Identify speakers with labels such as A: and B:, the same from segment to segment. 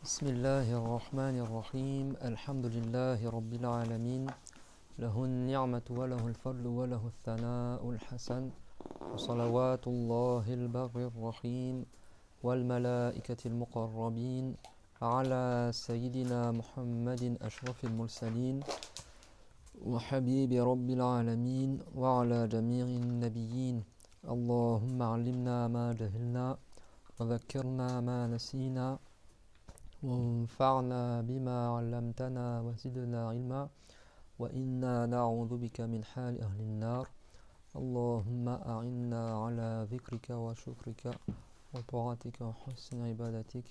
A: بسم الله الرحمن الرحيم الحمد لله رب العالمين له النعمة وله الفضل وله الثناء الحسن وصلوات الله البر الرحيم والملائكة المقربين على سيدنا محمد أشرف المرسلين وحبيب رب العالمين وعلى جميع النبيين اللهم علمنا ما جهلنا وذكرنا ما نسينا وانفعنا بما علمتنا وزدنا علما وإنا نعوذ بك من حال أهل النار اللهم أعنا على ذكرك وشكرك وطاعتك وحسن عبادتك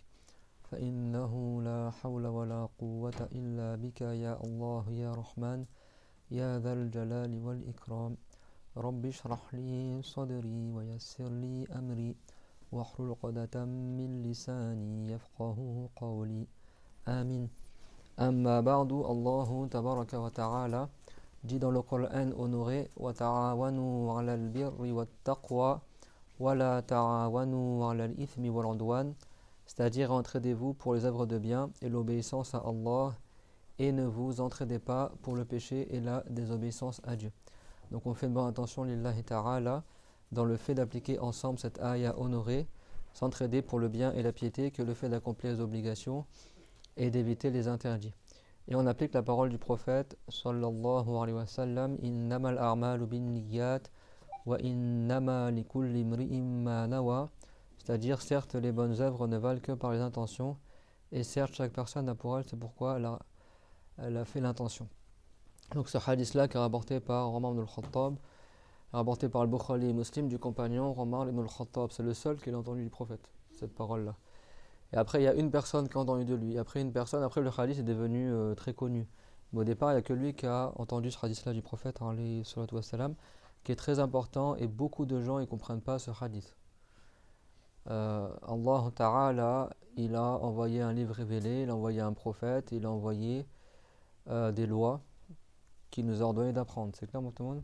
A: فإنه لا حول ولا قوة إلا بك يا الله يا رحمن يا ذا الجلال والإكرام رب اشرح لي صدري ويسر لي أمري واحلل عقدة من لساني يفقه قولي آمين. أما بعد الله تبارك وتعالى dit dans le Coran honoré وتعاونوا على البر والتقوى ولا تعاونوا على الإثم والعدوان, c'est-à-dire entraidez-vous pour les œuvres de bien et l'obéissance à Allah et ne vous entraidez pas pour le péché et la désobéissance à Dieu. Donc on fait une bonne attention lillahi ta'ala dans le fait d'appliquer ensemble cette ayah honorée, s'entraider pour le bien et la piété que le fait d'accomplir les obligations et d'éviter les interdits. Et on applique la parole du prophète sallallahu alayhi wa sallam innamal a'malu bin niyyat wa innama likulli imri'in ma nawa, c'est-à-dire certes les bonnes œuvres ne valent que par les intentions et certes chaque personne a pour elle c'est pourquoi elle a fait l'intention. Donc ce hadith là qui est rapporté par Omar ibn al-Khattab, rapporté par Al-Bukhari et Muslim du compagnon Omar ibn al-Khattab, c'est le seul qui a entendu du prophète, cette parole-là. Et après, il y a une personne qui a entendu de lui. Après, une personne, après le hadith est devenu très connu. Mais au départ, il n'y a que lui qui a entendu ce hadith-là du prophète, alayhi salatu wassalam, qui est très important et beaucoup de gens ne comprennent pas ce hadith. Allah Ta'ala, il a envoyé un livre révélé, il a envoyé un prophète, il a envoyé des lois qu'il nous a ordonné d'apprendre. C'est clair, tout le monde?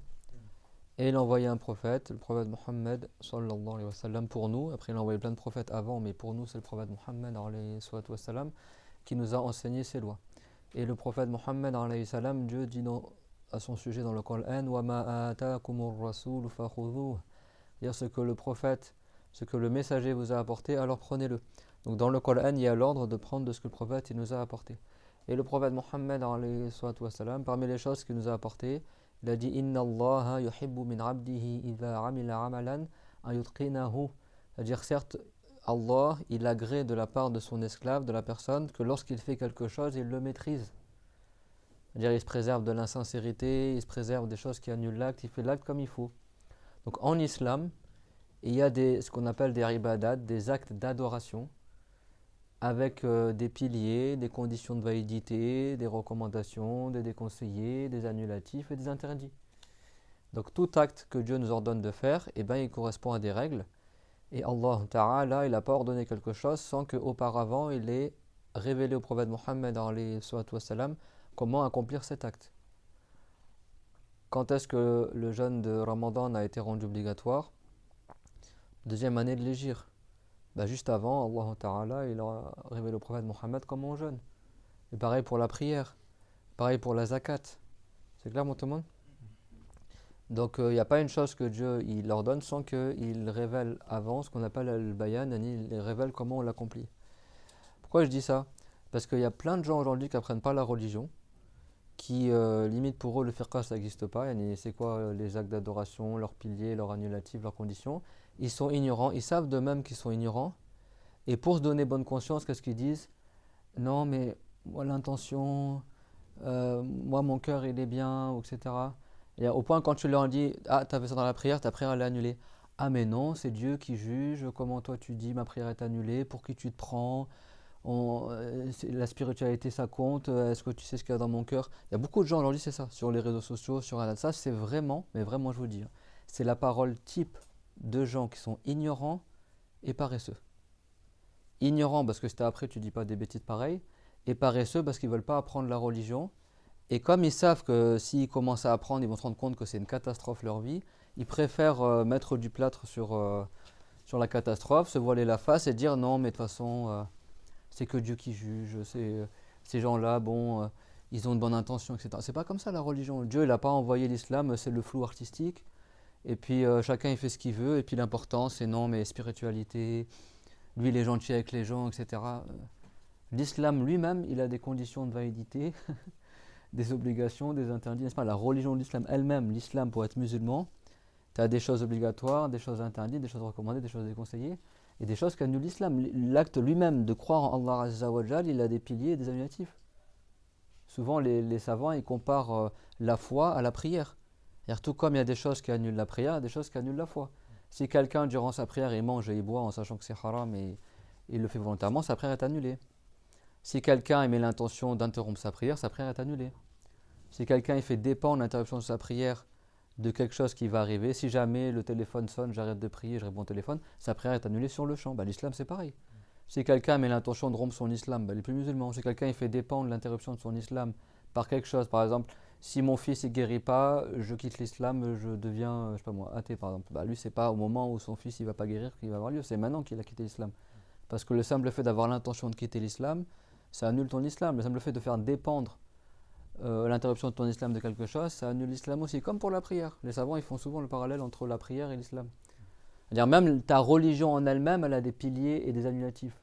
A: Et il a envoyé un prophète, le prophète Mohammed sallallahu alayhi wa sallam pour nous. Après il a envoyé plein de prophètes avant, mais pour nous c'est le prophète Mohammed alayhi wa sallam qui nous a enseigné ces lois. Et le prophète Mohammed alayhi wa sallam, Dieu dit à son sujet dans le Coran wa ma ataakumur rasul fakhudhuhu, c'est-à-dire ce que le prophète, ce que le messager vous a apporté, alors prenez-le. Donc dans le Coran il y a l'ordre de prendre de ce que le prophète il nous a apporté. Et le prophète Mohammed alayhi wa sallam, parmi les choses qu'il nous a apportées, il a dit inna Allah yuhibbu min abdihi idha amila amalan an yutqinahu, c'est-à-dire certes Allah il agrée de la part de son esclave, de la personne, que lorsqu'il fait quelque chose il le maîtrise, c'est-à-dire il se préserve de l'insincérité, il se préserve des choses qui annulent l'acte, il fait l'acte comme il faut. Donc en islam il y a ce qu'on appelle des ibadat, des actes d'adoration avec des piliers, des conditions de validité, des recommandations, des déconseillés, des annulatifs et des interdits. Donc tout acte que Dieu nous ordonne de faire, eh ben, il correspond à des règles. Et Allah Ta'ala, il n'a pas ordonné quelque chose sans qu'auparavant il ait révélé au prophète Mohammed comment accomplir cet acte. Quand est-ce que le jeûne de Ramadan a été rendu obligatoire? Deuxième année de l'Hégire. Juste avant, Allah Ta'ala il a révélé au prophète Mohammed comment on jeûne. Et pareil pour la prière, pareil pour la zakat. C'est clair, tout le monde? Donc il n'y a pas une chose que Dieu il ordonne sans qu'il révèle avant ce qu'on appelle le bayan, il révèle comment on l'accomplit. Pourquoi je dis ça? Parce qu'il y a plein de gens aujourd'hui qui n'apprennent pas la religion, qui limite pour eux le fiqh ça n'existe pas, c'est quoi les actes d'adoration, leurs piliers, leurs annulatifs, leurs conditions. Ils sont ignorants, ils savent d'eux-mêmes qu'ils sont ignorants, et pour se donner bonne conscience, qu'est-ce qu'ils disent? Non mais moi l'intention, moi mon cœur il est bien, etc. Et au point quand tu leur dis ah t'as fait ça dans la prière, ta prière elle est annulée. Ah mais non, c'est Dieu qui juge, comment toi tu dis ma prière est annulée, pour qui tu te prends, la spiritualité ça compte, est-ce que tu sais ce qu'il y a dans mon cœur? Il y a beaucoup de gens aujourd'hui c'est ça, sur les réseaux sociaux, sur Internet, ça c'est vraiment, mais vraiment je vous dis, c'est la parole type de gens qui sont ignorants et paresseux. Ignorants parce que c'était après tu dis pas des bêtises pareilles, et paresseux parce qu'ils veulent pas apprendre la religion. Et comme ils savent que s'ils commencent à apprendre, ils vont se rendre compte que c'est une catastrophe leur vie, ils préfèrent mettre du plâtre sur la catastrophe, se voiler la face et dire non mais de toute façon c'est que Dieu qui juge, ces gens-là, bon, ils ont une bonne intention, etc. C'est pas comme ça la religion. Dieu, il n'a pas envoyé l'islam, c'est le flou artistique. Et puis chacun il fait ce qu'il veut. Et puis l'important, c'est non, mais spiritualité, lui, il est gentil avec les gens, etc. L'islam lui-même, il a des conditions de validité, des obligations, des interdits. N'est-ce pas? La religion de l'islam elle-même, l'islam pour être musulman, tu as des choses obligatoires, des choses interdites, des choses recommandées, des choses déconseillées, et des choses qu'annule l'islam. L'acte lui-même de croire en Allah Azza wa Jal, il a des piliers et des annulatifs. Souvent, les savants, ils comparent la foi à la prière. C'est-à-dire, tout comme il y a des choses qui annulent la prière, il y a des choses qui annulent la foi. Si quelqu'un, durant sa prière, il mange et il boit en sachant que c'est haram et il le fait volontairement, sa prière est annulée. Si quelqu'un met l'intention d'interrompre sa prière est annulée. Si quelqu'un il fait dépendre l'interruption de sa prière de quelque chose qui va arriver, si jamais le téléphone sonne, j'arrête de prier, je réponds au téléphone, sa prière est annulée sur le champ. L'islam c'est pareil. Si quelqu'un met l'intention de rompre son islam, il n'est plus musulman. Si quelqu'un il fait dépendre l'interruption de son islam par quelque chose, par exemple, si mon fils ne guérit pas, je quitte l'islam, je deviens, je sais pas moi, athée par exemple. Lui c'est pas au moment où son fils il va pas guérir qu'il va avoir lieu, c'est maintenant qu'il a quitté l'islam. Parce que le simple fait d'avoir l'intention de quitter l'islam, ça annule ton islam. Le simple fait de faire dépendre l'interruption de ton islam de quelque chose, ça annule l'islam aussi, comme pour la prière. Les savants ils font souvent le parallèle entre la prière et l'islam. C'est-à-dire même ta religion en elle-même, elle a des piliers et des annulatifs.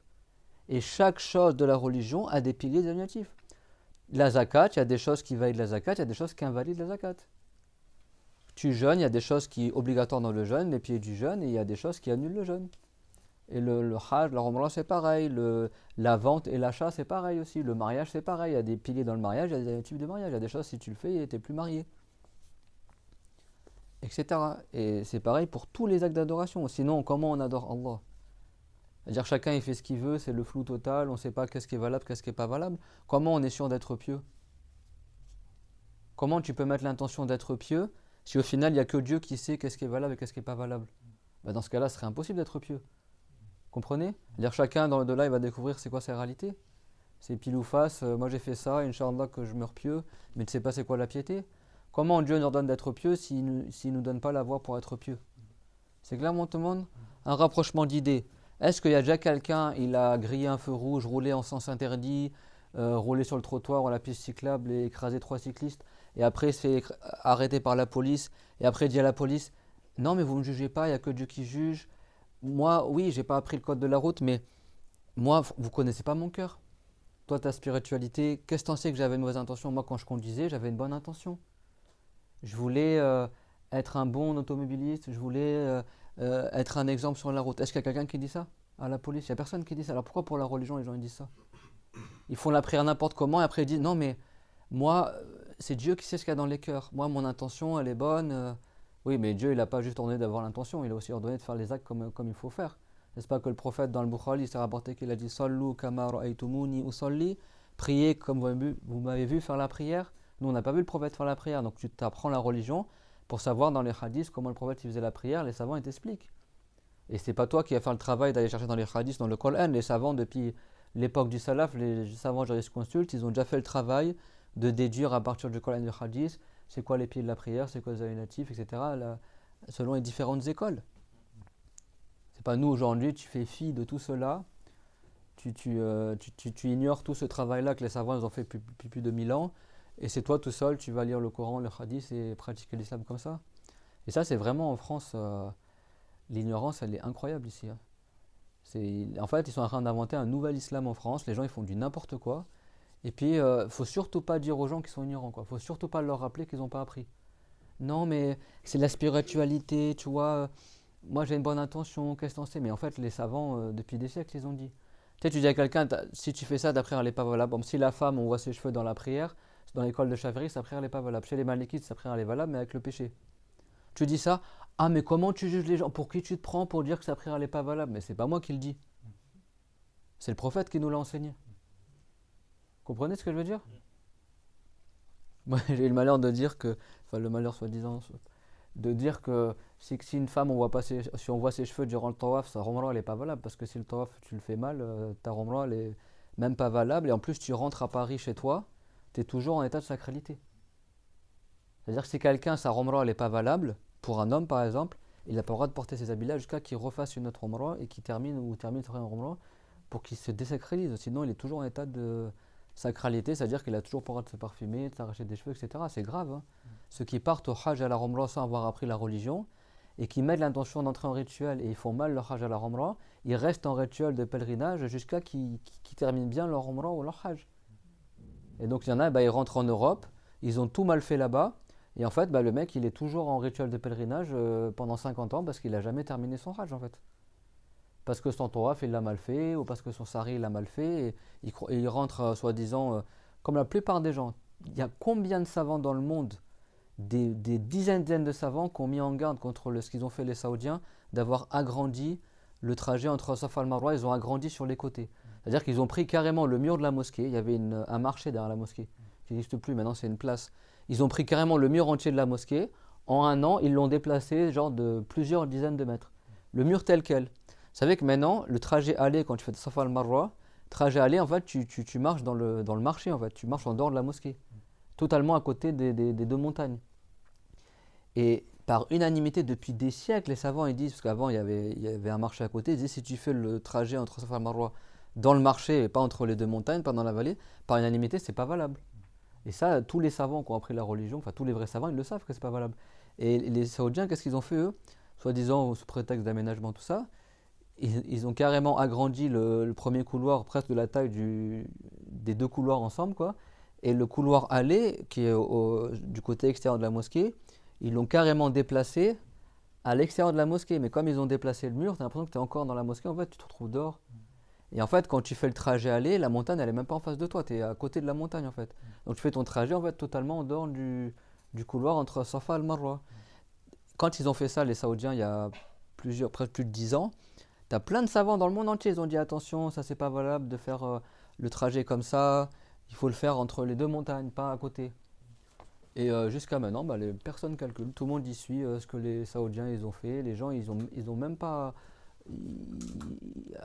A: Et chaque chose de la religion a des piliers et des annulatifs. La zakat, il y a des choses qui valident la zakat, il y a des choses qui invalident la zakat. Tu jeûnes, il y a des choses qui sont obligatoires dans le jeûne, les piliers du jeûne, et il y a des choses qui annulent le jeûne. Et le hajj, la ramadan, c'est pareil. La vente et l'achat, c'est pareil aussi. Le mariage, c'est pareil. Il y a des piliers dans le mariage, il y a des types de mariage. Il y a des choses, si tu le fais, tu n'es plus marié. Etc. Et c'est pareil pour tous les actes d'adoration. Sinon, comment on adore Allah? C'est-à-dire chacun il fait ce qu'il veut, c'est le flou total, on ne sait pas qu'est-ce qui est valable, qu'est-ce qui n'est pas valable. Comment on est sûr d'être pieux? Comment tu peux mettre l'intention d'être pieux si au final il n'y a que Dieu qui sait qu'est-ce qui est valable et qu'est-ce qui n'est pas valable? Dans ce cas-là, ce serait impossible d'être pieux. Comprenez? C'est-à-dire chacun dans le-delà il va découvrir c'est quoi sa réalité. C'est pile ou face, moi j'ai fait ça, Inch'Allah que je meurs pieux, mais tu ne sais pas c'est quoi la piété. Comment Dieu nous ordonne d'être pieux s'il ne nous donne pas la voie pour être pieux? C'est clairement tout le monde un rapprochement d'idées. Est-ce qu'il y a déjà quelqu'un, il a grillé un feu rouge, roulé en sens interdit, roulé sur le trottoir ou la piste cyclable et écrasé 3 cyclistes, et après il se fait arrêter par la police, et après il dit à la police, non mais vous ne me jugez pas, il n'y a que Dieu qui juge. Moi, oui, j'ai pas appris le code de la route, mais moi, vous connaissez pas mon cœur. Toi, ta spiritualité, qu'est-ce que t'en sais que j'avais une mauvaise intention? Moi, quand je conduisais, j'avais une bonne intention. Je voulais être un bon automobiliste, je voulais être un exemple sur la route. Est-ce qu'il y a quelqu'un qui dit ça à la police? Il n'y a personne qui dit ça. Alors pourquoi pour la religion, les gens ils disent ça? Ils font la prière n'importe comment et après ils disent non, mais moi, c'est Dieu qui sait ce qu'il y a dans les cœurs. Moi, mon intention, elle est bonne. Oui, mais Dieu, il n'a pas juste ordonné d'avoir l'intention, il a aussi ordonné de faire les actes comme il faut faire. N'est-ce pas que le prophète dans le Bukhari, il s'est rapporté qu'il a dit Sallu kama ra'aytumuni usalli, priez comme vous m'avez vu faire la prière. Nous, on n'a pas vu le prophète faire la prière, donc tu t'apprends la religion pour savoir dans les hadiths comment le prophète il faisait la prière, les savants ils t'expliquent. Et c'est pas toi qui vas faire le travail d'aller chercher dans les hadiths, dans le Coran. Les savants, depuis l'époque du Salaf, les savants jurisconsultes, ils ont déjà fait le travail de déduire à partir du Coran et du hadith c'est quoi les piliers de la prière, c'est quoi les annulatifs, etc. Selon les différentes écoles. C'est pas nous aujourd'hui, tu fais fi de tout cela, tu ignores tout ce travail-là que les savants ils ont fait depuis plus de 1000 ans, et c'est toi tout seul, tu vas lire le Coran, le hadith et pratiquer l'islam comme ça. Et ça, c'est vraiment en France, l'ignorance, elle est incroyable ici. En fait, ils sont en train d'inventer un nouvel islam en France, les gens ils font du n'importe quoi. Et puis, faut surtout pas dire aux gens qui sont ignorants, quoi. Faut surtout pas leur rappeler qu'ils n'ont pas appris. Non, mais c'est la spiritualité, tu vois. Moi, j'ai une bonne intention, qu'est-ce que t'en sais? Mais en fait, les savants, depuis des siècles, ils ont dit. Tu sais, tu dis à quelqu'un, si tu fais ça, ta prière, elle n'est pas valable. Bon, si la femme, on voit ses cheveux dans la prière, dans l'école de Chavéry, sa prière, elle n'est pas valable. Chez les Malikites, sa prière, elle est valable, mais avec le péché. Tu dis ça, ah, mais comment tu juges les gens? Pour qui tu te prends pour dire que sa prière, elle n'est pas valable? Mais c'est pas moi qui le dis. C'est le prophète qui nous l'a enseigné. Comprenez ce que je veux dire? Moi, j'ai eu le malheur de dire que, enfin le malheur soi-disant, de dire que si une femme, si on voit ses cheveux durant le tawaf, sa Umrah elle n'est pas valable, parce que si le tawaf tu le fais mal, ta Umrah elle est même pas valable, et en plus tu rentres à Paris chez toi, tu es toujours en état de sacralité. C'est-à-dire que si quelqu'un, sa Umrah elle n'est pas valable, pour un homme par exemple, il n'a pas le droit de porter ses habits là jusqu'à qu'il refasse une autre Umrah et qu'il termine sa Umrah pour qu'il se désacralise. Sinon, il est toujours en état de sacralité, c'est-à-dire qu'il a toujours pas le droit de se parfumer, de s'arracher des cheveux, etc. C'est grave. Hein. Ceux qui partent au Hajj à la Umrah sans avoir appris la religion et qui mettent l'intention d'entrer en rituel et ils font mal leur Hajj à la Umrah, ils restent en rituel de pèlerinage jusqu'à qu'ils terminent bien leur Umrah ou leur Hajj. Et donc, il y en a, ils rentrent en Europe, ils ont tout mal fait là-bas. Et en fait, le mec, il est toujours en rituel de pèlerinage pendant 50 ans parce qu'il n'a jamais terminé son Hajj en fait. Parce que son tawaf, il l'a mal fait, ou parce que son sari, il l'a mal fait, et il rentre, soi-disant, comme la plupart des gens. Il y a combien de savants dans le monde, des dizaines de savants qui ont mis en garde contre ce qu'ils ont fait les Saoudiens, d'avoir agrandi le trajet entre Safa et le Marwa, ils ont agrandi sur les côtés. C'est-à-dire qu'ils ont pris carrément le mur de la mosquée, il y avait un marché derrière la mosquée, qui n'existe plus, maintenant c'est une place. Ils ont pris carrément le mur entier de la mosquée. En un an, ils l'ont déplacé genre de plusieurs dizaines de mètres. Le mur tel quel. Vous savez que maintenant, le trajet aller, quand tu fais de Safa al-Marwa, trajet aller, en fait, tu marches dans le marché, en fait. Tu marches en dehors de la mosquée. Totalement à côté des deux montagnes. Et par unanimité, depuis des siècles, les savants ils disent, parce qu'avant il y avait un marché à côté, ils disent si tu fais le trajet entre Safa al-Marwa dans le marché et pas entre les deux montagnes, pas dans la vallée, par unanimité, c'est pas valable. Et ça, tous les savants qui ont appris la religion, enfin tous les vrais savants, ils le savent que c'est pas valable. Et les Saoudiens, qu'est-ce qu'ils ont fait eux? Soi-disant, sous prétexte d'aménagement, tout ça, ils ont carrément agrandi le premier couloir presque de la taille des deux couloirs ensemble, quoi. Et le couloir aller, qui est du côté extérieur de la mosquée, ils l'ont carrément déplacé à l'extérieur de la mosquée. Mais comme ils ont déplacé le mur, tu as l'impression que tu es encore dans la mosquée, en fait, tu te retrouves dehors. Et en fait, quand tu fais le trajet aller, la montagne, elle est même pas en face de toi, tu es à côté de la montagne, en fait. Donc tu fais ton trajet, en fait, totalement en dehors du couloir entre Safa et le Marwa. Quand ils ont fait ça, les Saoudiens, il y a presque plus de 10 ans, tu as plein de savants dans le monde entier, ils ont dit attention, ça c'est pas valable de faire le trajet comme ça, il faut le faire entre les deux montagnes, pas à côté. Et jusqu'à maintenant, les personnes calculent, tout le monde y suit ce que les Saoudiens ils ont fait, les gens ils ont même pas...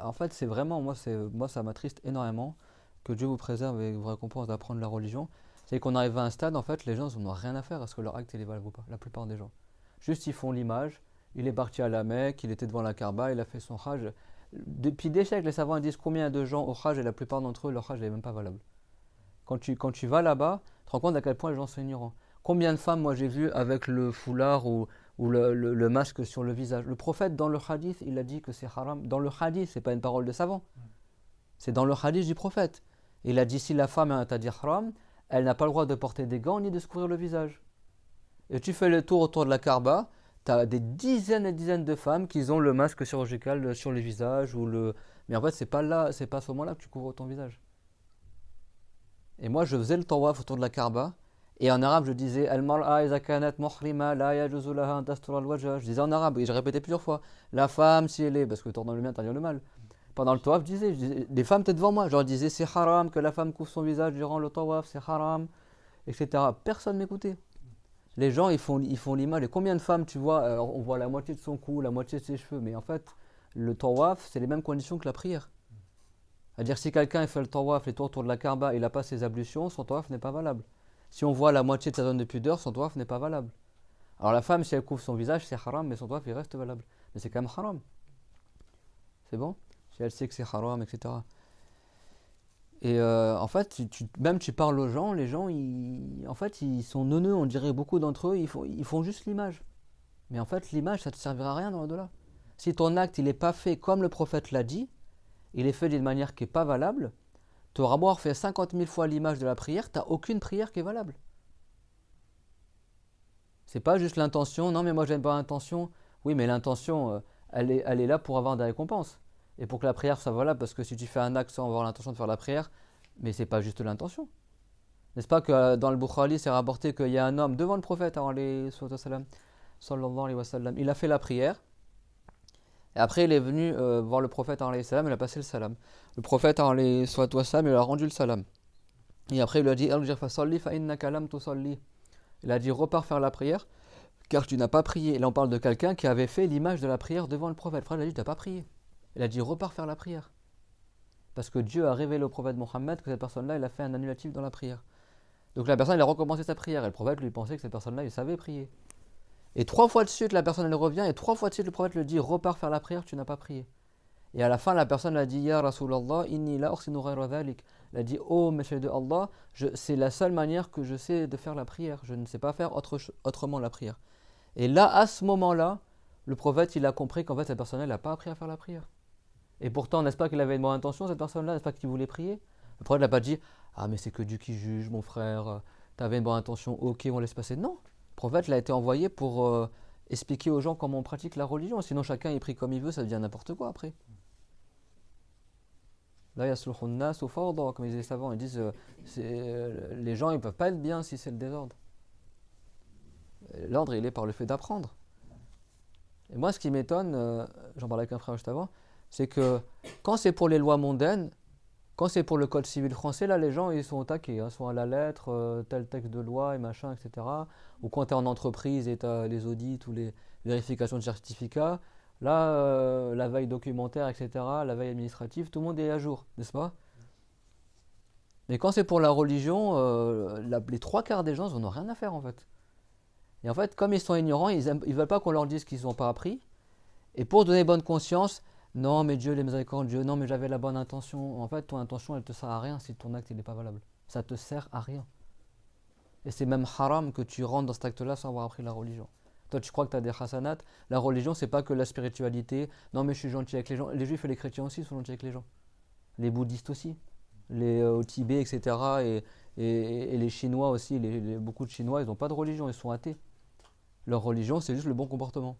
A: En fait, c'est vraiment, moi ça m'attriste énormément que Dieu vous préserve et vous récompense d'apprendre la religion. C'est qu'on arrive à un stade, en fait, les gens ils n'ont rien à faire à ce que leur acte il est valable ou pas, la plupart des gens. Juste ils font l'image, il est parti à la Mecque, il était devant la Kaaba, il a fait son Hajj. Depuis des siècles, les savants disent combien de gens au Hajj et la plupart d'entre eux, leur Hajj n'est même pas valable. Quand tu vas là-bas, tu te rends compte à quel point les gens sont ignorants. Combien de femmes, moi j'ai vu avec le foulard ou le masque sur le visage. Le prophète, dans le hadith, il a dit que c'est haram. Dans le hadith, c'est pas une parole de savant. C'est dans le hadith du prophète. Il a dit si la femme est interdit haram, elle n'a pas le droit de porter des gants ni de se couvrir le visage. Et tu fais le tour autour de la Kaaba, tu as des dizaines et dizaines de femmes qui ont le masque chirurgical sur le visage. Mais en fait, c'est pas là, c'est pas à ce moment-là que tu couvres ton visage. Et moi, je faisais le tawaf autour de la Kaaba. Et en arabe, je disais Al-mar'a iza kanat muhrima la yajuzu laha an tastura al-wajha. Je disais en arabe, et je répétais plusieurs fois la femme, si elle est, parce que dans le mien, t'as le mal. Pendant le tawaf, je disais les femmes étaient devant moi. Je leur disais c'est haram que la femme couvre son visage durant le tawaf, c'est haram, etc. Personne m'écoutait. Les gens, ils font l'image. Et combien de femmes, tu vois, on voit la moitié de son cou, la moitié de ses cheveux. Mais en fait, le tawaf, c'est les mêmes conditions que la prière. C'est-à-dire si quelqu'un fait le tawaf, les tours autour de la Kaaba, il n'a pas ses ablutions, son tawaf n'est pas valable. Si on voit la moitié de sa zone de pudeur, son tawaf n'est pas valable. Alors la femme, si elle couvre son visage, c'est haram, mais son tawaf, il reste valable. Mais c'est quand même haram. C'est bon? Si elle sait que c'est haram, etc. Et en fait, même tu parles aux gens, les gens, en fait, ils sont neuneux, on dirait beaucoup d'entre eux, ils font juste l'image. Mais en fait, l'image, ça ne te servira à rien dans l'au-delà. Si ton acte, il n'est pas fait comme le prophète l'a dit, il est fait d'une manière qui n'est pas valable, tu auras beau avoir fait 50 000 fois l'image de la prière, tu n'as aucune prière qui est valable. C'est pas juste l'intention, non mais moi j'aime pas l'intention. Oui mais l'intention, elle est là pour avoir des récompenses. Et pour que la prière soit valable, parce que si tu fais un acte sans avoir l'intention de faire la prière, mais c'est pas juste l'intention. N'est-ce pas que dans le Bukhari, c'est rapporté qu'il y a un homme devant le prophète, sallallahu alayhi wa sallam, il a fait la prière, et après il est venu voir le prophète, il a passé le salam. Le prophète, il lui a rendu le salam. Et après il lui a dit, il a dit, repars faire la prière, car tu n'as pas prié. Et là on parle de quelqu'un qui avait fait l'image de la prière devant le prophète. Le prophète a dit, tu n'as pas prié. Il a dit, repars faire la prière. Parce que Dieu a révélé au prophète Mohammed que cette personne-là, il a fait un annulatif dans la prière. Donc la personne, elle a recommencé sa prière. Et le prophète lui pensait que cette personne-là, il savait prier. Et 3 fois de suite, la personne, elle revient. Et 3 fois de suite, le prophète lui dit, repars faire la prière, tu n'as pas prié. Et à la fin, la personne a dit Ya Rasulallah, inni la ursinu ghayra dhalik. Elle a dit oh, messager de Allah, c'est la seule manière que je sais de faire la prière. Je ne sais pas faire autrement la prière. Et là, à ce moment-là, le prophète, il a compris qu'en fait, cette personne-là, n'a pas appris à faire la prière. Et pourtant, n'est-ce pas qu'il avait une bonne intention, cette personne-là, n'est-ce pas qu'il voulait prier? Le prophète n'a pas dit ah, mais c'est que Dieu qui juge, mon frère, tu avais une bonne intention, ok, on laisse passer. Non, le prophète l'a été envoyé pour expliquer aux gens comment on pratique la religion. Sinon, chacun il prie comme il veut, ça devient n'importe quoi après. Là, il y a Sulhunnas ou Fawda, comme ils disent les savants, ils disent les gens ils ne peuvent pas être bien si c'est le désordre. L'ordre, il est par le fait d'apprendre. Et moi, ce qui m'étonne, j'en parlais avec un frère juste avant, c'est que quand c'est pour les lois mondaines, quand c'est pour le code civil français, là, les gens, ils sont au taquet, hein, sont à la lettre, tel texte de loi et machin, etc. Ou quand tu es en entreprise et tu as les audits ou les vérifications de certificats, là, la veille documentaire, etc., la veille administrative, tout le monde est à jour, n'est-ce pas? Mais quand c'est pour la religion, les trois quarts des gens, ils n'en ont rien à faire, en fait. Et en fait, comme ils sont ignorants, ils ne veulent pas qu'on leur dise qu'ils n'ont pas appris. Et pour donner bonne conscience, non mais Dieu les miséricordieux, non mais j'avais la bonne intention. En fait, ton intention, elle te sert à rien si ton acte n'est pas valable. Ça te sert à rien. Et c'est même haram que tu rentres dans cet acte-là sans avoir appris la religion. Toi, tu crois que tu as des hasanat. La religion, c'est pas que la spiritualité. Non mais je suis gentil avec les gens. Les juifs et les chrétiens aussi sont gentils avec les gens. Les bouddhistes aussi. Au Tibet, etc. Et les Chinois aussi. Beaucoup de Chinois, ils n'ont pas de religion, ils sont athées. Leur religion, c'est juste le bon comportement.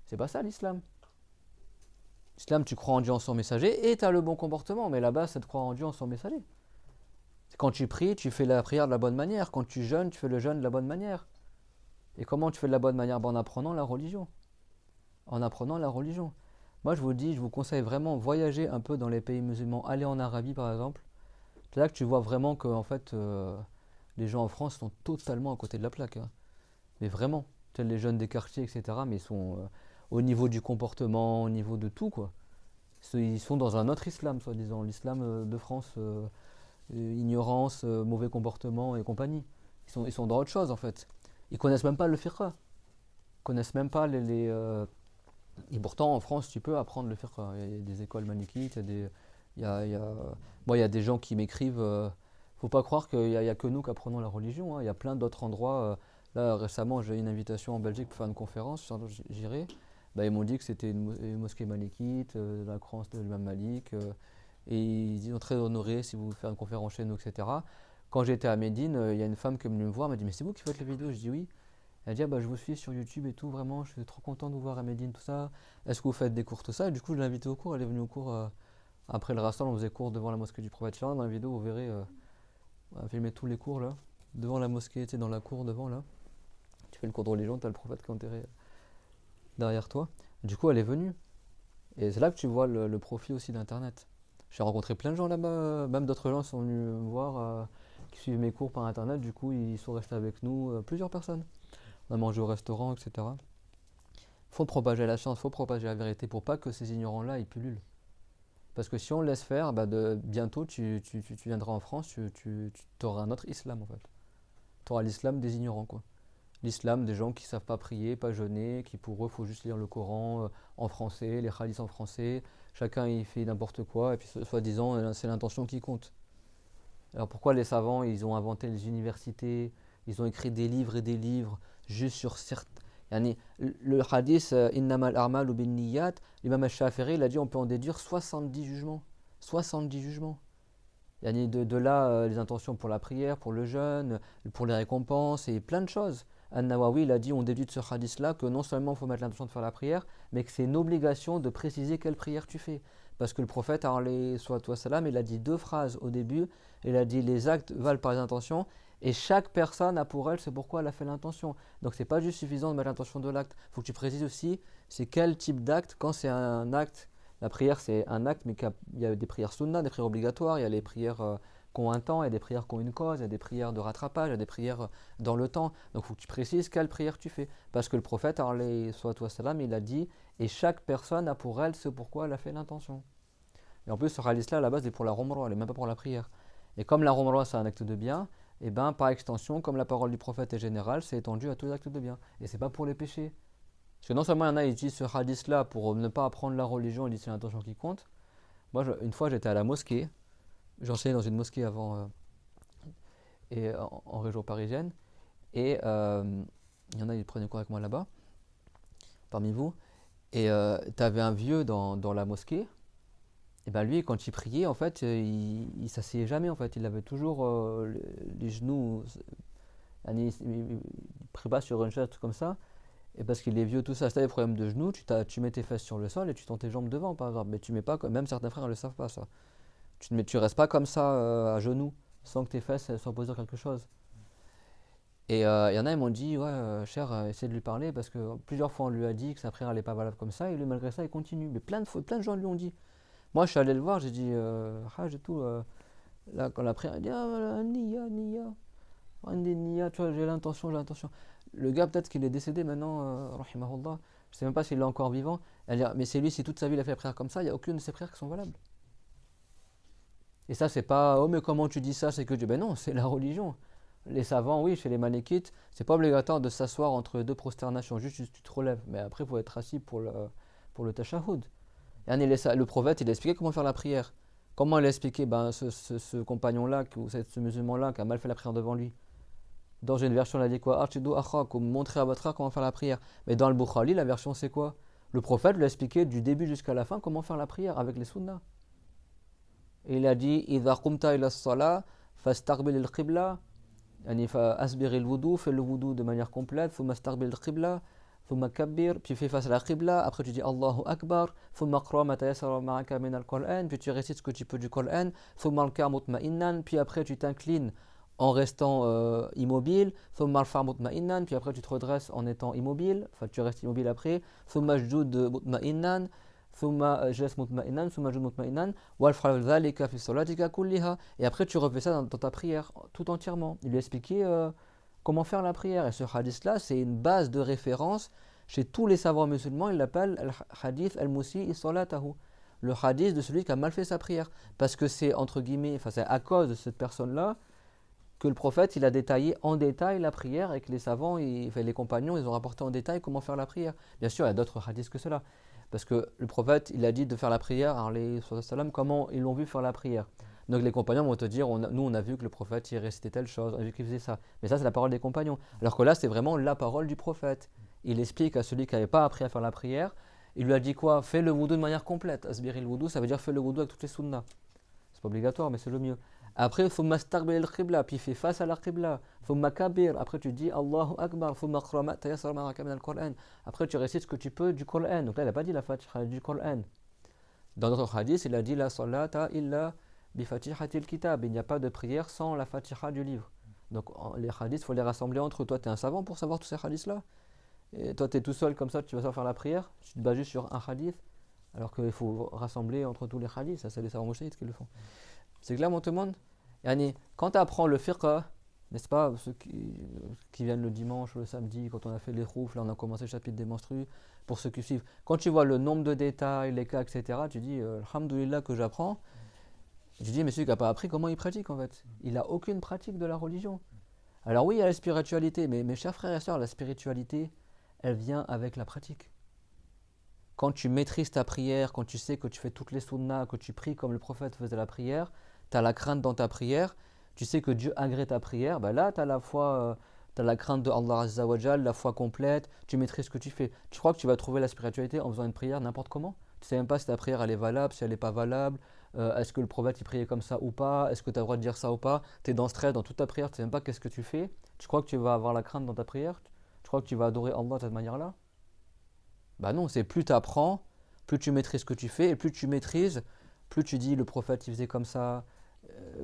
A: C'est pas ça l'islam. L'islam, tu crois en Dieu en son messager et tu as le bon comportement. Mais là-bas, c'est de croire en Dieu en son messager. Quand tu pries, tu fais la prière de la bonne manière. Quand tu jeûnes, tu fais le jeûne de la bonne manière. Et comment tu fais de la bonne manière? En apprenant la religion. En apprenant la religion. Moi, je vous dis, je vous conseille vraiment voyager un peu dans les pays musulmans. Aller en Arabie, par exemple. C'est là que tu vois vraiment que, en fait, les gens en France sont totalement à côté de la plaque. Hein. Mais vraiment. Les jeunes des quartiers, etc. Mais ils sont au niveau du comportement, au niveau de tout, quoi. Ils sont dans un autre islam, soi-disant. L'islam de France, ignorance, mauvais comportement et compagnie. Ils sont dans autre chose, en fait. Ils connaissent même pas le fiqh. Ils connaissent même pas Et pourtant, en France, tu peux apprendre le fiqh. Il y a des écoles manikites, il y a des gens qui m'écrivent. Faut pas croire qu'il y a que nous qui apprenons la religion. Hein. Il y a plein d'autres endroits. Là, récemment, j'ai eu une invitation en Belgique pour faire une conférence. J'irai. Bah, ils m'ont dit que c'était une mosquée malikite, la croyance de l'imam Malik. Et ils sont très honorés si vous faites une conférence chez nous, etc. Quand j'étais à Médine, il y a une femme qui est venue me voir, elle m'a dit mais c'est vous qui faites les vidéos? Je dis oui. Elle a dit ah, bah, je vous suis sur YouTube et tout, vraiment, je suis trop content de vous voir à Médine, tout ça. Est-ce que vous faites des cours, tout ça? Et du coup, je l'ai invitée au cours, elle est venue au cours. Après le rastal, on faisait cours devant la mosquée du prophète. Dans la vidéo, vous verrez, on a filmé tous les cours là, devant la mosquée, tu sais, dans la cour devant là. Tu fais le cours de religion, tu as le prophète qui est enterré derrière toi. Du coup, elle est venue. Et c'est là que tu vois le profit aussi d'Internet. J'ai rencontré plein de gens là-bas, même d'autres gens sont venus me voir, qui suivent mes cours par Internet. Du coup, ils sont restés avec nous, plusieurs personnes. On a mangé au restaurant, etc. Faut propager la science, faut propager la vérité pour pas que ces ignorants-là ils pullulent. Parce que si on laisse faire, bah bientôt tu viendras en France, tu auras un autre islam en fait. Tu auras l'islam des ignorants quoi. L'islam des gens qui ne savent pas prier, pas jeûner, qui pour eux il faut juste lire le Coran en français, les hadiths en français. Chacun il fait n'importe quoi et puis soi-disant c'est l'intention qui compte. Alors pourquoi les savants ils ont inventé les universités, ils ont écrit des livres et des livres juste sur certains. Le hadith Innamal a'malu binniyat, l'imam al-Shafi'i il a dit on peut en déduire 70 jugements. 70 jugements. De là les intentions pour la prière, pour le jeûne, pour les récompenses et plein de choses. An-Nawawi il a dit on déduit de ce hadith là que non seulement il faut mettre l'intention de faire la prière, mais que c'est une obligation de préciser quelle prière tu fais. Parce que le prophète il a dit deux phrases au début, il a dit les actes valent par les intentions, et chaque personne a pour elle c'est pourquoi elle a fait l'intention. Donc c'est pas juste suffisant de mettre l'intention de l'acte, il faut que tu précises aussi c'est quel type d'acte, quand c'est un acte, la prière c'est un acte, mais il y a des prières sunna, des prières obligatoires, il y a les prières qui ont un temps, il y a des prières qui ont une cause, il y a des prières de rattrapage, il y a des prières dans le temps. Donc il faut que tu précises quelle prière tu fais. Parce que le prophète, il a dit, et chaque personne a pour elle ce pourquoi elle a fait l'intention. Et en plus, ce hadith-là, à la base, est pour la Umrah, elle n'est même pas pour la prière. Et comme la Umrah, c'est un acte de bien, et ben par extension, comme la parole du prophète est générale, c'est étendu à tous les actes de bien. Et c'est pas pour les péchés. Parce que non seulement il y en a, ils utilisent ce hadith-là pour ne pas apprendre la religion, ils disent c'est l'intention qui compte. Moi, une fois, j'étais à la mosquée. J'enseignais dans une mosquée avant, en région parisienne. Et il y en a, ils prenaient cours avec moi là-bas, parmi vous. Et tu avais un vieux dans la mosquée. Et ben lui, quand il priait, en fait, il s'asseyait jamais, en fait. Il avait toujours les genoux. Il prie pas sur une chaise, truc comme ça. Et parce qu'il est vieux, tout ça, si tu as des problèmes de genoux, tu mets tes fesses sur le sol et tu tends tes jambes devant, par exemple. Mais tu mets pas, même certains frères ne le savent pas, ça. Tu restes pas comme ça à genoux, sans que tes fesses soient posées sur quelque chose. Et il y en a, ils m'ont dit, ouais, cher, essaie de lui parler, parce que plusieurs fois on lui a dit que sa prière n'est pas valable comme ça, et lui, malgré ça, il continue. Mais plein de fois, plein de gens lui ont dit. Moi, je suis allé le voir, j'ai dit, Hajj et tout, là, quand la prière, il dit, ah, voilà, Nia, Nia, Nia, tu vois, j'ai l'intention, j'ai l'intention. Le gars, peut-être qu'il est décédé maintenant, rahimahullah, je sais même pas s'il est encore vivant. Elle dit, mais c'est lui, si toute sa vie il a fait la prière comme ça, il n'y a aucune de ses prières qui sont valables. Et ça, c'est pas, oh, mais comment tu dis ça, c'est que Dieu. Ben non, c'est la religion. Les savants, oui, chez les malékites, c'est pas obligatoire de s'asseoir entre deux prosternations, juste tu te relèves. Mais après, il faut être assis pour le tashahhud. Le prophète, il a expliqué comment faire la prière. Comment il a expliqué ce compagnon-là, ou ce musulman-là qui a mal fait la prière devant lui. Dans une version, il a dit quoi? Archidu akhakum, montrez à votre frère comment faire la prière. Mais dans le Bukhari, la version, c'est quoi? Le prophète lui a expliqué du début jusqu'à la fin comment faire la prière avec les sunnas. Et il a dit إذا قمت إلى الصلاة فاستقبل القبلة يعني فأسبغ الوضوء, fais le wudu de manière complète, ثم استقبل القبلة ثم كبر, puis fais face à la qibla, après tu dis Allahu Akbar, ثم اقرأ ما تيسر معك من القرآن, puis tu récites ce que tu peux du Coran, ثم اركع مطمئنا, puis après tu t'inclines en restant immobile, ثم ارفع مطمئنا, puis après tu te redresses en étant immobile, enfin tu restes immobile après, ثم اسجد مطمئنا, ثم جلس مطمئنا ثم جلس مطمئنا وافعل ذلك في صلاتك كلها, et après tu refais ça dans ta prière tout entièrement. Il lui a expliqué comment faire la prière, et ce hadith là c'est une base de référence chez tous les savants musulmans. Ils l'appellent le hadith al-musi'i salatahu, le hadith de celui qui a mal fait sa prière, parce que c'est entre guillemets, enfin c'est à cause de cette personne là que le prophète il a détaillé en détail la prière, et que les savants, les compagnons, ils ont rapporté en détail comment faire la prière. Bien sûr il y a d'autres hadiths que cela, parce que le prophète, il a dit de faire la prière, comment ils l'ont vu faire la prière. Donc les compagnons vont te dire, nous on a vu que le prophète il récitait telle chose, on a vu qu'il faisait ça. Mais ça c'est la parole des compagnons. Alors que là c'est vraiment la parole du prophète. Il explique à celui qui n'avait pas appris à faire la prière, il lui a dit quoi? Fais le wudu de manière complète. Asbiril wudu, ça veut dire fais le wudu avec toutes les sunnas. C'est pas obligatoire, mais c'est le mieux. Après, thumma staqbil al-qibla, puis fais face à la qibla. Thumma kabir, après tu dis Allahu Akbar. Thumma qra ma tayassara ma'aka min al-Qur'an. Après tu récites ce que tu peux du Coran. Donc là, il n'a pas dit la Fatiha, du Coran. Dans notre hadith, il a dit la salata illa bi fatihatil kitab. Il n'y a pas de prière sans la Fatiha du livre. Donc les hadiths, il faut les rassembler entre eux. Toi, tu es un savant pour savoir tous ces hadiths-là. Et toi, tu es tout seul comme ça, tu vas savoir faire la prière. Tu te bases juste sur un hadith. Alors qu'il faut rassembler entre tous les hadiths. Ça, c'est les savants mouchites qui le font. C'est clair, mon tout le monde? Yani, quand tu apprends le fiqh, n'est-ce pas, ceux qui viennent le dimanche, le samedi, quand on a fait les roufs, là on a commencé le chapitre des menstrues, pour ceux qui suivent, quand tu vois le nombre de détails, les cas, etc., tu dis, alhamdoulilah que j'apprends. Je dis, mais celui qui n'a pas appris, comment il pratique en fait? Il n'a aucune pratique de la religion. Alors oui, il y a la spiritualité, mais mes chers frères et sœurs, la spiritualité, elle vient avec la pratique. Quand tu maîtrises ta prière, quand tu sais que tu fais toutes les sunnas, que tu pries comme le prophète faisait la prière, tu as la crainte dans ta prière, tu sais que Dieu agrée ta prière, ben là tu as la foi, tu as la crainte de Allah Azza wa Jal, la foi complète, tu maîtrises ce que tu fais. Tu crois que tu vas trouver la spiritualité en faisant une prière n'importe comment? Tu sais même pas si ta prière elle est valable, si elle n'est pas valable, est-ce que le prophète il priait comme ça ou pas, est-ce que tu as le droit de dire ça ou pas, tu es dans le stress dans toute ta prière, tu sais même pas qu'est-ce que tu fais, tu crois que tu vas avoir la crainte dans ta prière, tu crois que tu vas adorer Allah de cette manière-là? Bah non, c'est plus tu apprends, plus tu maîtrises ce que tu fais, et plus tu maîtrises, plus tu dis le prophète il faisait comme ça.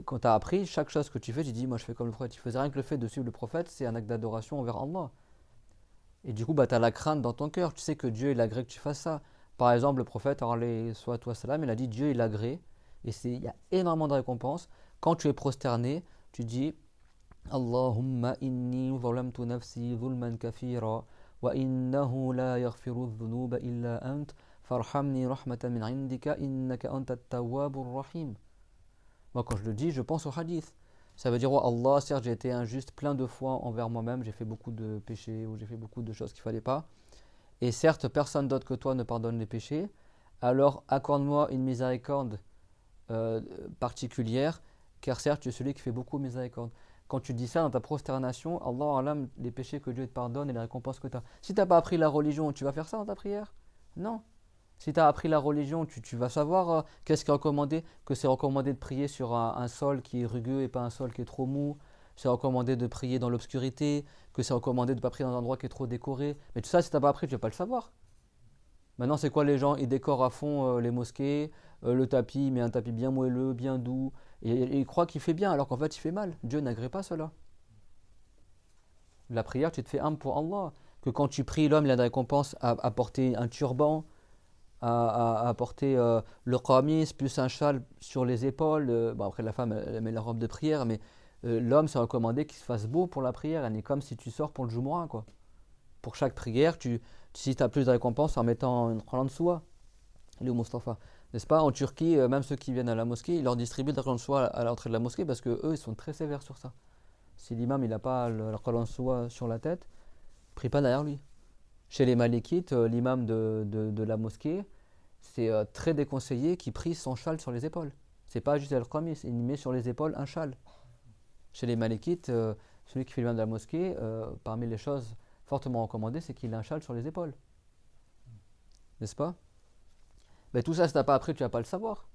A: Quand tu as appris, chaque chose que tu fais, tu dis moi je fais comme le prophète il faisait. Rien que le fait de suivre le prophète, c'est un acte d'adoration envers Allah. Et du coup, bah, tu as la crainte dans ton cœur, tu sais que Dieu il agrée que tu fasses ça. Par exemple, le prophète, soit toi salam, il a dit Dieu il agrée, et il y a énormément de récompenses. Quand tu es prosterné, tu dis Allahumma inni zalamtu nafsi zulman kathira. وإنه لا يغفر الذنوب إلا أنت فارحمني رحمة من عندك إنك أنت التواب الرحيم. Moi quand je le dis, je pense au hadith. Ça veut dire oh Allah, certes j'ai été injuste plein de fois envers moi-même, j'ai fait beaucoup de péchés ou j'ai fait beaucoup de choses qu'il ne fallait pas. et certes personne d'autre que toi ne pardonne les péchés, alors accorde-moi une miséricorde euh, particulière, car certes tu es celui qui fait beaucoup miséricorde. Quand tu dis ça dans ta prosternation, Allah alam, les péchés que Dieu te pardonne et les récompenses que tu as. Si tu n'as pas appris la religion, tu vas faire ça dans ta prière? Non. Si tu as appris la religion, tu vas savoir qu'est-ce qui est recommandé, que c'est recommandé de prier sur un sol qui est rugueux et pas un sol qui est trop mou. C'est recommandé de prier dans l'obscurité, que c'est recommandé de ne pas prier dans un endroit qui est trop décoré. Mais tout ça, si tu n'as pas appris, tu ne vas pas le savoir. Maintenant, c'est quoi les gens? Ils décorent à fond les mosquées, le tapis, mais un tapis bien moelleux, bien doux, et ils croient qu'il fait bien, alors qu'en fait, il fait mal. Dieu n'agrée pas cela. La prière, tu te fais âme pour Allah. Que quand tu pries, l'homme, il a de récompense à porter un turban, à porter le qamis, plus un châle sur les épaules. Bon, après, la femme, elle met la robe de prière, mais l'homme, c'est recommandé qu'il se fasse beau pour la prière. Elle est comme si tu sors pour le Jumu'ah, quoi. Pour chaque prière, si tu as plus de récompense en mettant une Quran de soie, le Mustafa. N'est-ce pas? En Turquie, même ceux qui viennent à la mosquée, ils leur distribuent de la Quran de soie à l'entrée de la mosquée parce que eux, ils sont très sévères sur ça. Si l'imam il n'a pas la Quran de soie sur la tête, prie pas derrière lui. Chez les Malikites, l'imam de la mosquée, c'est très déconseillé qu'il prie sans châle sur les épaules. C'est pas juste al-Qamis, il met sur les épaules un châle. Chez les Malikites, celui qui fait l'imam de la mosquée, parmi les choses fortement recommandées, c'est qu'il ait un châle sur les épaules. N'est-ce pas? Mais tout ça, si tu n'as pas appris, tu vas pas le savoir.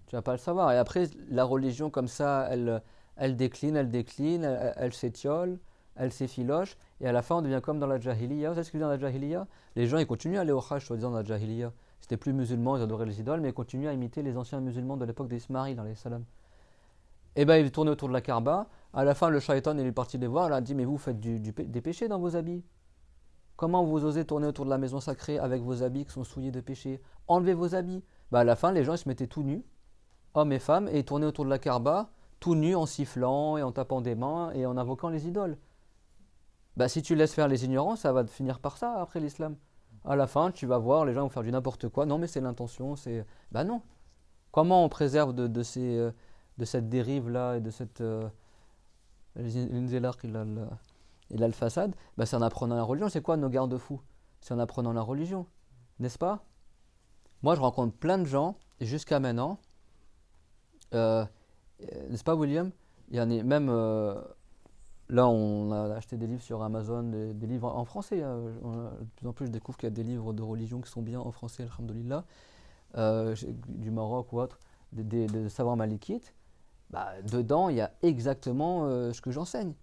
A: Tu vas pas le savoir. Et après, la religion comme ça, elle décline, elle s'étiole, elle s'effiloche, et à la fin, on devient comme dans la Jahiliya. Vous savez ce que je veux dire dans la Jahiliya? Les gens, ils continuent à aller au Hajj, soi-disant, dans la Jahiliya. C'était plus musulmans, ils adoraient les idoles, mais ils continuent à imiter les anciens musulmans de l'époque d'Ismaïl, alayhi salam. Et ben, ils tournaient autour de la Kaaba. À la fin, le shaitan, il est parti les voir, il a dit, mais vous faites des péchés dans vos habits. Comment vous osez tourner autour de la maison sacrée avec vos habits qui sont souillés de péché? Enlevez vos habits. Bah à la fin, les gens ils se mettaient tout nus, hommes et femmes, et ils tournaient autour de la Kaaba, tout nus, en sifflant et en tapant des mains et en invoquant les idoles. Bah si tu laisses faire les ignorants, ça va finir par ça après l'islam. À la fin, tu vas voir, les gens vont faire du n'importe quoi. Non, mais c'est l'intention, c'est. Bah non. Comment on préserve de cette dérive-là et de cette. Et là, le façade, bah, c'est en apprenant la religion. C'est quoi nos garde-fous? C'est en apprenant la religion, n'est-ce pas? Moi, je rencontre plein de gens, et jusqu'à maintenant, euh, n'est-ce pas, William? Il y en a même, là, on a acheté des livres sur Amazon, des livres en français, hein. De plus en plus, je découvre qu'il y a des livres de religion qui sont bien en français, alhamdoulilah, du Maroc ou autre, de savoir malikite. Bah, dedans, il y a exactement ce que j'enseigne.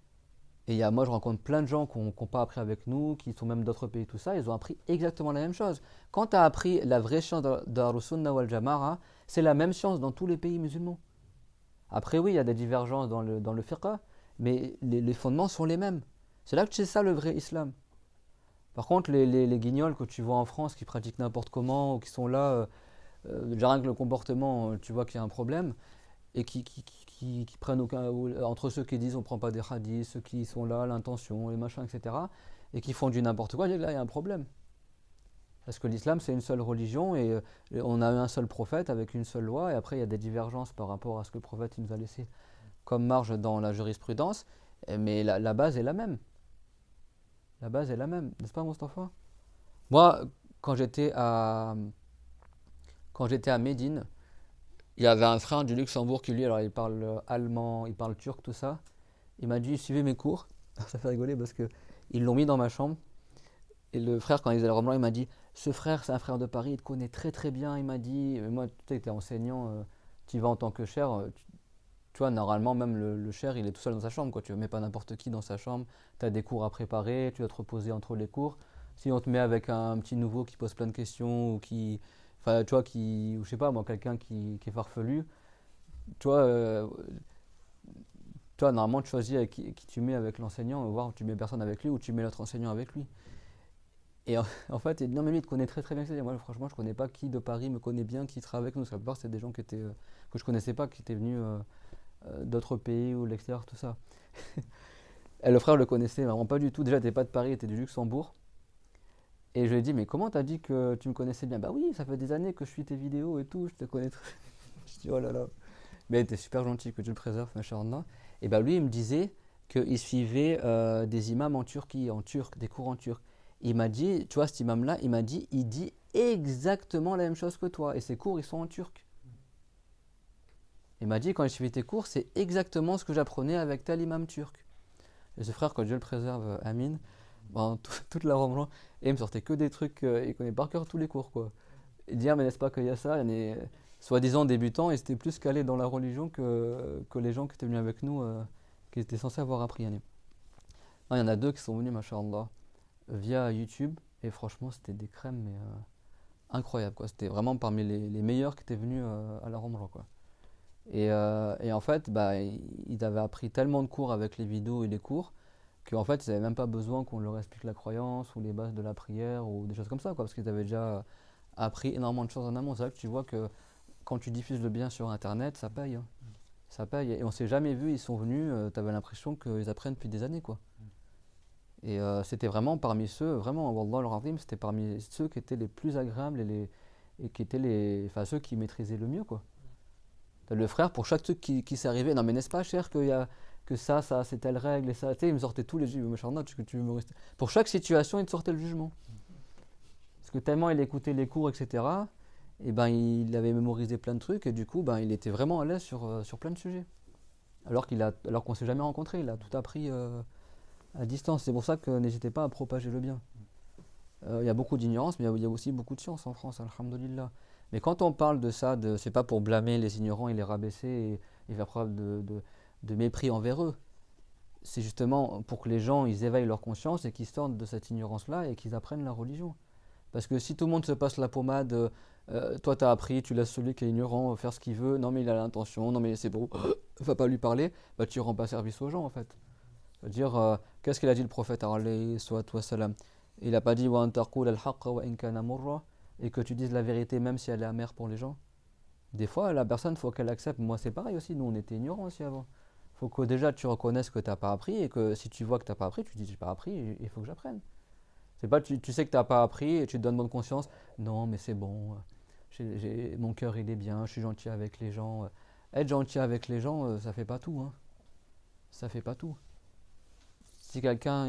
A: Et moi, je rencontre plein de gens qui n'ont pas appris avec nous, qui sont même d'autres pays, tout ça, ils ont appris exactement la même chose. Quand tu as appris la vraie science de Al-Sunnah wal Jama'a, c'est la même science dans tous les pays musulmans. Après, oui, il y a des divergences dans le fiqh, mais les fondements sont les mêmes. C'est là que c'est ça le vrai islam. Par contre, les guignols que tu vois en France qui pratiquent n'importe comment, ou qui sont là, déjà rien que le comportement, tu vois qu'il y a un problème, et qui prennent aucun. Entre ceux qui disent on prend pas des hadiths, ceux qui sont là, l'intention, les machins, etc., et qui font du n'importe quoi, là, il y a un problème. Parce que l'islam, c'est une seule religion, et on a un seul prophète avec une seule loi, et après, il y a des divergences par rapport à ce que le prophète il nous a laissé comme marge dans la jurisprudence, mais la base est la même. La base est la même, n'est-ce pas, Mustapha? Moi, quand j'étais à, quand j'étais à Médine, il y avait un frère du Luxembourg qui, lui, alors il parle allemand, il parle turc, tout ça. Il m'a dit, suivez mes cours. Ça fait rigoler parce que ils l'ont mis dans ma chambre. Et le frère, quand il faisait le Ramadan, il m'a dit, ce frère, c'est un frère de Paris, il te connaît très très bien. Il m'a dit, mais moi, tu sais, t'es enseignant, tu y vas en tant que cher. Tu vois, normalement, même le cher, il est tout seul dans sa chambre, quoi. Tu ne mets pas n'importe qui dans sa chambre. Tu as des cours à préparer, tu dois te reposer entre les cours. Si on te met avec un petit nouveau qui pose plein de questions ou qui. Enfin, tu vois, ou je sais pas, moi, quelqu'un qui est farfelu, tu vois, normalement, tu choisis avec qui tu mets avec l'enseignant, voir tu mets personne avec lui ou tu mets l'autre enseignant avec lui. Et en fait, non, mais lui, il te connaît très très bien. Moi, franchement, je connais pas qui de Paris me connaît bien, qui travaille avec nous. Parce que la plupart, c'est des gens que je connaissais pas, qui étaient venus d'autres pays ou de l'extérieur, tout ça. Et le frère le connaissait vraiment pas du tout. Déjà, t'es pas de Paris, t'es du Luxembourg. Et je lui ai dit, mais comment t'as dit que tu me connaissais bien? Bah oui, ça fait des années que je suis tes vidéos et tout, je te connais très. Je dis, oh là là. Mais t'es super gentil, que Dieu le préserve, machallah. Et bah lui, il me disait qu'il suivait des imams en Turquie, en turc, des cours en turc. Il m'a dit, tu vois, cet imam-là, il dit exactement la même chose que toi. Et ses cours, ils sont en turc. Il m'a dit, quand je suivais tes cours, c'est exactement ce que j'apprenais avec tel imam turc. Et ce frère, quand Dieu le préserve, Amin, toute la Ramadan, et il me sortait que des trucs, il connaît par cœur tous les cours, quoi. Il dit, ah, mais n'est-ce pas qu'il y a ça? Il y en a, soi-disant débutants, et c'était plus calé dans la religion que les gens qui étaient venus avec nous, qui étaient censés avoir appris. Non, il y en a deux qui sont venus, masha'Allah, via YouTube, et franchement, c'était des crèmes, mais incroyables, quoi. C'était vraiment parmi les meilleurs qui étaient venus à la Ramadan, quoi. Et en fait, bah, ils avaient appris tellement de cours avec les vidéos et les cours qu'en fait, ils n'avaient même pas besoin qu'on leur explique la croyance ou les bases de la prière ou des choses comme ça, quoi, parce qu'ils avaient déjà appris énormément de choses en amont. C'est vrai que tu vois que quand tu diffuses le bien sur Internet, ça paye, hein. Ça paye. Et on s'est jamais vu, ils sont venus, tu avais l'impression qu'ils apprennent depuis des années, quoi. Et c'était vraiment parmi ceux, vraiment, Wallah al-Azim, c'était parmi ceux qui étaient les plus agréables et qui étaient enfin, ceux qui maîtrisaient le mieux, quoi. Le frère, pour chaque truc qui s'est arrivé, non mais n'est-ce pas cher que ça, c'est telle règle et ça, tu sais, il me sortait tous les jugements, que tu me restes. Pour chaque situation, il te sortait le jugement. Parce que tellement il écoutait les cours, etc., et ben il avait mémorisé plein de trucs et du coup, ben il était vraiment à l'aise sur plein de sujets. Alors qu'on ne s'est jamais rencontré, il a tout appris à distance. C'est pour ça que n'hésitez pas à propager le bien. Il y a beaucoup d'ignorance, mais il y a aussi beaucoup de science en France, alhamdoulilah. Mais quand on parle de ça, c'est pas pour blâmer les ignorants et les rabaisser et faire preuve de mépris envers eux. C'est justement pour que les gens ils éveillent leur conscience et qu'ils sortent de cette ignorance-là et qu'ils apprennent la religion. Parce que si tout le monde se passe la pommade, toi t'as appris, tu laisses celui qui est ignorant faire ce qu'il veut, non mais il a l'intention, non mais c'est beau, va pas lui parler, bah tu rends pas service aux gens en fait. C'est-à-dire, qu'est-ce qu'il a dit le prophète alayhi salatu wassalam? Il n'a pas dit wa an taqul al-haqq wa in kana murra, et que tu dises la vérité même si elle est amère pour les gens. Des fois, la personne, il faut qu'elle accepte. Moi, c'est pareil aussi. Nous, on était ignorants aussi avant. Il faut que déjà tu reconnaisses que tu n'as pas appris et que si tu vois que tu n'as pas appris, tu dis j'ai pas appris, il faut que j'apprenne. C'est pas tu sais que tu n'as pas appris et tu te donnes bonne conscience. Non, mais c'est bon. Mon cœur, il est bien. Je suis gentil avec les gens. Être gentil avec les gens, ça fait pas tout, hein. Ça fait pas tout. Si quelqu'un,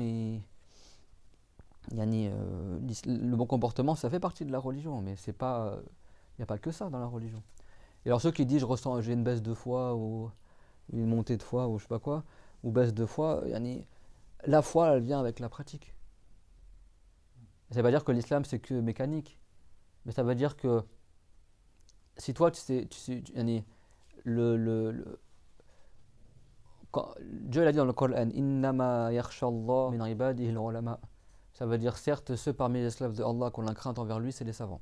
A: le bon comportement, ça fait partie de la religion, mais c'est pas, il n'y a pas que ça dans la religion. Et alors ceux qui disent j'ai une baisse de foi ou une montée de foi ou je sais pas quoi, ou baisse de foi, la foi elle vient avec la pratique. Ça veut pas dire que l'islam c'est que mécanique, mais ça veut dire que si toi Dieu l'a dit dans le Coran, innama yakhshallah min ibadihi al-ulama. Ça veut dire certes ceux parmi les esclaves de Allah qui ont la crainte envers lui, c'est les savants.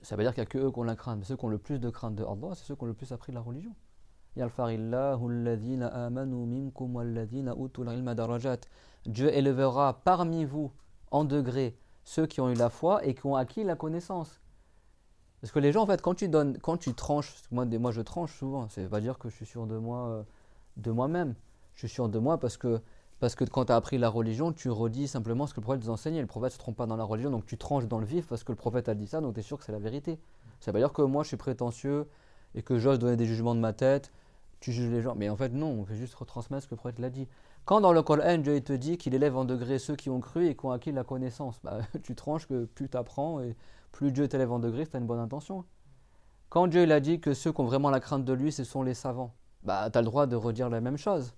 A: Ça veut dire qu'il n'y a que eux qui ont la crainte, mais ceux qui ont le plus de crainte de Allah, c'est ceux qui ont le plus appris la religion. Dieu élevera parmi vous en degrés ceux qui ont eu la foi et qui ont acquis la connaissance. Parce que les gens, en fait, quand tu tranches, moi je tranche souvent, ça ne veut pas dire que je suis sûr de moi, de moi-même. Je suis sûr de moi parce que quand tu as appris la religion, tu redis simplement ce que le prophète nous enseignait. Le prophète ne se trompe pas dans la religion, donc tu tranches dans le vif parce que le prophète a dit ça, donc tu es sûr que c'est la vérité. Ça veut pas dire que moi je suis prétentieux et que j'ose donner des jugements de ma tête, tu juges les gens. Mais en fait, non, on fait juste retransmettre ce que le prophète l'a dit. Quand dans le Coran, Dieu te dit qu'il élève en degré ceux qui ont cru et qui ont acquis la connaissance, bah, tu tranches que plus tu apprends et plus Dieu t'élève en degré, c'est une bonne intention. Quand Dieu il a dit que ceux qui ont vraiment la crainte de lui, ce sont les savants, bah, tu as le droit de redire la même chose.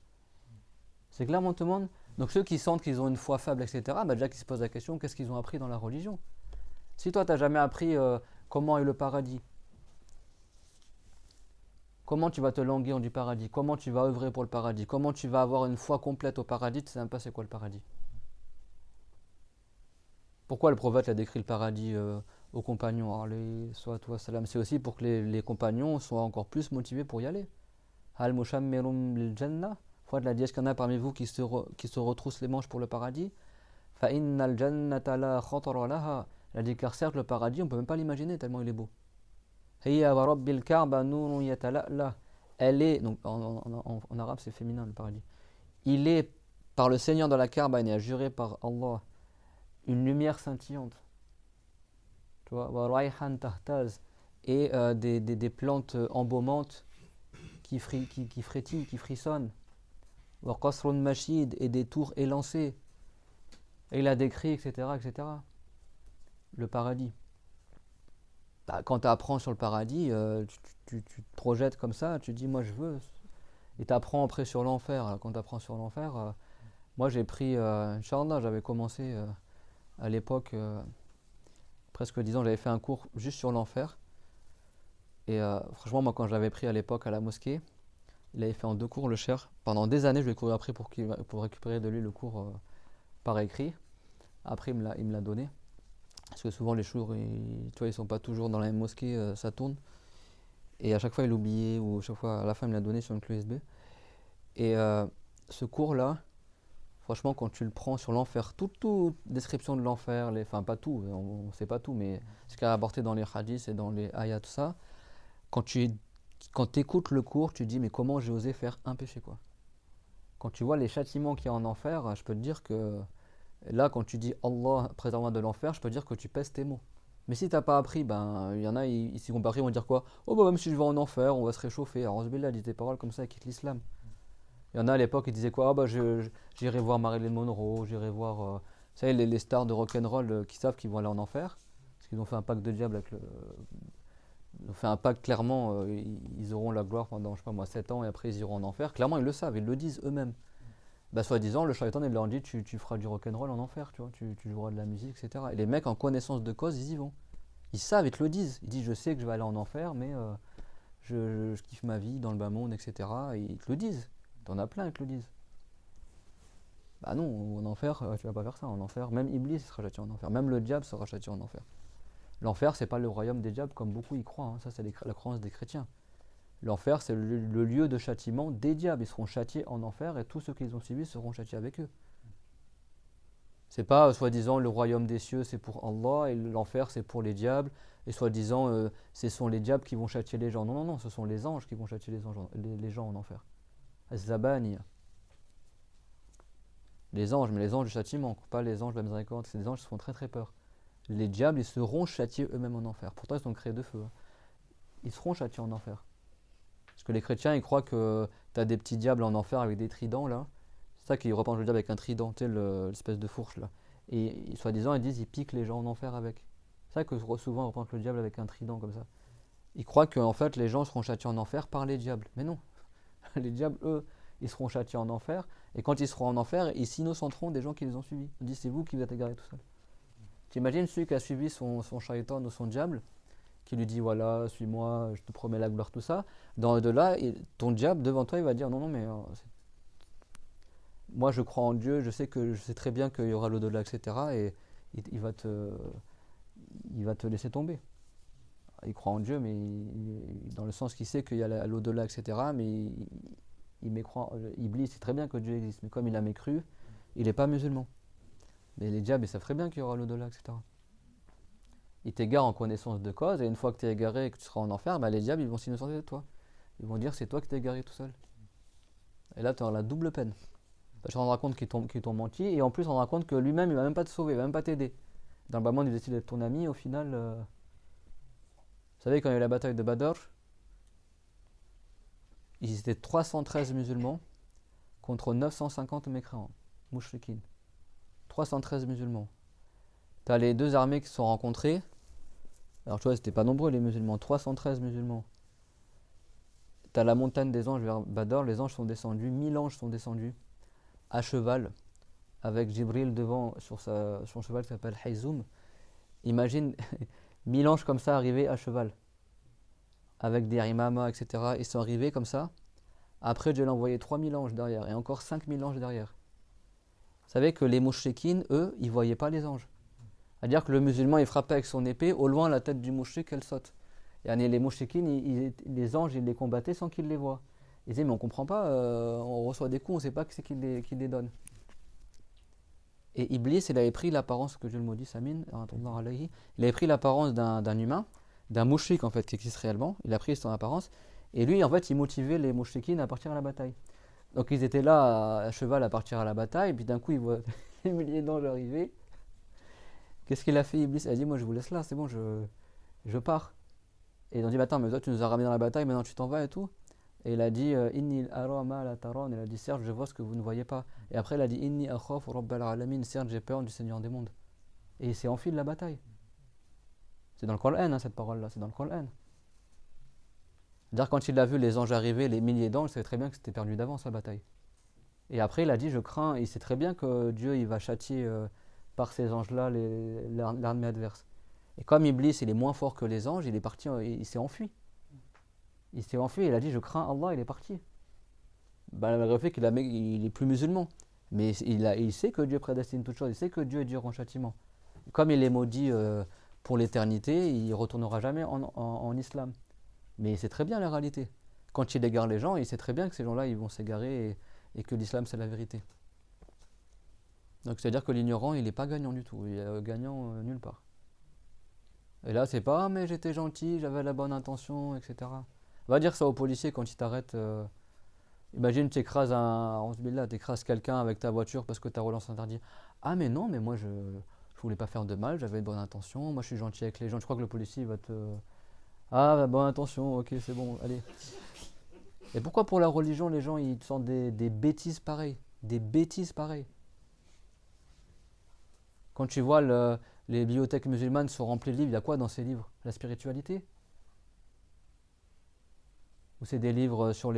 A: C'est clair, mon tout le monde? Donc ceux qui sentent qu'ils ont une foi faible, etc., bah déjà qu'ils se posent la question, qu'est-ce qu'ils ont appris dans la religion? Si toi, tu n'as jamais appris comment est le paradis, comment tu vas te languir du paradis, comment tu vas œuvrer pour le paradis, comment tu vas avoir une foi complète au paradis, tu ne sais même pas c'est quoi le paradis. Pourquoi le prophète a décrit le paradis aux compagnons? C'est aussi pour que les compagnons soient encore plus motivés pour y aller. Hal mushammirum lil jannah. Il a dit, est-ce qu'il y en a parmi vous qui se retroussent les manches pour le paradis? Fa innal jannata la khatara laha. Il a dit, car certes, le paradis, on ne peut même pas l'imaginer tellement il est beau. Hiya wa rabbil ka'ba nurun yatala'la. Elle est, donc en arabe c'est féminin le paradis. Il est par le Seigneur de la Kaaba, il est juré par Allah, une lumière scintillante. Tu vois, wa rayhan tahtaz. Et des plantes embaumantes qui frétillent, qui frissonnent. Wa qasrun mashid, et des tours élancées. Et il a décrit, etc., etc. Le paradis. Bah, quand tu apprends sur le paradis, tu te projettes comme ça, tu te dis, moi je veux. Et tu apprends après sur l'enfer. Alors, quand tu apprends sur l'enfer, moi j'ai pris, Inch'Allah, j'avais commencé à l'époque, presque 10 ans, j'avais fait un cours juste sur l'enfer. Et franchement, moi quand j'avais pris à l'époque à la mosquée, il avait fait en 2 cours le cher. Pendant des années, je lui ai couru après pour récupérer de lui le cours par écrit. Après, il me l'a donné. Parce que souvent, les chours, tu vois, ils sont pas toujours dans la même mosquée, ça tourne. Et à chaque fois, il oubliait, ou à chaque fois, à la fin, il me l'a donné sur une clé USB. Et ce cours-là, franchement, quand tu le prends sur l'enfer, toute description de l'enfer, enfin, pas tout, on sait pas tout, mais ce qui est rapporté dans les hadiths et dans les ayats, tout ça, quand tu écoutes le cours, tu te dis, mais comment j'ai osé faire un péché, quoi. Quand tu vois les châtiments qu'il y a en enfer, je peux te dire que là, quand tu dis Allah, préserve-moi de l'enfer, je peux te dire que tu pèses tes mots. Mais si t'as pas appris, ben il y en a, ils s'y comparent, ils vont dire quoi? Oh bah même si je vais en enfer, on va se réchauffer. Alors Billah dit des paroles comme ça, ils quittent l'islam. Il y en a à l'époque, ils disaient quoi? Ah bah j'irai voir Marilyn Monroe, j'irai voir, vous savez, les stars de rock'n'roll qui savent qu'ils vont aller en enfer, parce qu'ils ont fait un pacte de diable avec le, ils ont fait un pacte clairement, ils auront la gloire pendant, je sais pas moi, 7 ans et après ils iront en enfer. Clairement, ils le savent, ils le disent eux-mêmes. Bah, soi-disant, le shaitan, il leur dit tu feras du rock'n'roll en enfer, tu vois, tu joueras de la musique, etc. Et les mecs, en connaissance de cause, ils y vont. Ils savent, ils te le disent. Ils disent je sais que je vais aller en enfer, mais je kiffe ma vie dans le bas monde, etc. Et ils te le disent. T'en as plein qui te le disent. Bah non, en enfer, tu vas pas faire ça. En enfer, même Iblis sera châtié en enfer. Même le diable sera châtié en enfer. L'enfer, c'est pas le royaume des diables comme beaucoup y croient, hein. Ça, c'est la croyance des chrétiens. L'enfer, c'est le lieu de châtiment des diables. Ils seront châtiés en enfer et tous ceux qui les ont suivis seront châtiés avec eux. C'est pas soi-disant le royaume des cieux c'est pour Allah et l'enfer c'est pour les diables et soi-disant ce sont les diables qui vont châtier les gens. Non, non, non, ce sont les anges qui vont châtier les gens en enfer. Az-Zabani. Les anges, mais les anges du châtiment, pas les anges de la miséricorde, c'est des anges qui se font très très peur. Les diables, ils seront châtiés eux-mêmes en enfer. Pourtant, ils sont créés de feu, hein. Ils seront châtiés en enfer. Parce que les chrétiens, ils croient que tu as des petits diables en enfer avec des tridents là. C'est ça qu'ils représentent le diable avec un trident, tu sais, l'espèce de fourche là. Et soi-disant, ils disent ils piquent les gens en enfer avec. C'est ça que souvent on représente le diable avec un trident comme ça. Ils croient que en fait les gens seront châtiés en enfer par les diables. Mais non, les diables, eux, ils seront châtiés en enfer. Et quand ils seront en enfer, ils s'innocenteront des gens qui les ont suivis. Ils disent c'est vous qui vous êtes égarés tout seul. T'imagines celui qui a suivi son shaitan ou son diable, qui lui dit voilà, suis-moi, je te promets la gloire, tout ça. Dans au-delà, ton diable devant toi, il va dire non, non, mais moi je crois en Dieu, je sais très bien qu'il y aura l'au-delà, etc. Et il va te laisser tomber. Il croit en Dieu, mais dans le sens qu'il sait qu'il y a l'au-delà, etc. Mais il mécroit, Iblis sait très bien que Dieu existe, mais comme il a mécru, il n'est pas musulman. Mais les diables, ils savent très bien qu'il y aura l'au-delà, etc. Ils t'égarent en connaissance de cause, et une fois que tu es égaré et que tu seras en enfer, bah, les diables, ils vont s'innocenter de toi. Ils vont dire c'est toi qui t'es égaré tout seul. Et là, tu auras la double peine. Tu te rendras compte qu'ils t'ont menti, et en plus, tu te rendras compte que lui-même, il va même pas te sauver, il va même pas t'aider. Dans le bas monde, il décide d'être ton ami, au final, vous savez, quand il y a eu la bataille de Badr, ils étaient 313 musulmans contre 950 mécréants, mouchriquines. 313 musulmans. Tu as les deux armées qui se sont rencontrées. Alors tu vois, c'était pas nombreux les musulmans, 313 musulmans. Tu as la montagne des anges vers Badr, les anges sont descendus, 1000 anges sont descendus à cheval, avec Jibril devant sur son cheval qui s'appelle Hayzoum. Imagine 1000 anges comme ça arrivés à cheval, avec des imamas, etc. Ils sont arrivés comme ça. Après, Dieu l'a envoyé 3000 anges derrière, et encore 5000 anges derrière. Vous savez que les mouchriquines, eux, ils ne voyaient pas les anges. C'est-à-dire que le musulman, il frappait avec son épée, au loin, la tête du mouchrik, elle saute. Et les mouchriquines, les anges, ils les combattaient sans qu'ils les voient. Ils disaient, mais on ne comprend pas, on reçoit des coups, on ne sait pas que c'est qui les donne. Et Iblis, il avait pris l'apparence, que Dieu le maudit, Samin, il avait pris l'apparence d'un humain, d'un mouchrik en fait, qui existe réellement. Il a pris son apparence. Et lui, en fait, il motivait les mouchriquines à partir à la bataille. Donc ils étaient là à cheval à partir à la bataille, et puis d'un coup, ils voient les milliers d'anges arriver. Qu'est-ce qu'il a fait, Iblis? Il a dit, moi je vous laisse là, c'est bon, je pars. Et ils ont dit, bah, attends, mais toi tu nous as ramenés dans la bataille, maintenant tu t'en vas et tout. Et il a dit Inni ara ma la taran. Il a dit certes, je vois ce que vous ne voyez pas. Et après, il a dit Inni akhafu rabbal alamin. Certes, j'ai peur du Seigneur des mondes. Et il s'est enfui de la bataille. C'est dans le Coran, hein, cette parole-là. C'est dans le Coran. C'est-à-dire, quand il a vu les anges arriver, les milliers d'anges, il savait très bien que c'était perdu d'avance la bataille. Et après, il a dit je crains. Et il sait très bien que Dieu il va châtier par ces anges-là l'armée adverse. Et comme Iblis il est moins fort que les anges, il est parti, il s'est enfui. Il s'est enfui, il a dit je crains Allah, il est parti. Malgré le fait il est plus musulman. Mais il sait que Dieu prédestine toutes choses, il sait que Dieu est dur en châtiment. Comme il est maudit pour l'éternité, il ne retournera jamais en islam. Mais il sait très bien la réalité. Quand il égare les gens, il sait très bien que ces gens-là ils vont s'égarer et que l'islam c'est la vérité. Donc c'est-à-dire que l'ignorant il n'est pas gagnant du tout, il est gagnant nulle part. Et là c'est pas mais j'étais gentil, j'avais la bonne intention, etc. Va dire ça aux policiers quand ils t'arrêtent. Imagine tu écrases quelqu'un avec ta voiture parce que ta relance interdit. Ah mais non, mais moi je voulais pas faire de mal, j'avais une bonne intention, moi je suis gentil avec les gens. Je crois que le policier va te... Ah bah, bonne intention, ok c'est bon, allez. Et pourquoi pour la religion les gens ils sentent des bêtises pareilles? Des bêtises pareilles. Quand tu vois les bibliothèques musulmanes sont remplies de livres, il y a quoi dans ces livres? La spiritualité? Ou c'est des livres sur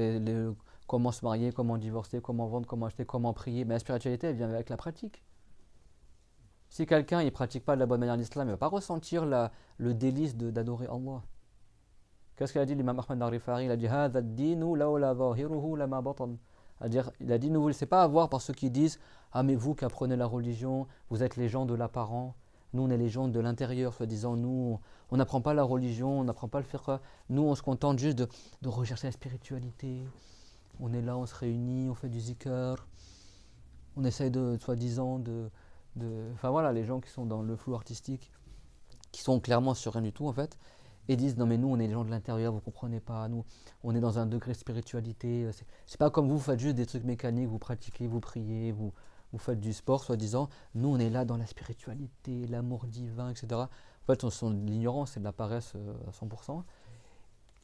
A: comment se marier, comment divorcer, comment vendre, comment acheter, comment prier. Mais la spiritualité, elle vient avec la pratique. Si quelqu'un ne pratique pas de la bonne manière l'islam, il ne va pas ressentir le délice d'adorer Allah. Qu'est-ce qu'il a dit l'imam Ahmad al-Rifari? Il a dit هذا الدين لولا ظاهره لما بطن. Il a dit ne vous laissez pas avoir par ceux qui disent ah mais vous qui apprenez la religion, vous êtes les gens de l'apparent. Nous on est les gens de l'intérieur, soi-disant nous on n'apprend pas la religion, on n'apprend pas le fiqh. Nous on se contente juste de rechercher la spiritualité. On est là, on se réunit, on fait du zikr. On essaye soi-disant enfin voilà, les gens qui sont dans le flou artistique, qui sont clairement sur rien du tout en fait, et disent non mais nous on est les gens de l'intérieur, vous comprenez pas, nous on est dans un degré de spiritualité, c'est pas comme vous faites juste des trucs mécaniques, vous pratiquez, vous priez, vous faites du sport soi-disant, nous on est là dans la spiritualité, l'amour divin, etc. En fait ce sont de l'ignorance et de la paresse à 100%.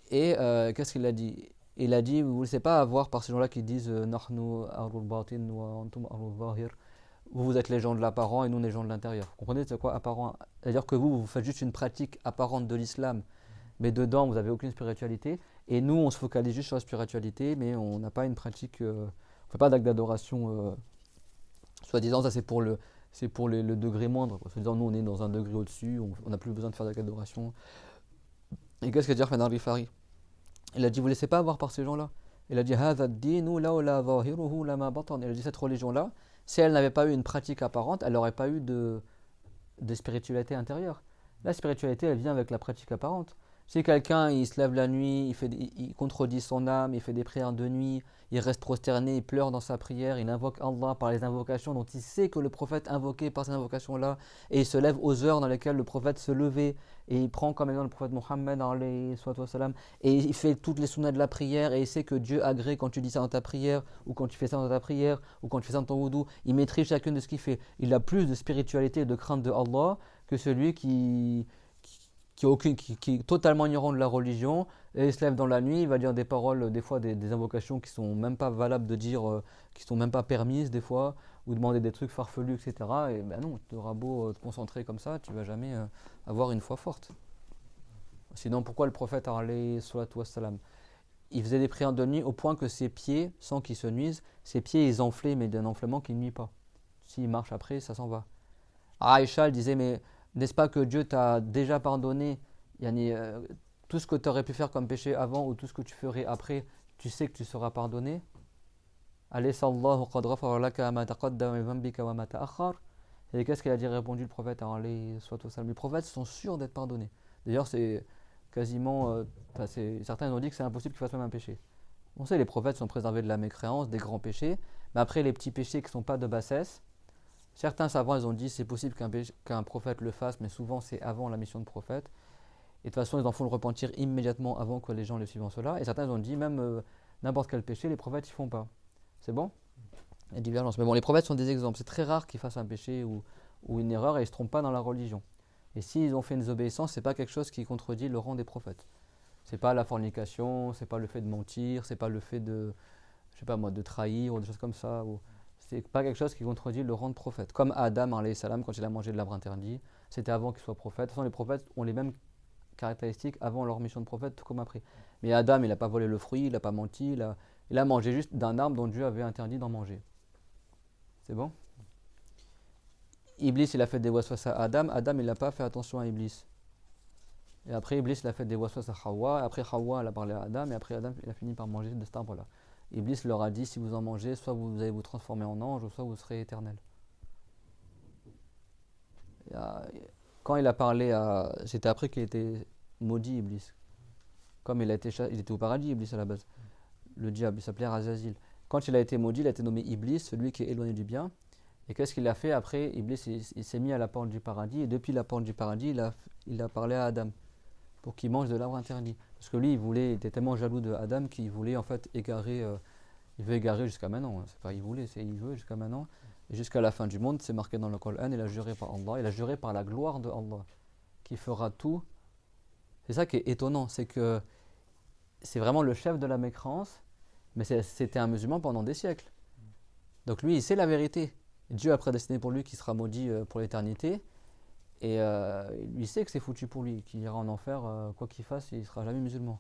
A: Et qu'est-ce qu'il a dit? Il a dit vous ne laissez pas avoir par ces gens-là qui disent Nahnu ahlul batin wa antum ahlul zahir. Vous êtes les gens de l'apparent et nous les gens de l'intérieur. Vous comprenez c'est quoi apparent? C'est-à-dire que vous faites juste une pratique apparente de l'islam, mais dedans vous n'avez aucune spiritualité. Et nous on se focalise juste sur la spiritualité, mais on n'a pas une pratique, on ne fait pas d'acte d'adoration. Soi-disant ça c'est pour le degré moindre. Soi-disant nous on est dans un degré au-dessus, on n'a plus besoin de faire d'acte d'adoration. Et qu'est-ce que dit Ahmad al-Rifari? Il a dit vous ne laissez pas avoir par ces gens-là. Il a dit هذا الدين لولا ظاهره لما بطن. Il a dit cette religion-là, si elle n'avait pas eu une pratique apparente, elle n'aurait pas eu de spiritualité intérieure. La spiritualité, elle vient avec la pratique apparente. Si quelqu'un, il se lève la nuit, il contredit son âme, il fait des prières de nuit, il reste prosterné, il pleure dans sa prière, il invoque Allah par les invocations dont il sait que le prophète invoquait par ces invocations-là, et il se lève aux heures dans lesquelles le prophète se levait, et il prend comme exemple le prophète Mohammed, et il fait toutes les sunnas de la prière, et il sait que Dieu agrée quand tu dis ça dans ta prière, ou quand tu fais ça dans ta prière, ou quand tu fais ça dans ton wudu, il maîtrise chacune de ce qu'il fait. Il a plus de spiritualité et de crainte de Allah que celui qui est totalement ignorant de la religion, et il se lève dans la nuit, il va dire des paroles, des fois des invocations qui sont même pas valables de dire, qui sont même pas permises des fois, ou demander des trucs farfelus, etc. Et ben non, tu auras beau te concentrer comme ça, tu vas jamais avoir une foi forte. Sinon, pourquoi le prophète alayhi salatu wassalam, il faisait des prières de nuit au point que ses pieds, sans qu'ils se nuisent, ses pieds ils enflaient, mais d'un enflement qui ne nuit pas. S'il marche après, ça s'en va. Aïcha, elle disait, mais n'est-ce pas que Dieu t'a déjà pardonné tout ce que tu aurais pu faire comme péché avant ou tout ce que tu ferais après, tu sais que tu seras pardonné. Et qu'est-ce qu'il a dit répondu le prophète? Les prophètes sont sûrs d'être pardonnés. D'ailleurs, c'est quasiment. Certains ont dit que c'est impossible qu'ils fassent même un péché. On sait les prophètes sont préservés de la mécréance, des grands péchés, mais après les petits péchés qui ne sont pas de bassesse. Certains savants ils ont dit c'est possible qu'un prophète le fasse, mais souvent c'est avant la mission de prophète. Et de toute façon, ils en font le repentir immédiatement avant que les gens les suivent en cela. Et certains ont dit même n'importe quel péché, les prophètes ils font pas. C'est bon? Il y a divergence. Mais bon, les prophètes sont des exemples. C'est très rare qu'ils fassent un péché ou une erreur et ils ne se trompent pas dans la religion. Et s'ils ont fait une désobéissance, c'est pas quelque chose qui contredit le rang des prophètes. C'est pas la fornication, c'est pas le fait de mentir, c'est pas le fait de, je sais pas moi, de trahir ou des choses comme ça. C'est pas quelque chose qui contredit le rang de prophète. Comme Adam, alayhi salam, quand il a mangé de l'arbre interdit, c'était avant qu'il soit prophète. De toute façon, les prophètes ont les mêmes caractéristiques avant leur mission de prophète, tout comme après. Mais Adam, il n'a pas volé le fruit, il n'a pas menti, il a mangé juste d'un arbre dont Dieu avait interdit d'en manger. C'est bon? Iblis, il a fait des waswas à Adam. Adam, il n'a pas fait attention à Iblis. Et après, Iblis, il a fait des waswas à Hawa. Après, Hawa, elle a parlé à Adam. Et après, Adam, il a fini par manger de cet arbre-là. Iblis leur a dit, si vous en mangez, soit vous allez vous transformer en ange, ou soit vous serez éternel. Et, quand il a parlé à... C'était après qu'il était maudit, Iblis. Comme il était au paradis, Iblis, à la base. Le diable, il s'appelait Razazil. Quand il a été maudit, il a été nommé Iblis, celui qui est éloigné du bien. Et qu'est-ce qu'il a fait après? Iblis, il s'est mis à la porte du paradis. Et depuis la porte du paradis, il a parlé à Adam pour qu'il mange de l'arbre interdit. Parce que lui, il était tellement jaloux de Adam qu'il voulait en fait égarer. Il veut égarer jusqu'à maintenant. C'est pas il voulait, c'est il veut jusqu'à maintenant. Et jusqu'à la fin du monde, c'est marqué dans le Coran, il a juré par Allah, il a juré par la gloire de Allah, qui fera tout. C'est ça qui est étonnant, c'est que c'est vraiment le chef de la mécréance, mais c'était un musulman pendant des siècles. Donc lui, il sait la vérité. Dieu a prédestiné pour lui qu'il sera maudit pour l'éternité. Et il sait que c'est foutu pour lui, qu'il ira en enfer, quoi qu'il fasse, il ne sera jamais musulman.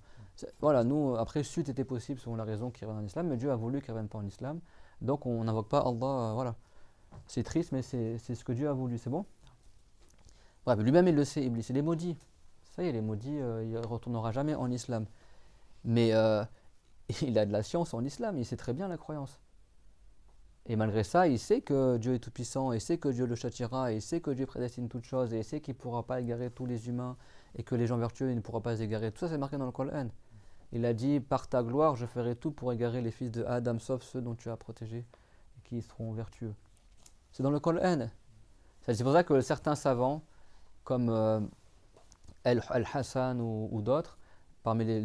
A: Voilà, nous, après, chute était possible selon la raison qu'il revienne en islam, mais Dieu a voulu qu'il ne revienne pas en islam. Donc on n'invoque pas Allah, voilà. C'est triste, mais c'est ce que Dieu a voulu, c'est bon? Bref, lui-même il le sait, Iblis, il est maudit. Ça y est, il est maudit, il ne retournera jamais en islam. Mais il a de la science en islam, il sait très bien la croyance. Et malgré ça, il sait que Dieu est tout-puissant, il sait que Dieu le châtiera, il sait que Dieu prédestine toutes choses, et il sait qu'il ne pourra pas égarer tous les humains, et que les gens vertueux, il ne pourra pas les égarer. Tout ça, c'est marqué dans le Coran. Il a dit, par ta gloire, je ferai tout pour égarer les fils de Adam, sauf ceux dont tu as protégé, et qui seront vertueux. C'est dans le Coran. C'est pour ça que certains savants, comme Al-Hassan ou d'autres, parmi les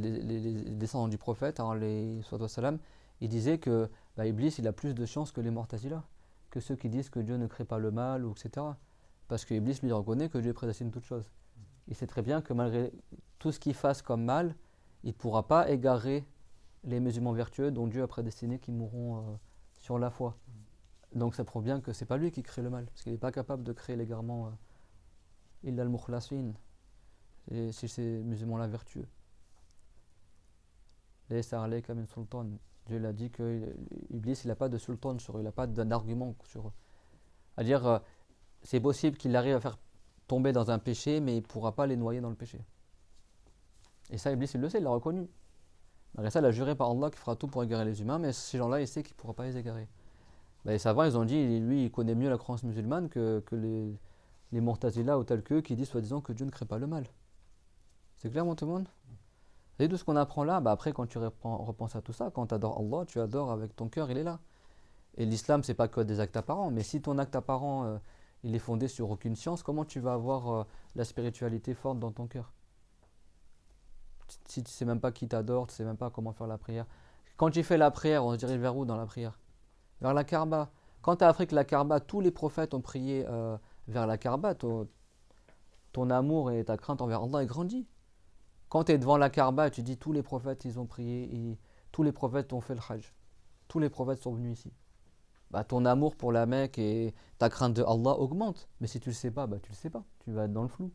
A: descendants du prophète, hein, les salam, ils disaient que Iblis il a plus de chance que les Mu'tazila, que ceux qui disent que Dieu ne crée pas le mal, ou etc. Parce que Iblis lui reconnaît que Dieu prédestine toutes choses. Il sait très bien que malgré tout ce qu'il fasse comme mal, il ne pourra pas égarer les musulmans vertueux dont Dieu a prédestiné qu'ils mourront sur la foi. Donc ça prouve bien que c'est pas lui qui crée le mal, parce qu'il n'est pas capable de créer l'égarement. Illa al-mukhlasin, c'est ces musulmans-là vertueux. Laysa alayka min sultan. Dieu l'a dit que Iblis il n'a pas de sultan sur eux, il n'a pas d'argument sur eux. C'est-à-dire, c'est possible qu'il arrive à faire tomber dans un péché, mais il ne pourra pas les noyer dans le péché. Et ça, Iblis il le sait, il l'a reconnu. Malgré ça, il a juré par Allah qu'il fera tout pour égarer les humains, mais ces gens-là, il sait qu'il ne pourra pas les égarer. Les savants, ils ont dit, lui, il connaît mieux la croyance musulmane que les Mu'tazila ou tels qu'eux qui disent soi-disant que Dieu ne crée pas le mal. C'est clair, mon tout le monde? Et tout ce qu'on apprend là, après, quand tu repenses à tout ça, quand tu adores Allah, tu adores avec ton cœur, il est là. Et l'islam, c'est pas que des actes apparents, mais si ton acte apparent, il est fondé sur aucune science, comment tu vas avoir la spiritualité forte dans ton cœur? Si tu sais même pas qui t'adore, tu sais même pas comment faire la prière. Quand tu fais la prière, on se dirige vers où dans la prière? Vers la Kaaba. Quand tu as appris que la Kaaba, tous les prophètes ont prié vers la Kaaba, ton amour et ta crainte envers Allah est grandi. Quand tu es devant la Kaaba, tu dis tous les prophètes ils ont prié, et tous les prophètes ont fait le Hajj. Tous les prophètes sont venus ici. Ton amour pour la Mecque et ta crainte de Allah augmente. Mais si tu le sais pas, tu le sais pas. Tu vas être dans le flou.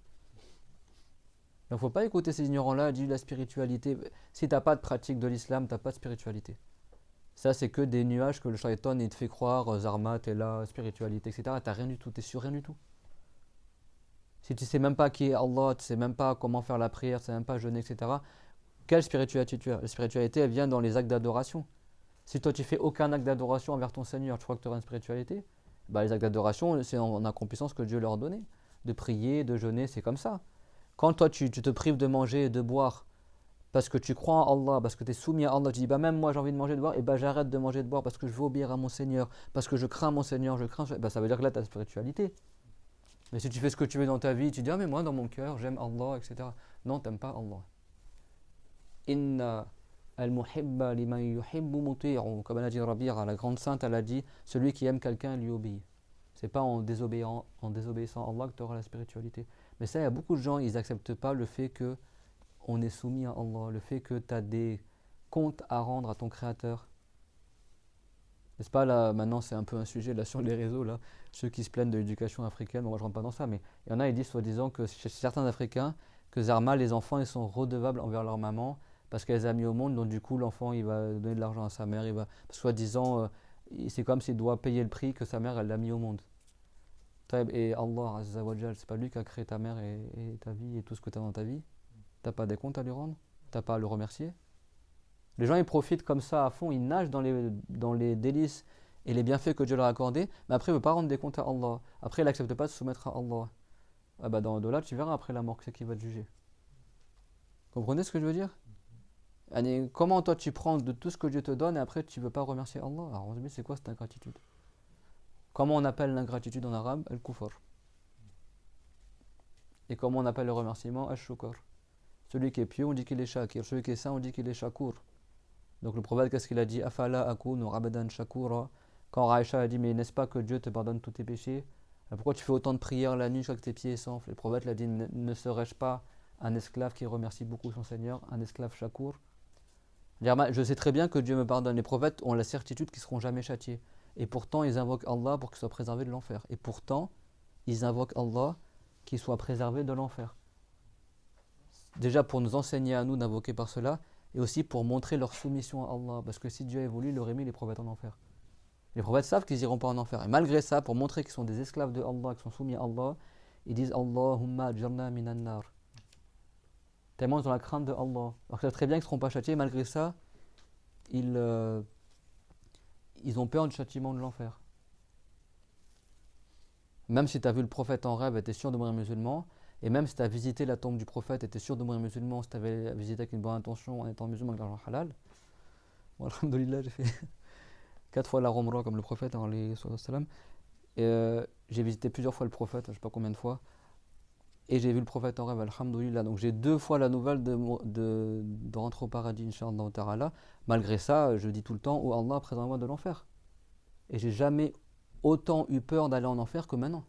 A: Donc faut pas écouter ces ignorants-là, dire la spiritualité. Si tu n'as pas de pratique de l'islam, tu n'as pas de spiritualité. Ça, c'est que des nuages que le shaitan il te fait croire, Zarma, t'es là, spiritualité, etc. T'as rien du tout, t'es sur rien du tout. Si tu sais même pas qui est Allah, tu sais même pas comment faire la prière, tu sais même pas jeûner, etc. Quelle spiritualité tu as? La spiritualité, elle vient dans les actes d'adoration. Si toi, tu fais aucun acte d'adoration envers ton Seigneur, tu crois que tu auras une spiritualité? Les actes d'adoration, c'est en accomplissant ce que Dieu leur a donné. De prier, de jeûner, c'est comme ça. Quand toi, tu te prives de manger et de boire, parce que tu crois en Allah, parce que tu es soumis à Allah, tu dis même moi j'ai envie de manger et de boire, et j'arrête de manger et de boire parce que je veux obéir à mon Seigneur, parce que je crains mon Seigneur, ça veut dire que là tu as la spiritualité. Mais si tu fais ce que tu veux dans ta vie, tu dis mais moi dans mon cœur j'aime Allah, etc. Non, tu n'aimes pas Allah. Inna al-muhibba liman yuhibbu muti'u, comme elle a dit Rabi'a, la grande sainte, elle a dit celui qui aime quelqu'un lui obéit. C'est pas en désobéissant à Allah que tu auras la spiritualité. Mais ça, il y a beaucoup de gens, ils n'acceptent pas le fait que on est soumis à Allah, le fait que tu as des comptes à rendre à ton créateur. N'est-ce pas là, maintenant c'est un peu un sujet là sur les réseaux, là, ceux qui se plaignent de l'éducation africaine, bon, moi je rentre pas dans ça, mais il y en a, ils disent soi-disant que chez certains Africains, que Zarma, les enfants, ils sont redevables envers leur maman parce qu'elle les a mis au monde, donc du coup l'enfant il va donner de l'argent à sa mère, il va, soi-disant, c'est comme s'il doit payer le prix que sa mère elle l'a mis au monde. Et Allah Azza wa Jal, c'est pas lui qui a créé ta mère et ta vie et tout ce que tu as dans ta vie. T'as pas des comptes à lui rendre, t'as pas à le remercier. Les gens ils profitent comme ça à fond, ils nagent dans les délices et les bienfaits que Dieu leur a accordés, mais après ils ne veulent pas rendre des comptes à Allah. Après ils n'acceptent pas de se soumettre à Allah. Ah bah dans l'au-delà, tu verras après la mort, c'est qui va te juger. Comprenez ce que je veux dire? Allez, comment toi tu prends de tout ce que Dieu te donne et après tu ne veux pas remercier Allah? Alors c'est quoi cette ingratitude? Comment on appelle l'ingratitude en arabe? Al-kufr. Et comment on appelle le remerciement? Al-shukr. Celui qui est pieux, on dit qu'il est shakir. Celui qui est saint, on dit qu'il est shakur. Donc le prophète, qu'est-ce qu'il a dit? Afala akunu abadan shakura. Quand Raïcha a dit, mais n'est-ce pas que Dieu te pardonne tous tes péchés? Pourquoi tu fais autant de prières la nuit jusqu'à ce que tes pieds s'enflent? Le prophète l'a dit, ne serais-je pas un esclave qui remercie beaucoup son Seigneur, un esclave shakur? Je sais très bien que Dieu me pardonne. Les prophètes ont la certitude qu'ils ne seront jamais châtiés. Et pourtant, ils invoquent Allah pour qu'ils soient préservés de l'enfer. Et pourtant, ils invoquent Allah qu'ils soient préservés de l'enfer. Déjà pour nous enseigner à nous d'invoquer par cela, et aussi pour montrer leur soumission à Allah. Parce que si Dieu avait voulu, il aurait mis les prophètes en enfer. Les prophètes savent qu'ils n'iront pas en enfer. Et malgré ça, pour montrer qu'ils sont des esclaves de Allah, qu'ils sont soumis à Allah, ils disent Allahumma ajirna minan nar. Tellement ils ont la crainte de Allah. Alors qu'ils savent très bien qu'ils ne seront pas châtiés, malgré ça, ils ont peur du châtiment de l'enfer. Même si tu as vu le prophète en rêve, tu es sûr de mourir musulman. Et même si tu as visité la tombe du prophète et tu es sûr de mourir musulman, si tu avais visité avec une bonne intention en étant musulman avec l'argent halal, bon, alhamdoulilah, j'ai fait 4 fois la Umrah comme le prophète, j'ai visité plusieurs fois le prophète, je ne sais pas combien de fois, et j'ai vu le prophète en rêve, alhamdoulilah. Donc j'ai 2 fois la nouvelle de rentrer au paradis, Inch'Allah ta'ala. Malgré ça, je dis tout le temps, oh Allah, préserve-moi de l'enfer. Et j'ai jamais autant eu peur d'aller en enfer que maintenant.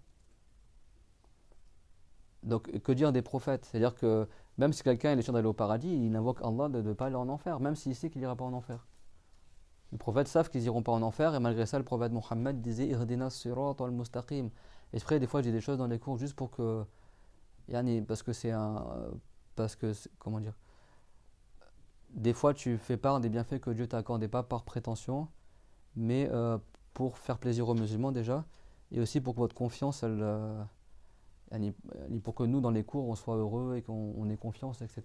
A: Donc, que dire des prophètes? C'est-à-dire que même si quelqu'un est sûr d'aller au paradis, il invoque Allah de ne pas aller en enfer, même s'il sait qu'il n'ira pas en enfer. Les prophètes savent qu'ils n'iront pas en enfer, et malgré ça, le prophète Mohammed disait Ihdina sirat al-mustaqim. Exprès, des fois, je dis des choses dans les cours juste pour que. Parce que c'est un. Comment dire? Des fois, tu fais part des bienfaits que Dieu t'a accordés, pas par prétention, mais pour faire plaisir aux musulmans déjà, et aussi pour que votre confiance, pour que nous, dans les cours, on soit heureux et qu'on ait confiance, etc.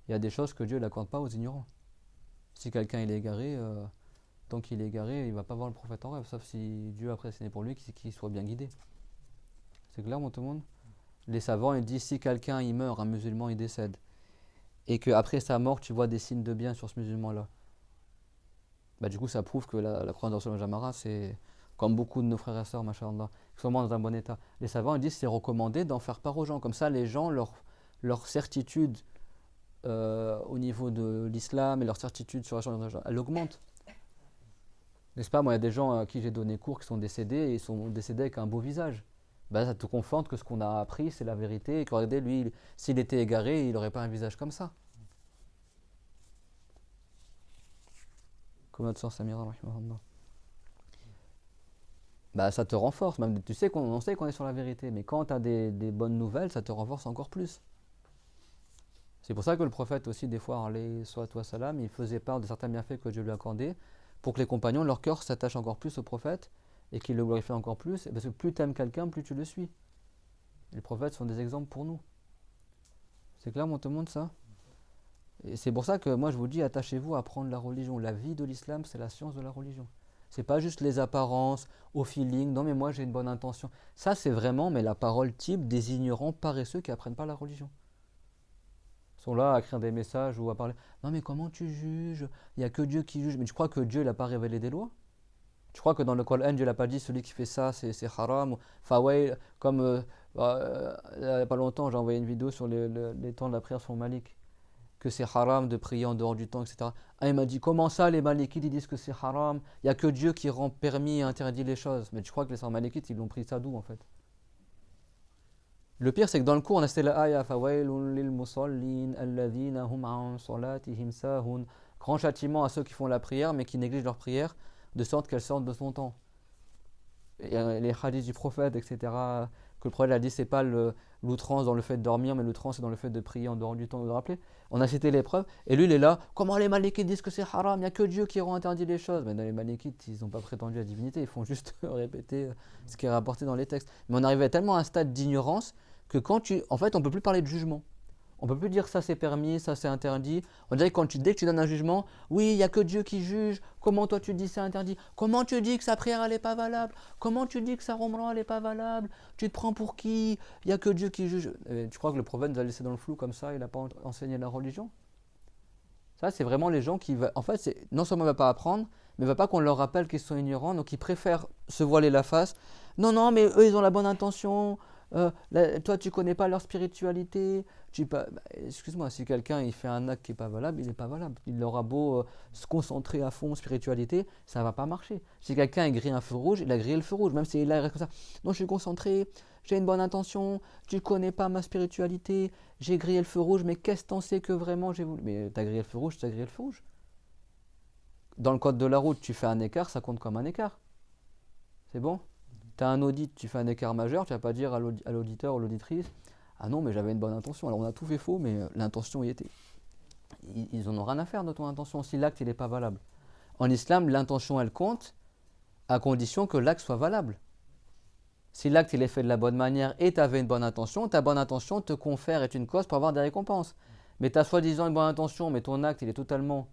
A: Il y a des choses que Dieu n'accorde pas aux ignorants. Si quelqu'un il est égaré, tant qu'il est égaré, il ne va pas voir le prophète en rêve, sauf si Dieu a prédestiné pour lui qu'il soit bien guidé. C'est clair, tout le monde? Les savants ils disent si quelqu'un il meurt, un musulman il décède, et qu'après sa mort tu vois des signes de bien sur ce musulman-là, bah, du coup ça prouve que la croyance dans le Jamara, c'est comme beaucoup de nos frères et sœurs, machallah, qui sont dans un bon état. Les savants ils disent c'est recommandé d'en faire part aux gens, comme ça les gens, leur certitude au niveau de l'islam et leur certitude sur la chose, elle augmente. N'est-ce pas? Moi, il y a des gens à qui j'ai donné cours qui sont décédés et ils sont décédés avec un beau visage. Ben, ça te conforte que ce qu'on a appris, c'est la vérité et que regardez, lui, s'il était égaré, il n'aurait pas un visage comme ça. Comme notre sœur Samira, rahimahullah. Bah, ça te renforce, même tu sais on sait qu'on est sur la vérité, mais quand tu as des bonnes nouvelles, ça te renforce encore plus. C'est pour ça que le prophète aussi, des fois, salam, il faisait part de certains bienfaits que Dieu lui accordait, pour que les compagnons, leur cœur s'attache encore plus au prophète et qu'ils le glorifient encore plus, parce que plus tu aimes quelqu'un, plus tu le suis. Et les prophètes sont des exemples pour nous. C'est clair, tout le monde, ça? Et c'est pour ça que moi je vous dis, attachez-vous à apprendre la religion. La vie de l'islam, c'est la science de la religion. C'est pas juste les apparences, au feeling, non mais moi j'ai une bonne intention. Ça c'est vraiment la parole type des ignorants paresseux qui apprennent pas la religion. Ils sont là à écrire des messages ou à parler. Non mais comment tu juges? Il n'y a que Dieu qui juge. Mais tu crois que Dieu n'a pas révélé des lois? Tu crois que dans le Coran, Dieu n'a pas dit celui qui fait ça c'est haram? Enfin ouais, comme il n'y a pas longtemps j'ai envoyé une vidéo sur les temps de la prière sur Malik, que c'est haram de prier en dehors du temps, etc. Ah, il m'a dit comment ça les Malikites ils disent que c'est haram? Il n'y a que Dieu qui rend permis et interdit les choses. Mais tu crois que les Malikites ils l'ont pris ça d'où en fait? Le pire, c'est que dans le cours, on a cité la ayah fawailun lil musallin alladhina hum an salatihim sahun. Grand châtiment à ceux qui font la prière mais qui négligent leur prière, de sorte qu'elle sorte de son temps. Et, les hadiths du prophète, etc., que le prophète a dit, c'est pas l'outrance dans le fait de dormir, mais l'outrance c'est dans le fait de prier en dehors du temps, vous vous rappelez. On a cité les preuves, et lui il est là, comment les malékites disent que c'est haram, il n'y a que Dieu qui aura interdit les choses. Mais dans les malékites, ils n'ont pas prétendu à la divinité, ils font juste répéter ce qui est rapporté dans les textes. Mais on arrivait tellement à un stade d'ignorance que en fait, on ne peut plus parler de jugement. On ne peut plus dire ça c'est permis, ça c'est interdit. On dirait que dès que tu donnes un jugement, oui, il n'y a que Dieu qui juge. Comment toi tu dis c'est interdit? Comment tu dis que sa prière elle n'est pas valable? Comment tu dis que sa Ramadan elle n'est pas valable? Tu te prends pour qui? Il n'y a que Dieu qui juge. Tu crois que le prophète nous a laissé dans le flou comme ça? Il n'a pas enseigné la religion? Ça, c'est vraiment les gens qui... En fait, non seulement il ne va pas apprendre, mais il ne va pas qu'on leur rappelle qu'ils sont ignorants, donc ils préfèrent se voiler la face. Non, non, mais eux, ils ont la bonne intention. Toi, tu connais pas leur spiritualité. Excuse-moi, si quelqu'un il fait un acte qui n'est pas valable, il n'est pas valable. Il aura beau se concentrer à fond spiritualité, ça ne va pas marcher. Si quelqu'un a grillé un feu rouge, il a grillé le feu rouge, même s'il a comme ça. Non, je suis concentré, j'ai une bonne intention, tu connais pas ma spiritualité, j'ai grillé le feu rouge, mais qu'est-ce que t'en sais que vraiment j'ai voulu? Mais t'as grillé le feu rouge, t'as grillé le feu rouge. Dans le code de la route, tu fais un écart, ça compte comme un écart. C'est bon? Tu as un audit, tu fais un écart majeur, tu vas pas dire à l'auditeur ou l'auditrice, ah non, mais j'avais une bonne intention. Alors on a tout fait faux, mais l'intention y était. Ils en ont rien à faire de ton intention si l'acte il n'est pas valable. En islam, l'intention elle compte à condition que l'acte soit valable. Si l'acte il est fait de la bonne manière et tu avais une bonne intention, ta bonne intention te confère est une cause pour avoir des récompenses. Mais tu as soi-disant une bonne intention, mais ton acte il est totalement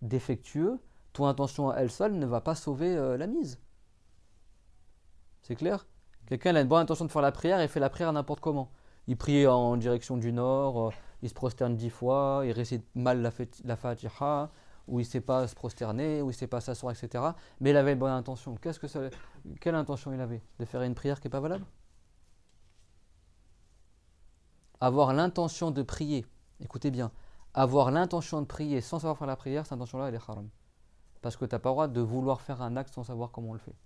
A: défectueux, ton intention à elle seule ne va pas sauver la mise. C'est clair? Quelqu'un a une bonne intention de faire la prière et fait la prière n'importe comment. Il prie en direction du nord, il se prosterne 10 fois, il récite mal la Fatiha, ou il ne sait pas se prosterner, ou il ne sait pas s'asseoir, etc. Mais il avait une bonne intention. Quelle intention il avait? De faire une prière qui n'est pas valable? Avoir l'intention de prier, écoutez bien, avoir l'intention de prier sans savoir faire la prière, cette intention-là, elle est haram. Parce que tu n'as pas le droit de vouloir faire un acte sans savoir comment on le fait.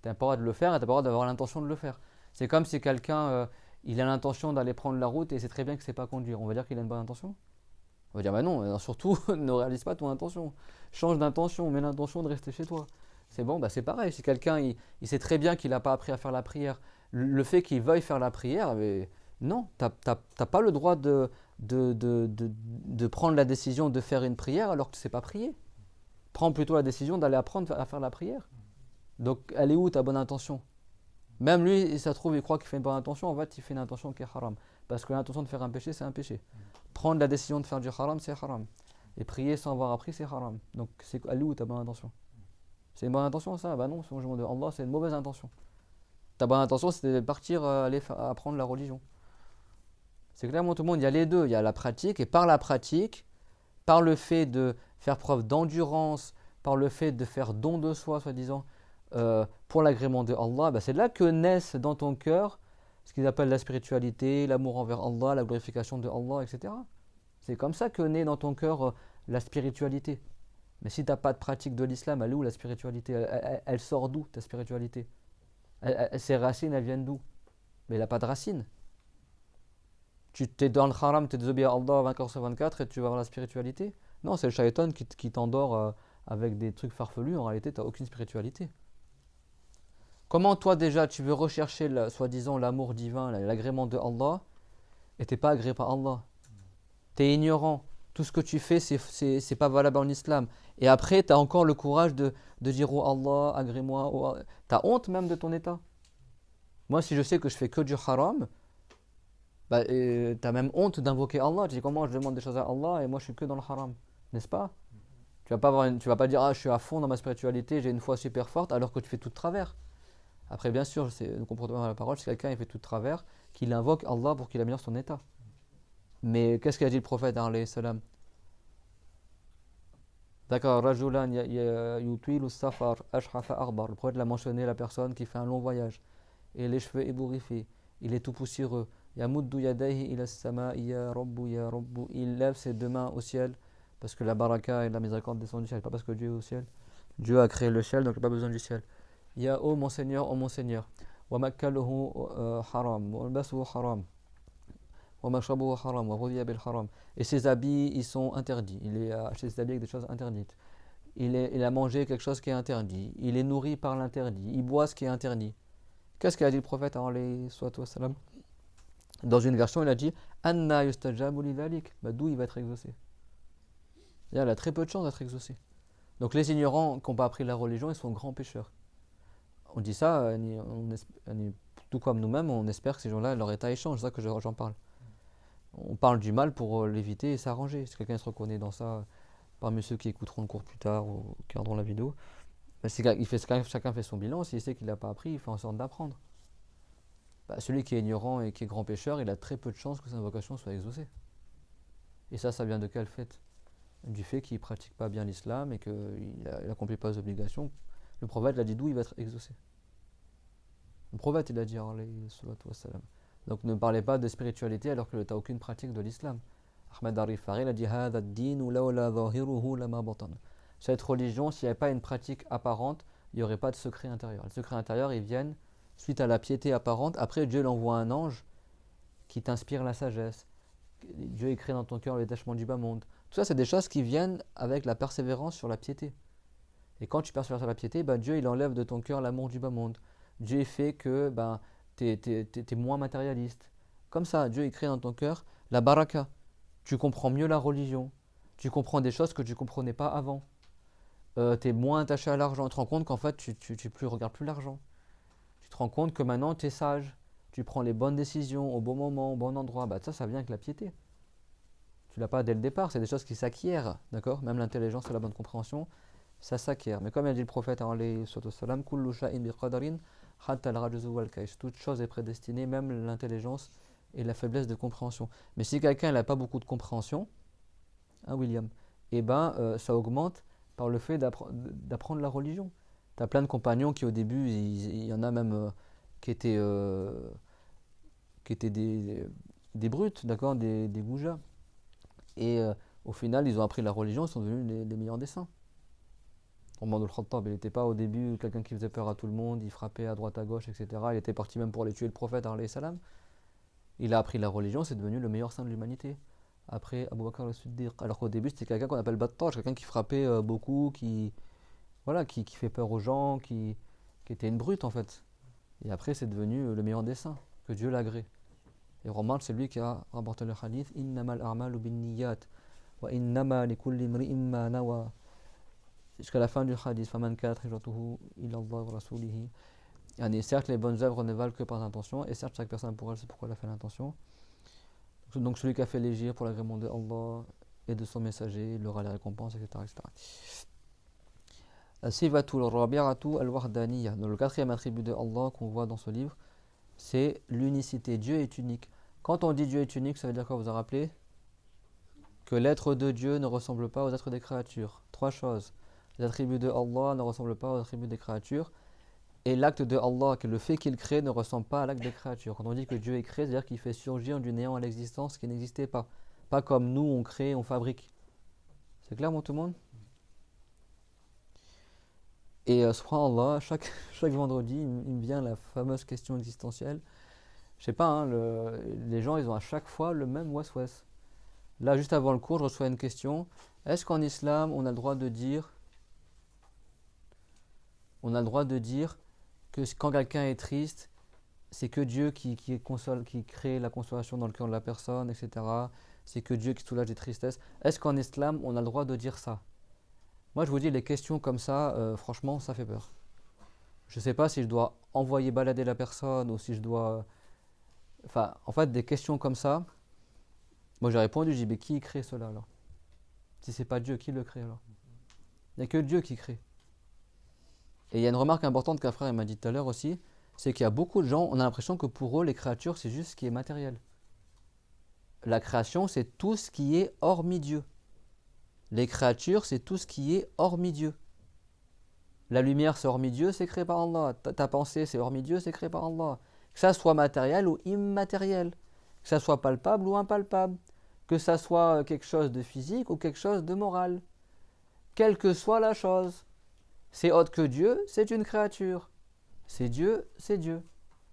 A: Tu n'as pas le droit de le faire et tu n'as pas le droit d'avoir l'intention de le faire. C'est comme si quelqu'un il a l'intention d'aller prendre la route et c'est très bien que c'est pas conduire. On va dire qu'il a une bonne intention? On va dire bah non, surtout ne réalise pas ton intention. Change d'intention, mets l'intention de rester chez toi. C'est bon, bah c'est pareil. Si quelqu'un il sait très bien qu'il n'a pas appris à faire la prière, le fait qu'il veuille faire la prière, mais non, tu n'as pas le droit de prendre la décision de faire une prière alors que tu ne sais pas prier. Prends plutôt la décision d'aller apprendre à faire la prière. Donc, elle est où ta bonne intention? Même lui, ça se trouve, il croit qu'il fait une bonne intention, en fait, il fait une intention qui est haram. Parce que l'intention de faire un péché, c'est un péché. Prendre la décision de faire du haram, c'est haram. Et prier sans avoir appris, c'est haram. Donc, elle est où ta bonne intention? C'est une bonne intention, ça? Bah non, selon le jugement de Allah, c'est une mauvaise intention. Ta bonne intention, c'était de partir aller apprendre la religion. C'est clairement tout le monde, il y a les deux. Il y a la pratique, et par la pratique, par le fait de faire preuve d'endurance, par le fait de faire don de soi, soi-disant, pour l'agrément de Allah, bah c'est là que naissent dans ton cœur ce qu'ils appellent la spiritualité, l'amour envers Allah, la glorification de Allah, etc. C'est comme ça que naît dans ton cœur la spiritualité. Mais si tu n'as pas de pratique de l'islam, elle est où la spiritualité? Elle sort d'où ta spiritualité? Ses racines, elles viennent d'où? Mais elle n'a pas de racines. Tu es dans le haram, tu es désobéi à Allah 24 sur 24 et tu vas avoir la spiritualité? Non, c'est le shaitan qui t'endort avec des trucs farfelus. En réalité, tu n'as aucune spiritualité. Comment toi déjà tu veux rechercher soi-disant l'amour divin, l'agrément de Allah et tu n'es pas agréé par Allah? Tu es ignorant. Tout ce que tu fais, c'est pas valable en islam. Et après, tu as encore le courage de dire oh Allah, agrée-moi. Oh, tu as honte même de ton état. Moi, si je sais que je fais que du haram, bah, tu as même honte d'invoquer Allah. Tu dis comment je demande des choses à Allah et moi je suis que dans le haram. N'est-ce pas? Tu vas pas dire ah, je suis à fond dans ma spiritualité, j'ai une foi super forte alors que tu fais tout de travers. Après, bien sûr, c'est le comportement de la parole. Si quelqu'un il fait tout de travers, qu'il invoque Allah pour qu'il améliore son état. Mais qu'est-ce qu'a dit le prophète alayhi salam? D'accord, Rajulan yutwilu safar ashhafa aghbar. Le prophète l'a mentionné, la personne qui fait un long voyage et les cheveux ébouriffés, il est tout poussiéreux. Yamuddu yadayhi ila as-sama'i ya rabbu ya rabbu. Il lève ses deux mains au ciel parce que la baraka et la miséricorde descendent du ciel, pas parce que Dieu est au ciel. Dieu a créé le ciel, donc il n'a pas besoin du ciel. Ya oh mon Seigneur, وَمَكَّلُهُ حَرَامٌ وَلْبَسُهُ حَرَامٌ وَمَشْرَبُهُ حَرَامٌ وَغُذِيَ بِالْحَرَامِ. Et ses habits, ils sont interdits. Il a acheté ses habits avec des choses interdites. Il a mangé quelque chose qui est interdit. Il est nourri par l'interdit. Il boit ce qui est interdit. Qu'est-ce qu'a dit le prophète alayhi salatu wassalam? Dans une version, il a dit Anna yustajabu li dhalik. D'où il va être exaucé? Il a très peu de chances d'être exaucé. Donc les ignorants qui n'ont pas appris la religion, ils sont grands pécheurs. On dit ça, tout comme nous-mêmes, on espère que ces gens-là, leur état échange. C'est ça que j'en parle. On parle du mal pour l'éviter et s'arranger. Si quelqu'un se reconnaît dans ça, parmi ceux qui écouteront le cours plus tard ou qui regarderont la vidéo, chacun fait son bilan. S'il sait qu'il n'a pas appris, il fait en sorte d'apprendre. Celui qui est ignorant et qui est grand pécheur, il a très peu de chances que sa vocation soit exaucée. Et ça vient de quel fait? Du fait qu'il ne pratique pas bien l'islam et qu'il n'accomplit pas les obligations. Le prophète l'a dit d'où il va être exaucé. Le prophète il a dit alayhi salatu wassalam. Donc ne parlez pas de spiritualité alors que tu n'as aucune pratique de l'islam. Ahmed Al-Rifari a dit cette religion, s'il n'y avait pas une pratique apparente, il n'y aurait pas de secret intérieur. Les secrets intérieurs, ils viennent suite à la piété apparente. Après, Dieu l'envoie un ange qui t'inspire la sagesse. Dieu écrit dans ton cœur le détachement du bas monde. Tout ça, c'est des choses qui viennent avec la persévérance sur la piété. Et quand tu persévères sur la piété, Dieu il enlève de ton cœur l'amour du bas monde. Dieu fait que tu es moins matérialiste. Comme ça, Dieu crée dans ton cœur la baraka. Tu comprends mieux la religion. Tu comprends des choses que tu ne comprenais pas avant. Tu es moins attaché à l'argent. Tu te rends compte qu'en fait, tu regardes plus l'argent. Tu te rends compte que maintenant, tu es sage. Tu prends les bonnes décisions au bon moment, au bon endroit. Ça vient avec la piété. Tu l'as pas dès le départ. C'est des choses qui s'acquièrent. D'accord? Même l'intelligence et la bonne compréhension, ça s'acquiert. Mais comme a dit le prophète, kullu sha'in biqadarin hatta al-rajzu wal-kaysh. Toute chose est prédestinée, même l'intelligence et la faiblesse de compréhension. Mais si quelqu'un n'a pas beaucoup de compréhension, William, ça augmente par le fait d'apprendre la religion. Tu as plein de compagnons qui au début, il y en a même qui étaient des brutes, d'accord, des goujats. Et au final, ils ont appris la religion, ils sont devenus les meilleurs des saints. Omar al-Khattab, il n'était pas au début quelqu'un qui faisait peur à tout le monde, il frappait à droite à gauche, etc. Il était parti même pour aller tuer le prophète, alayhi salam. Il a appris la religion, c'est devenu le meilleur saint de l'humanité. Après Abu Bakr al-Siddiq. Alors qu'au début, c'était quelqu'un qu'on appelle Battaj, quelqu'un qui frappait beaucoup, qui fait peur aux gens, qui était une brute en fait. Et après, c'est devenu le meilleur des saints, que Dieu l'agrée. Et Omar, c'est lui qui a rapporté le hadith Innamal a'malu binniyat wa innama likulli imri'in ma nawa. Jusqu'à la fin du hadith, faman kanat hijratuhu ila Allah wa rasulihi. Certes, les bonnes œuvres ne valent que par l'intention, et certes, chaque personne pour elle, c'est pourquoi elle a fait l'intention. Donc, celui qui a fait l'égir pour l'agrément de Allah et de son messager, il aura les récompenses, etc. Sivatul rabi'atu al-wahdaniyya. Le quatrième attribut de Allah qu'on voit dans ce livre, c'est l'unicité. Dieu est unique. Quand on dit Dieu est unique, ça veut dire quoi, vous en rappelez? Que l'être de Dieu ne ressemble pas aux êtres des créatures. Trois choses. Les attributs de Allah ne ressemblent pas aux attributs des créatures. Et l'acte de Allah, que le fait qu'il crée, ne ressemble pas à l'acte des créatures. Quand on dit que Dieu est créé, c'est-à-dire qu'il fait surgir du néant à l'existence qui n'existait pas. Pas comme nous, on crée, on fabrique. C'est clair, tout le monde? Et subhanallah, chaque vendredi, il me vient la fameuse question existentielle. Je sais pas, les gens, ils ont à chaque fois le même was-was. Là, juste avant le cours, je reçois une question. Est-ce qu'en islam, on a le droit de dire que quand quelqu'un est triste, c'est que Dieu qui crée la consolation dans le cœur de la personne, etc. C'est que Dieu qui soulage les tristesses. Est-ce qu'en islam, on a le droit de dire ça? Moi, je vous dis, les questions comme ça, franchement, ça fait peur. Je ne sais pas si je dois envoyer balader la personne ou si je dois... Enfin, en fait, des questions comme ça, moi j'ai répondu, j'ai dit, mais qui crée cela alors? Si c'est pas Dieu, qui le crée alors? Il n'y a que Dieu qui crée. Et il y a une remarque importante qu'un frère m'a dit tout à l'heure aussi, c'est qu'il y a beaucoup de gens, on a l'impression que pour eux, les créatures, c'est juste ce qui est matériel. La création, c'est tout ce qui est hormis Dieu. Les créatures, c'est tout ce qui est hormis Dieu. La lumière, c'est hormis Dieu, c'est créé par Allah. Ta pensée, c'est hormis Dieu, c'est créé par Allah. Que ça soit matériel ou immatériel. Que ça soit palpable ou impalpable. Que ça soit quelque chose de physique ou quelque chose de moral. Quelle que soit la chose. C'est autre que Dieu, c'est une créature. C'est Dieu, c'est Dieu.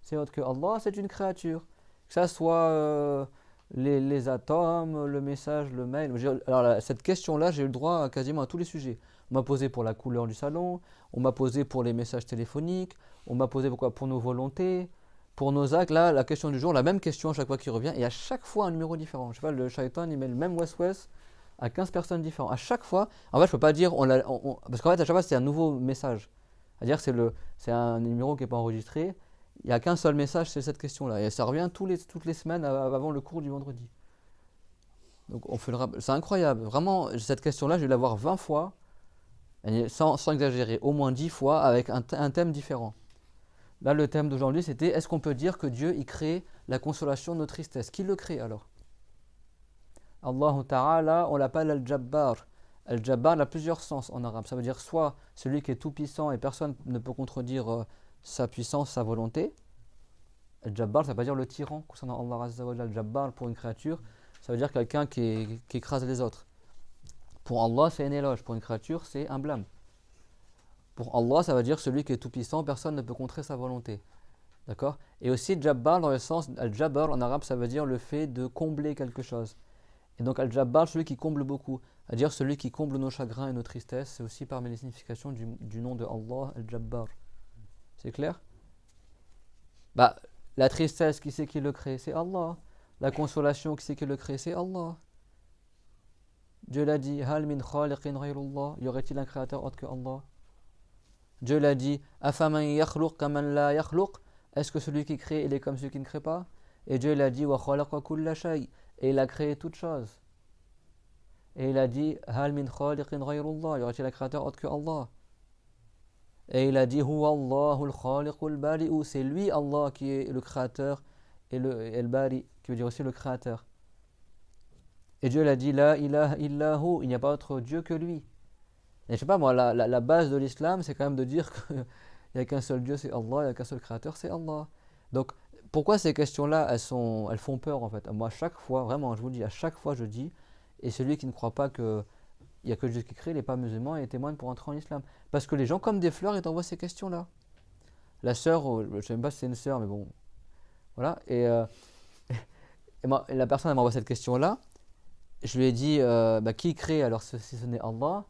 A: c'est autre que Allah, c'est une créature. Que ça soit les atomes, le message, le mail. Alors cette question-là, j'ai eu le droit quasiment à tous les sujets. On m'a posé pour la couleur du salon, on m'a posé pour les messages téléphoniques, on m'a posé pour nos volontés, pour nos actes. Là, la question du jour, la même question à chaque fois qui revient, et à chaque fois un numéro différent. Je sais pas, le shaitan, il met le même West à 15 personnes différentes. À chaque fois, en fait, je peux pas dire, parce qu'en fait, à chaque fois, c'est un nouveau message. C'est-à-dire que c'est un numéro qui n'est pas enregistré. Il n'y a qu'un seul message, c'est cette question-là. Et ça revient toutes les semaines avant le cours du vendredi. Donc c'est incroyable. Vraiment, cette question-là, je vais la voir 20 fois, sans exagérer, au moins 10 fois, avec un thème différent. Là, le thème d'aujourd'hui, c'était est-ce qu'on peut dire que Dieu, il crée la consolation de nos tristesses? Qui le crée alors? Allah Ta'ala, on l'appelle Al-Jabbar. Al-Jabbar a plusieurs sens en arabe. Ça veut dire soit celui qui est tout puissant et personne ne peut contredire sa puissance, sa volonté. Al-Jabbar, ça veut pas dire le tyran concernant Allah Azza wa Jalla. Al-Jabbar pour une créature, ça veut dire quelqu'un qui écrase les autres. Pour Allah, c'est un éloge. Pour une créature, c'est un blâme. Pour Allah, ça veut dire celui qui est tout puissant, personne ne peut contrer sa volonté. D'accord? Et aussi Jabbar dans le sens, Al-Jabbar en arabe, ça veut dire le fait de combler quelque chose. Et donc Al-Jabbar, celui qui comble beaucoup, c'est-à-dire celui qui comble nos chagrins et nos tristesses, c'est aussi parmi les significations du nom de Allah, Al-Jabbar. C'est clair? Bah, la tristesse, qui c'est qui le crée? C'est Allah. La consolation, qui c'est qui le crée? C'est Allah. Dieu l'a dit, Hal min khaliqin ghayrullah, y aurait-il un créateur autre que Allah? Dieu l'a dit, Afaman yakhluq kaman la yakhluq, est-ce que celui qui crée, il est comme celui qui ne crée pas? Et Dieu l'a dit, Wa khalaqa kulla shay, et il a créé toute chose. Et il a dit, Hal min khaliqin ghayrullah, y aurait-il un créateur autre que Allah? Et il a dit, Huwa Allahul khaliqul bari'u, c'est lui Allah qui est le créateur et le bari, qui veut dire aussi le créateur. Et Dieu l'a dit, La ilaha illahu, il n'y a pas autre Dieu que lui. Et je sais pas moi, la base de l'islam, c'est quand même de dire qu'il n'y a qu'un seul Dieu, c'est Allah, il n'y a qu'un seul créateur, c'est Allah. Donc, pourquoi ces questions-là, elles font peur en fait? Moi, à chaque fois, vraiment, je vous le dis, à chaque fois je dis, et celui qui ne croit pas qu'il n'y a que Dieu qui crée, il n'est pas musulman et est témoin pour entrer en islam. Parce que les gens, comme des fleurs, ils t'envoient ces questions-là. La sœur, je ne sais même pas si c'est une sœur, mais bon, voilà. Et la personne, elle m'envoie cette question-là. Je lui ai dit, qui crée alors si ce n'est Allah?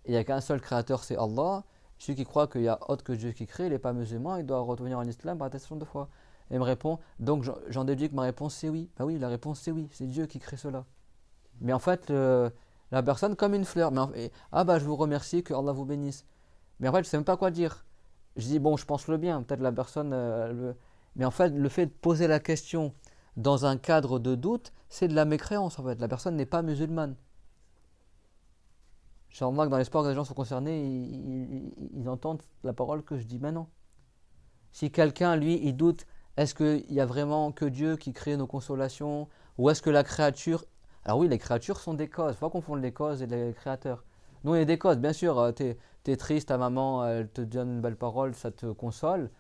A: Il n'y a qu'un seul créateur, c'est Allah. Celui qui croit qu'il y a autre que Dieu qui crée, il n'est pas musulman, il doit revenir en islam par attestation de foi. Et il me répond, donc j'en déduis que ma réponse c'est oui. Bah oui, la réponse c'est oui, c'est Dieu qui crée cela. Mais en fait, la personne comme une fleur. Je vous remercie, que Allah vous bénisse. Mais en fait, je ne sais même pas quoi dire. Je dis, bon, je pense le bien, peut-être la personne. Mais en fait, le fait de poser la question dans un cadre de doute, c'est de la mécréance en fait. La personne n'est pas musulmane. Je remarque que dans l'espoir que les gens sont concernés, ils entendent la parole que je dis maintenant. Si quelqu'un, lui, il doute, est-ce qu'il y a vraiment que Dieu qui crée nos consolations? Ou est-ce que la créature... Alors oui, les créatures sont des causes. Il ne faut pas confondre les causes et les créateurs. Nous, il y a des causes. Bien sûr, t'es triste, ta maman, elle te donne une belle parole, ça te console.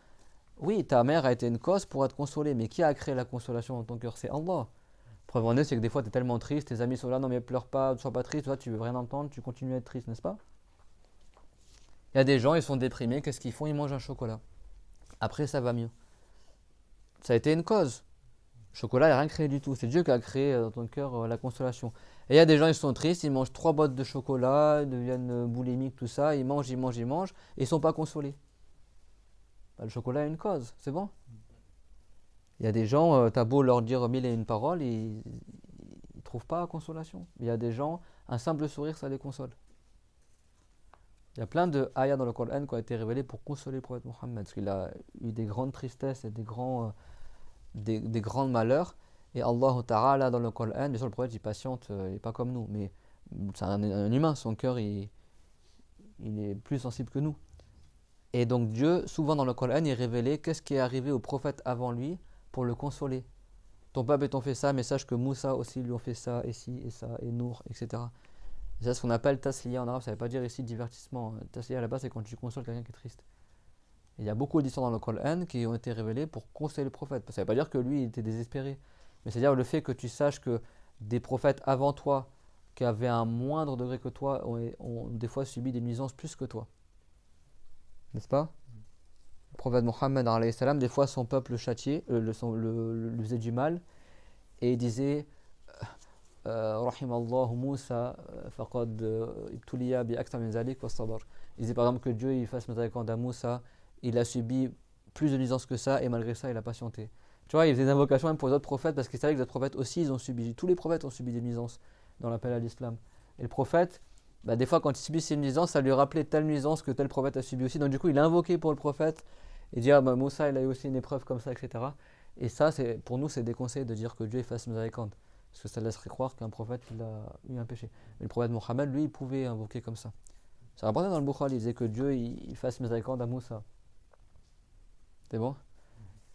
A: Oui, ta mère a été une cause pour être consolée. Mais qui a créé la consolation dans ton cœur? C'est Allah. Preuve en est, c'est que des fois, tu es tellement triste, tes amis sont là, non mais pleure pas, ne sois pas triste, toi tu veux rien entendre, tu continues à être triste, n'est-ce pas? Il y a des gens, ils sont déprimés, qu'est-ce qu'ils font? Ils mangent un chocolat. Après, ça va mieux. Ça a été une cause. Le chocolat, il n'a rien créé du tout. C'est Dieu qui a créé dans ton cœur la consolation. Et il y a des gens, ils sont tristes, ils mangent 3 boîtes de chocolat, ils deviennent boulimiques, tout ça, ils mangent, et ils ne sont pas consolés. Le chocolat a une cause, c'est bon? Il y a des gens, t'as beau leur dire 1000 et une paroles, ils ne trouvent pas consolation. Il y a des gens, un simple sourire, ça les console. Il y a plein de ayats dans le Coran qui ont été révélés pour consoler le prophète Mohammed, parce qu'il a eu des grandes tristesses et des grands malheurs. Et Allah Ta'ala dans le Coran, bien sûr le prophète il patiente, il n'est pas comme nous, mais c'est un humain, son cœur il est plus sensible que nous. Et donc Dieu, souvent dans le Coran, il révélait qu'est-ce qui est arrivé au prophète avant lui pour le consoler. Ton peuple et ton fait ça, mais sache que Moussa aussi lui ont fait ça, et ci, et ça, et Nour, etc. Et c'est ce qu'on appelle tasliya en arabe, ça ne veut pas dire ici divertissement. Tasliya là-bas, c'est quand tu consoles quelqu'un qui est triste. Et il y a beaucoup d'histoires dans le Coran qui ont été révélées pour consoler le prophète. Ça ne veut pas dire que lui, il était désespéré. Mais c'est-à-dire le fait que tu saches que des prophètes avant toi, qui avaient un moindre degré que toi, ont des fois subi des nuisances plus que toi. N'est-ce pas? Le prophète Mohammed alayhi salam, des fois son peuple le châtiait, lui faisait du mal, et il disait Rahimallahu Moussa, faqad ibtuliya bi akthar min zalik wa sabar. Il disait par exemple que Dieu il fasse miséricorde à Moussa, il a subi plus de nuisances que ça, et malgré ça il a patienté. Tu vois, il faisait des invocations même pour les autres prophètes, parce qu'il savait que les autres prophètes aussi, ils ont subi, tous les prophètes ont subi des nuisances dans l'appel à l'islam. Et le prophète, bah, des fois quand il subissait une nuisance, ça lui rappelait telle nuisance que tel prophète a subi aussi. Donc du coup, il a invoqué pour le prophète, et dit, ah bah Moussa, il a eu aussi une épreuve comme ça, etc. Et ça, pour nous, c'est déconseillé de dire que Dieu fasse miséricorde. Parce que ça laisserait croire qu'un prophète, il a eu un péché. Mais le prophète Mohammed, lui, il pouvait invoquer comme ça. C'est rapporté dans le Bukhari, il disait que Dieu, il fasse miséricorde à Moussa. C'est bon?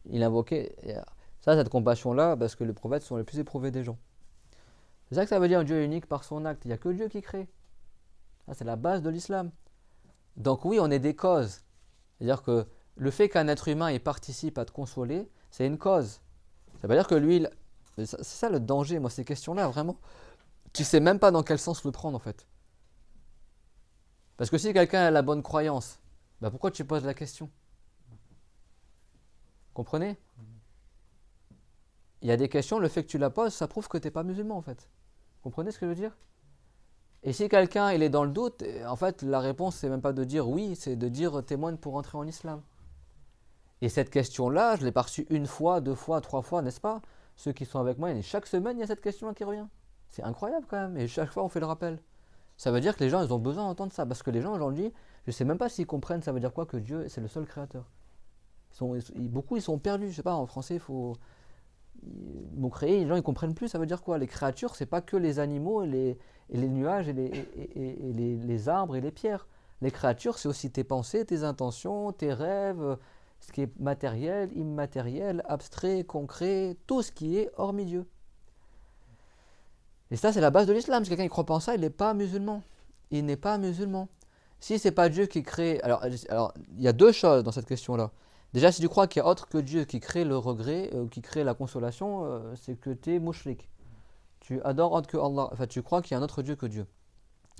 A: Il invoquait... Ça, cette compassion-là, parce que les prophètes sont les plus éprouvés des gens. C'est ça que ça veut dire un Dieu unique par son acte. Il n'y a que Dieu qui crée. Ça, c'est la base de l'islam. Donc oui, on est des causes. C'est-à-dire que le fait qu'un être humain y participe à te consoler, c'est une cause. Ça veut dire que lui, c'est ça le danger, moi, ces questions-là, vraiment. Tu sais même pas dans quel sens le prendre, en fait. Parce que si quelqu'un a la bonne croyance, bah pourquoi tu poses la question? Comprenez? Il y a des questions, le fait que tu la poses, ça prouve que tu n'es pas musulman, en fait. Comprenez ce que je veux dire? Et si quelqu'un il est dans le doute, en fait, la réponse, c'est même pas de dire oui, c'est de dire témoigne pour entrer en islam. Et cette question-là, je l'ai perçue une fois, deux fois, trois fois, n'est-ce pas? Ceux qui sont avec moi, et chaque semaine, il y a cette question-là qui revient. C'est incroyable quand même, et chaque fois, on fait le rappel. Ça veut dire que les gens, ils ont besoin d'entendre ça, parce que les gens aujourd'hui, je ne sais même pas s'ils comprennent ça veut dire quoi que Dieu, c'est le seul créateur. Beaucoup, ils sont perdus, je sais pas, en français, il faut... Mot créé, les gens ils comprennent plus, ça veut dire quoi? Les créatures, c'est pas que les animaux et les nuages et les arbres et les pierres. Les créatures, c'est aussi tes pensées, tes intentions, tes rêves, ce qui est matériel, immatériel, abstrait, concret, tout ce qui est hormis Dieu. Et ça, c'est la base de l'islam. Si quelqu'un ne croit pas en ça, il n'est pas musulman. Il n'est pas musulman. Si c'est pas Dieu qui crée... Alors, il y a deux choses dans cette question-là. Déjà, si tu crois qu'il y a autre que Dieu qui crée le regret, qui crée la consolation, c'est que tu es mouchrik. Tu adores autre que Allah. Enfin, tu crois qu'il y a un autre Dieu que Dieu.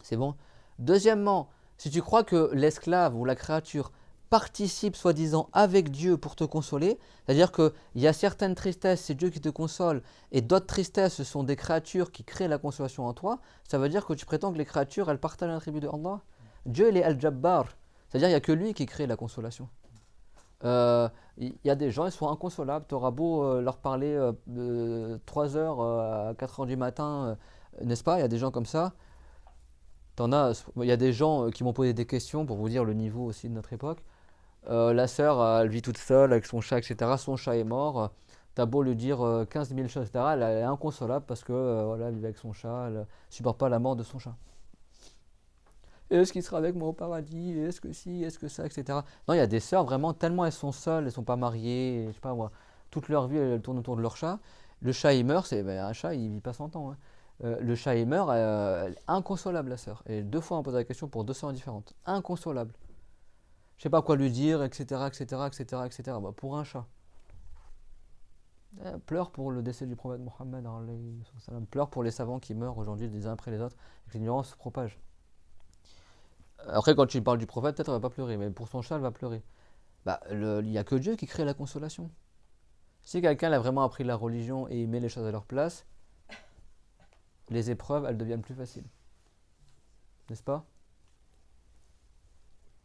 A: C'est bon. Deuxièmement, si tu crois que l'esclave ou la créature participe soi-disant avec Dieu pour te consoler, c'est-à-dire qu'il y a certaines tristesses, c'est Dieu qui te console, et d'autres tristesses, ce sont des créatures qui créent la consolation en toi, ça veut dire que tu prétends que les créatures, elles partagent l'attribut de Allah. Dieu, il est Al-Jabbar. C'est-à-dire qu'il n'y a que lui qui crée la consolation. Il y a des gens, ils sont inconsolables. Tu auras beau leur parler 3 heures à 4 heures du matin, n'est-ce pas? Il y a des gens comme ça. Il y a des gens qui m'ont posé des questions pour vous dire le niveau aussi de notre époque. La sœur, elle vit toute seule avec son chat, etc. Son chat est mort. T'as beau lui dire 15 000 choses, etc. Elle est inconsolable parce que voilà, elle vit avec son chat, elle ne supporte pas la mort de son chat. Est-ce qu'il sera avec moi au paradis? Est-ce que si? Est-ce que ça? Etc. Non, il y a des sœurs, vraiment, tellement elles sont seules, elles ne sont pas mariées, je sais pas moi, toute leur vie, elles tournent autour de leur chat. Le chat, il meurt, un chat, il vit pas 100 ans. Hein. Le chat, il meurt, elle est inconsolable, la sœur. Et 2 fois, on pose la question pour 2 sœurs différentes. Inconsolable. Je sais pas quoi lui dire, etc., etc., etc., etc. Bah, pour un chat. Elle pleure pour le décès du prophète Mohammed, pleure pour les savants qui meurent aujourd'hui les uns après les autres, et que l'ignorance se propage. Après, quand tu parles du prophète, peut-être elle va pas pleurer, mais pour son chat, elle va pleurer. Bah, il n'y a que Dieu qui crée la consolation. Si quelqu'un a vraiment appris la religion et il met les choses à leur place, les épreuves, elles deviennent plus faciles. N'est-ce pas?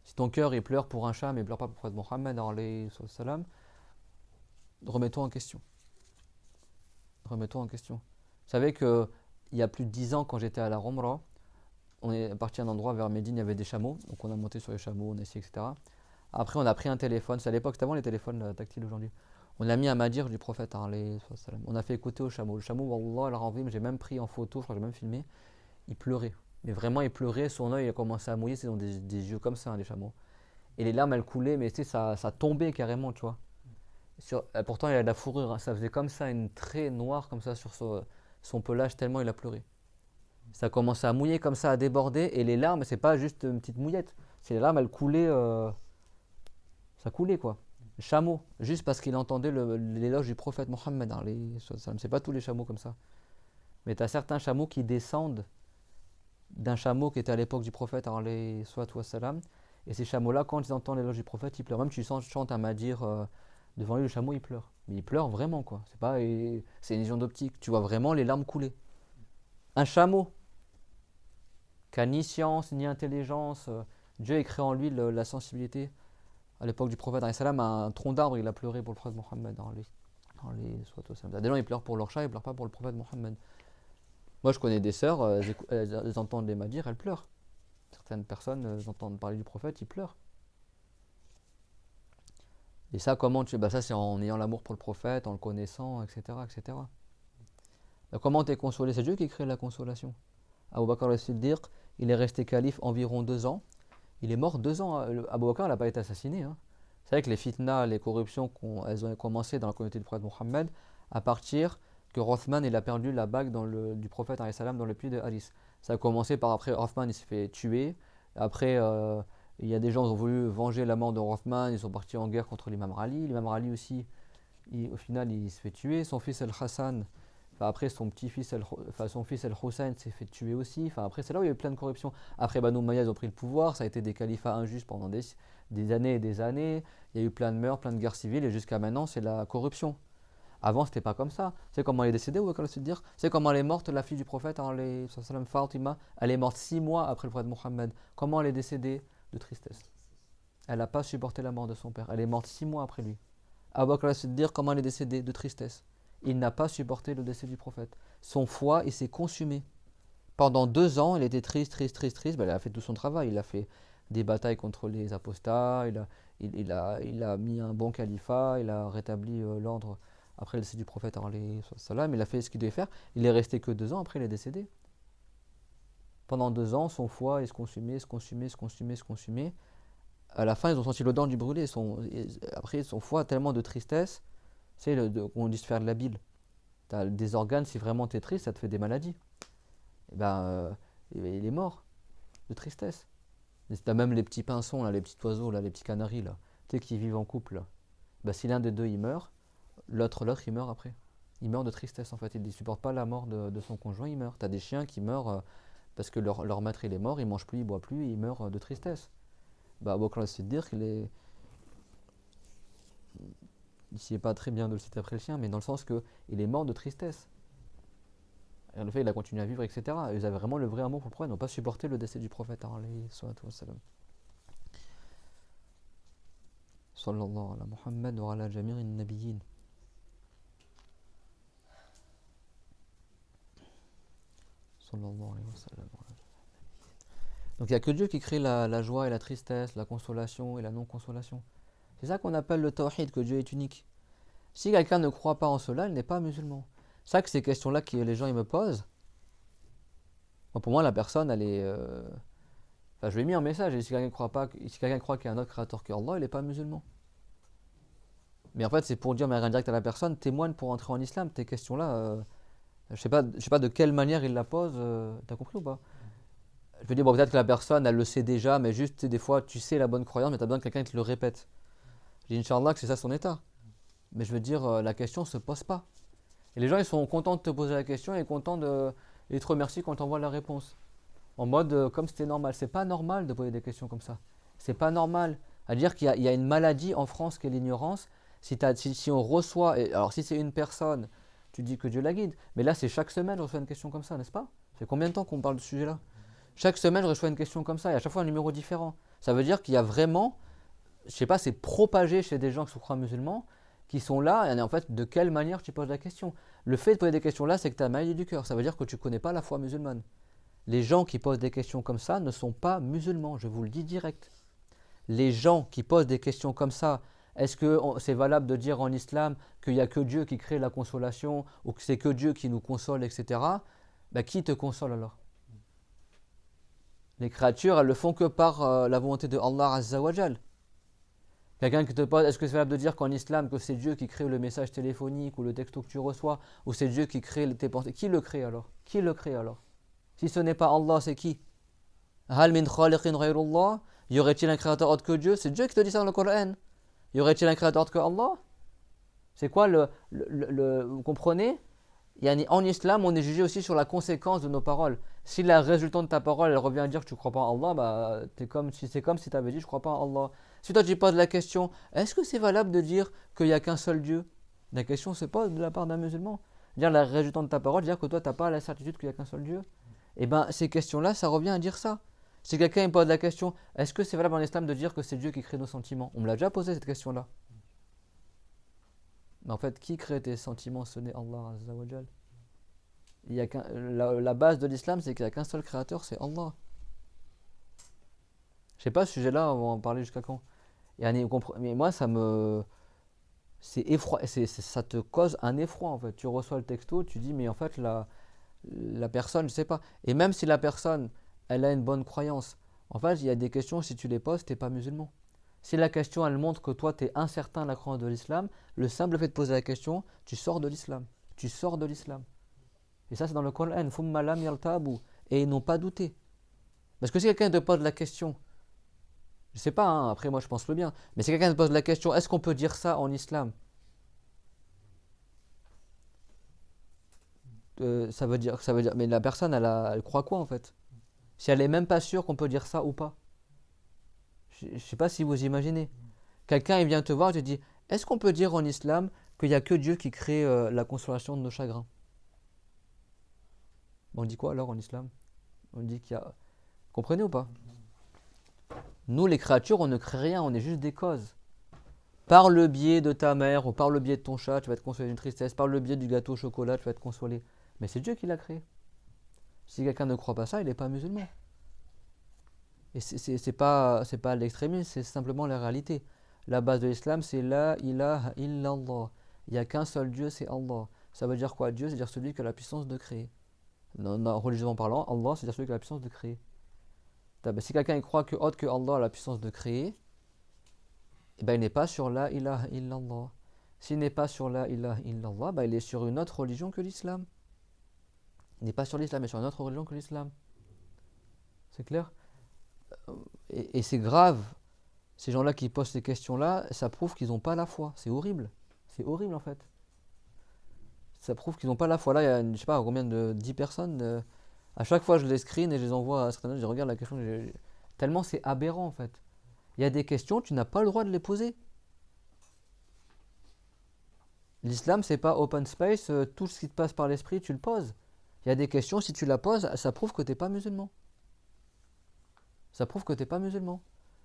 A: Si ton cœur, il pleure pour un chat, mais il pleure pas pour le prophète Mohammed, remets-toi en question. Remets-toi en question. Vous savez qu'il y a plus de 10 ans, quand j'étais à la Umrah, on est parti à un endroit vers Médine, il y avait des chameaux, donc on a monté sur les chameaux, on a essayé, etc. Après, on a pris un téléphone, c'est à l'époque, c'était avant les téléphones tactiles aujourd'hui. On a mis un madir du prophète, on a fait écouter au chameau. Le chameau, wallah, al-azim, j'ai même pris en photo, je crois que j'ai même filmé, il pleurait. Mais vraiment, il pleurait, son œil a commencé à mouiller, c'est dans des yeux comme ça, hein, les chameaux. Et les larmes, elles coulaient, mais tu sais, ça tombait carrément, tu vois. Pourtant, il a de la fourrure, hein, ça faisait comme ça, une trait noire comme ça sur son pelage, tellement il a pleuré. Ça commençait à mouiller comme ça, à déborder, et les larmes, c'est pas juste une petite mouillette, c'est les larmes, elles coulaient, ça coulait quoi. Le chameau, juste parce qu'il entendait l'éloge du prophète Mohammed, c'est pas tous les chameaux comme ça. Mais tu as certains chameaux qui descendent d'un chameau qui était à l'époque du prophète, Et ces chameaux-là, quand ils entendent l'éloge du prophète, ils pleurent. Même tu chantes un madir devant lui, le chameau, il pleure. Mais il pleure vraiment, quoi. C'est pas, c'est une illusion d'optique. Tu vois vraiment les larmes couler. Un chameau, qui n'a ni science, ni intelligence, Dieu a créé en lui la sensibilité. À l'époque du prophète, un tronc d'arbre, il a pleuré pour le prophète Mohammed. Des gens, ils pleurent pour leur chat, ils pleurent pas pour le prophète Mohammed. Moi, je connais des sœurs, elles entendent les madirs, elles pleurent. Certaines personnes, elles entendent parler du prophète, ils pleurent. Et ça, comment ça, c'est en ayant l'amour pour le prophète, en le connaissant, etc. etc. Donc, comment t'es consolé? C'est Dieu qui crée la consolation. Abu Bakr al-Siddiq, il est resté calife environ 2 ans. Il est mort 2 ans. Abu Bakr n'a pas été assassiné. Hein. C'est vrai que les fitnas, les corruptions, elles ont commencé dans la communauté du prophète Mohammed à partir que Rothman il a perdu la bague du prophète dans le puits de Haris. Ça a commencé par après Rothman il s'est fait tuer. Après, il y a des gens qui ont voulu venger la mort de Rothman. Ils sont partis en guerre contre l'imam Ali. L'imam Ali aussi, au final, il se fait tuer. Son fils Al-Hassan, après son fils Al-Hussein s'est fait tuer aussi. Après, c'est là où il y a eu plein de corruption. Après, Banu Umayya, ils ont pris le pouvoir. Ça a été des califats injustes pendant des années et des années. Il y a eu plein de meurtres, plein de guerres civiles. Et jusqu'à maintenant, c'est la corruption. Avant, c'était pas comme ça. C'est comment elle est décédée, ou se dire. C'est comment elle est morte, la fille du prophète, Fatima. Elle est morte 6 mois après le prophète Mohammed. Comment elle est décédée? De tristesse. Elle n'a pas supporté la mort de son père. Elle est morte 6 mois après lui. Abu Bakr al-Siddiq, comment elle est décédée? De tristesse. Il n'a pas supporté le décès du prophète. Son foie, il s'est consumé. Pendant 2 ans, il était triste. Il a fait tout son travail. Il a fait des batailles contre les apostats. Il a mis un bon califat. Il a rétabli l'ordre après le décès du prophète. Il a fait ce qu'il devait faire. Il est resté que 2 ans. Après, il est décédé. Pendant 2 ans, son foie il se consumait. À la fin, ils ont senti l'odeur du brûlé. Après, son foie a tellement de tristesse. On dit se faire de la bile. Tu as des organes, si vraiment tu es triste, ça te fait des maladies. Il est mort de tristesse. Tu as même les petits pinsons, là, les petits oiseaux, là, les petits canaris, là, qui vivent en couple. Là. Si l'un des deux il meurt, l'autre il meurt après. Il meurt de tristesse en fait. Il ne supporte pas la mort de son conjoint, il meurt. Tu as des chiens qui meurent parce que leur maître il est mort, il ne mange plus, il ne boit plus, et il meurt de tristesse. Abu Bakr al-Siddiq, ici n'est pas très bien de le citer après le chien, mais dans le sens qu'il est mort de tristesse. Et le fait il a continué à vivre, etc. Ils avaient vraiment le vrai amour pour le prophète, ils n'ont pas supporté le décès du prophète. Sallallahu ala Muhammad wa ala jami'in nabiyyin. Sallallahu alayhi wa sallam. Donc il n'y a que Dieu qui crée la joie et la tristesse, la consolation et la non-consolation. C'est ça qu'on appelle le tawhid, que Dieu est unique. Si quelqu'un ne croit pas en cela, il n'est pas musulman. C'est ça que ces questions-là que les gens ils me posent, pour moi la personne elle est... je lui ai mis un message, et si quelqu'un croit qu'il y a un autre créateur que Allah, il n'est pas musulman. Mais en fait c'est pour dire, mais rien direct à la personne, témoigne pour entrer en islam. Tes questions-là, je sais pas de quelle manière il la pose, t'as compris ou pas? Je veux dire, peut-être que la personne, elle le sait déjà, mais juste, des fois, tu sais la bonne croyance, mais tu as besoin de quelqu'un qui te le répète. Je dis, Inch'Allah, que c'est ça son état. Mais je veux dire, la question ne se pose pas. Et les gens, ils sont contents de te poser la question et contents et te remercient quand tu envoies la réponse. En mode, comme c'était normal. C'est pas normal de poser des questions comme ça. C'est pas normal. À dire qu'il y a une maladie en France qui est l'ignorance. Si on reçoit, alors si c'est une personne, tu dis que Dieu la guide. Mais là, c'est chaque semaine, je reçois une question comme ça, n'est-ce pas? Ça fait combien de temps qu'on parle de ce sujet-là? Chaque semaine, je reçois une question comme ça, et à chaque fois un numéro différent. Ça veut dire qu'il y a vraiment, je sais pas, c'est propagé chez des gens qui sont croyants musulmans, qui sont là, et en fait, de quelle manière tu poses la question? Le fait de poser des questions là, c'est que tu as maladie du cœur. Ça veut dire que tu ne connais pas la foi musulmane. Les gens qui posent des questions comme ça ne sont pas musulmans, je vous le dis direct. Les gens qui posent des questions comme ça, est-ce que c'est valable de dire en islam qu'il n'y a que Dieu qui crée la consolation, ou que c'est que Dieu qui nous console, etc. Qui te console alors? Les créatures, elles le font que par la volonté de Allah Azza wa Jal. Quelqu'un qui te pose, est-ce que c'est valable de dire qu'en islam, que c'est Dieu qui crée le message téléphonique ou le texto que tu reçois, ou c'est Dieu qui crée tes pensées? Qui le crée alors? Qui le crée alors? Si ce n'est pas Allah, c'est qui? Hal min khaliqin ghayrullah? Y aurait-il un créateur autre que Dieu? C'est Dieu qui te dit ça dans le Coran. Y aurait-il un créateur autre que Allah? C'est quoi vous comprenez? En islam, on est jugé aussi sur la conséquence de nos paroles. Si la résultante de ta parole, elle revient à dire que tu ne crois pas en Allah, bah, c'est comme si tu avais dit je ne crois pas en Allah. Si toi tu poses la question, est-ce que c'est valable de dire qu'il n'y a qu'un seul Dieu? La question se pose de la part d'un musulman. Dire la résultante de ta parole, dire que toi tu n'as pas la certitude qu'il n'y a qu'un seul Dieu. Et bien ces questions-là, ça revient à dire ça. Si quelqu'un me pose la question, est-ce que c'est valable en islam de dire que c'est Dieu qui crée nos sentiments? On me l'a déjà posé cette question-là. Mais en fait, qui crée tes sentiments? Ce n'est Allah Azza wa Jal. La base de l'islam, c'est qu'il n'y a qu'un seul créateur, c'est Allah. Je sais pas, ce sujet-là, on va en parler jusqu'à quand. Mais moi, ça te cause un effroi en fait. Tu reçois le texto, tu dis, mais en fait, la personne, je sais pas. Et même si la personne, elle a une bonne croyance, en fait, il y a des questions, si tu les poses, t'es pas musulman. Si la question, elle montre que toi, tu es incertain de la croyance de l'islam, le simple fait de poser la question, tu sors de l'islam. Tu sors de l'islam. Et ça, c'est dans le Coran. Thumma lam yartabu. Et ils n'ont pas douté. Parce que si quelqu'un te pose la question, je sais pas, hein, après moi je pense le bien, mais si quelqu'un te pose la question, est-ce qu'on peut dire ça en islam? Ça veut dire, mais la personne, elle croit quoi en fait? Si elle est même pas sûre qu'on peut dire ça ou pas. Je sais pas si vous imaginez. Quelqu'un, il vient te voir et te dit, est-ce qu'on peut dire en islam qu'il n'y a que Dieu qui crée la consolation de nos chagrins? On dit quoi alors en islam? On dit qu'il y a... Comprenez ou pas? Nous, les créatures, on ne crée rien, on est juste des causes. Par le biais de ta mère ou par le biais de ton chat, tu vas être consolé d'une tristesse. Par le biais du gâteau au chocolat, tu vas être consolé. Mais c'est Dieu qui l'a créé. Si quelqu'un ne croit pas ça, il n'est pas musulman. Et c'est pas l'extrémisme, c'est simplement la réalité. La base de l'islam, c'est la ilaha illallah. Il n'y a qu'un seul Dieu, c'est Allah. Ça veut dire quoi? Dieu, c'est-à-dire celui qui a la puissance de créer. Religieusement parlant, Allah, c'est-à-dire celui qui a la puissance de créer. Si quelqu'un croit que autre que Allah a la puissance de créer, eh ben, il n'est pas sur la ilaha illallah. S'il n'est pas sur la ilaha illallah, ben, il est sur une autre religion que l'islam. Il n'est pas sur l'islam, mais sur une autre religion que l'islam. C'est clair? Et c'est grave. Ces gens-là qui posent ces questions-là, ça prouve qu'ils n'ont pas la foi. C'est horrible. C'est horrible en fait. Ça prouve qu'ils n'ont pas la foi. Là, il y a, je sais pas, combien de 10 personnes. À chaque fois, je les screen et je les envoie à certaines. Je regarde la question. Tellement c'est aberrant en fait. Il y a des questions, tu n'as pas le droit de les poser. L'islam, c'est pas open space. Tout ce qui te passe par l'esprit, tu le poses. Il y a des questions, si tu la poses, ça prouve que tu n'es pas musulman. Ça prouve que tu n'es pas musulman.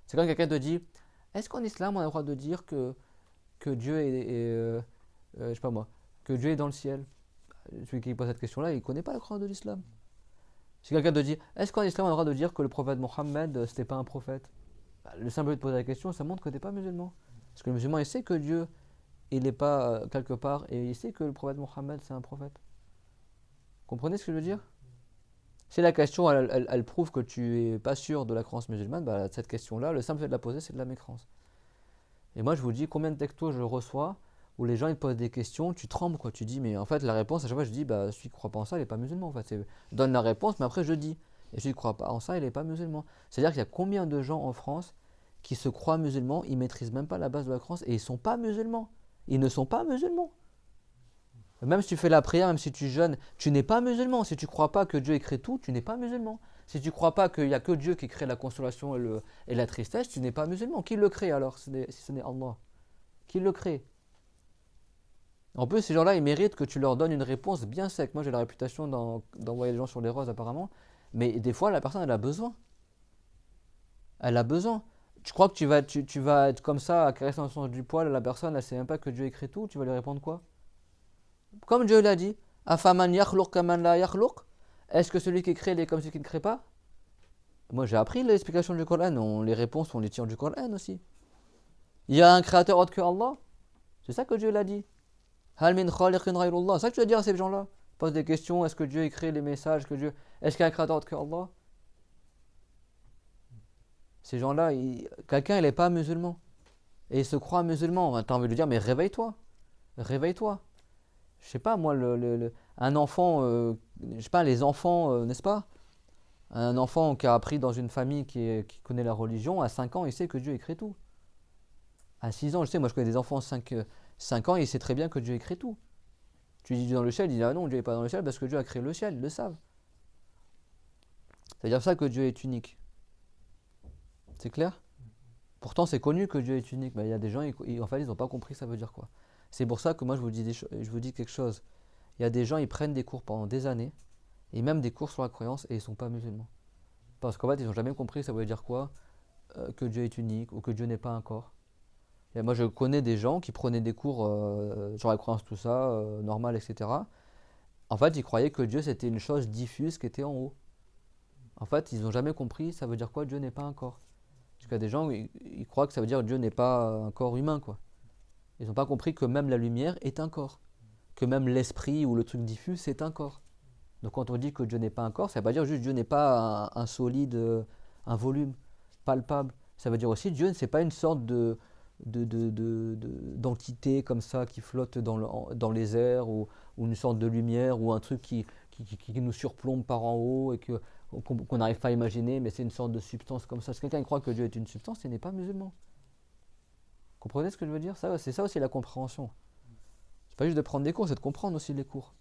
A: C'est quand quelqu'un te dit, est-ce qu'en islam, on a le droit de dire que Dieu je sais pas moi, que Dieu est dans le ciel? Celui qui pose cette question-là, il ne connaît pas la croyance de l'islam. Si quelqu'un te dit, est-ce qu'en islam on a le droit de dire que le prophète Mohammed, c'était pas un prophète? Le simple fait de poser la question, ça montre que tu n'es pas musulman. Parce que le musulman, il sait que Dieu, il n'est pas quelque part, et il sait que le prophète Mohammed, c'est un prophète. Comprenez ce que je veux dire? Si la question, elle prouve que tu n'es pas sûr de la croyance musulmane, bah, cette question-là, le simple fait de la poser, c'est de la mécrance. Et moi, je vous dis, combien de textos je reçois où les gens ils te posent des questions, tu trembles quoi, tu dis, mais en fait la réponse, à chaque fois je dis, bah celui qui ne croit pas en ça, il n'est pas musulman en fait. Je donne la réponse, mais après je dis, et celui qui ne croit pas en ça, il n'est pas musulman. C'est-à-dire qu'il y a combien de gens en France qui se croient musulmans, ils ne maîtrisent même pas la base de la croyance et ils ne sont pas musulmans. Ils ne sont pas musulmans. Même si tu fais la prière, même si tu jeûnes, tu n'es pas musulman. Si tu ne crois pas que Dieu ait créé tout, tu n'es pas musulman. Si tu ne crois pas qu'il n'y a que Dieu qui crée la consolation et la tristesse, tu n'es pas musulman. Qui le crée alors, si ce n'est Allah? Qui le crée? En plus, ces gens-là, ils méritent que tu leur donnes une réponse bien sec. Moi, j'ai la réputation d'envoyer les gens sur les roses, apparemment. Mais des fois, la personne, elle a besoin. Elle a besoin. Tu crois que tu vas être comme ça, à caresser dans le sens du poil, la personne, elle ne sait même pas que Dieu écrit tout, tu vas lui répondre quoi? Comme Dieu l'a dit, Afaman yakhluq kaman la yakhluq. Est-ce que celui qui crée, il est comme celui qui ne crée pas? Moi, j'ai appris l'explication du Coran. Les réponses, on les tire du Coran aussi. Il y a un créateur autre que Allah. C'est ça que Dieu l'a dit. Hal min khaliqin ghayrullah. C'est ça que tu vas dire à ces gens-là. Pose des questions. Est-ce que Dieu écrit les messages? Est-ce qu'il y a un créateur autre que Allah? Ces gens-là, quelqu'un, il n'est pas musulman. Et il se croit musulman. Tu as envie de lui dire, mais réveille-toi. Réveille-toi. Je sais pas, moi, un enfant, je sais pas, les enfants, n'est-ce pas? Un enfant qui a appris dans une famille qui connaît la religion, à 5 ans, il sait que Dieu écrit tout. À 6 ans, je sais, moi je connais des enfants 5 ans, il sait très bien que Dieu écrit tout. Tu dis Dieu dans le ciel, il dit ah non, Dieu n'est pas dans le ciel parce que Dieu a créé le ciel, ils le savent. C'est-à-dire ça que Dieu est unique. C'est clair? Pourtant, c'est connu que Dieu est unique, mais il y a des gens, en fait, ils n'ont pas compris ça veut dire quoi. C'est pour ça que moi, je vous dis quelque chose. Il y a des gens, ils prennent des cours pendant des années, et même des cours sur la croyance, et ils ne sont pas musulmans. Parce qu'en fait, ils n'ont jamais compris ça veut dire quoi, que Dieu est unique, ou que Dieu n'est pas un corps. Et moi, je connais des gens qui prenaient des cours sur la croyance, tout ça, normal, etc. En fait, ils croyaient que Dieu, c'était une chose diffuse qui était en haut. En fait, ils n'ont jamais compris ça veut dire quoi, Dieu n'est pas un corps. Parce qu'il y a des gens, ils croient que ça veut dire que Dieu n'est pas un corps humain, quoi. Ils n'ont pas compris que même la lumière est un corps. Que même l'esprit ou le truc diffus, c'est un corps. Donc quand on dit que Dieu n'est pas un corps, ça ne veut pas dire juste que Dieu n'est pas un solide, un volume palpable. Ça veut dire aussi que Dieu, ce n'est pas une sorte d'entité comme ça qui flotte dans les airs ou une sorte de lumière ou un truc qui nous surplombe par en haut et qu'on n'arrive pas à imaginer, mais c'est une sorte de substance comme ça. Si quelqu'un croit que Dieu est une substance, il n'est pas musulman. Comprenez ce que je veux dire? C'est ça aussi la compréhension. C'est pas juste de prendre des cours, c'est de comprendre aussi les cours.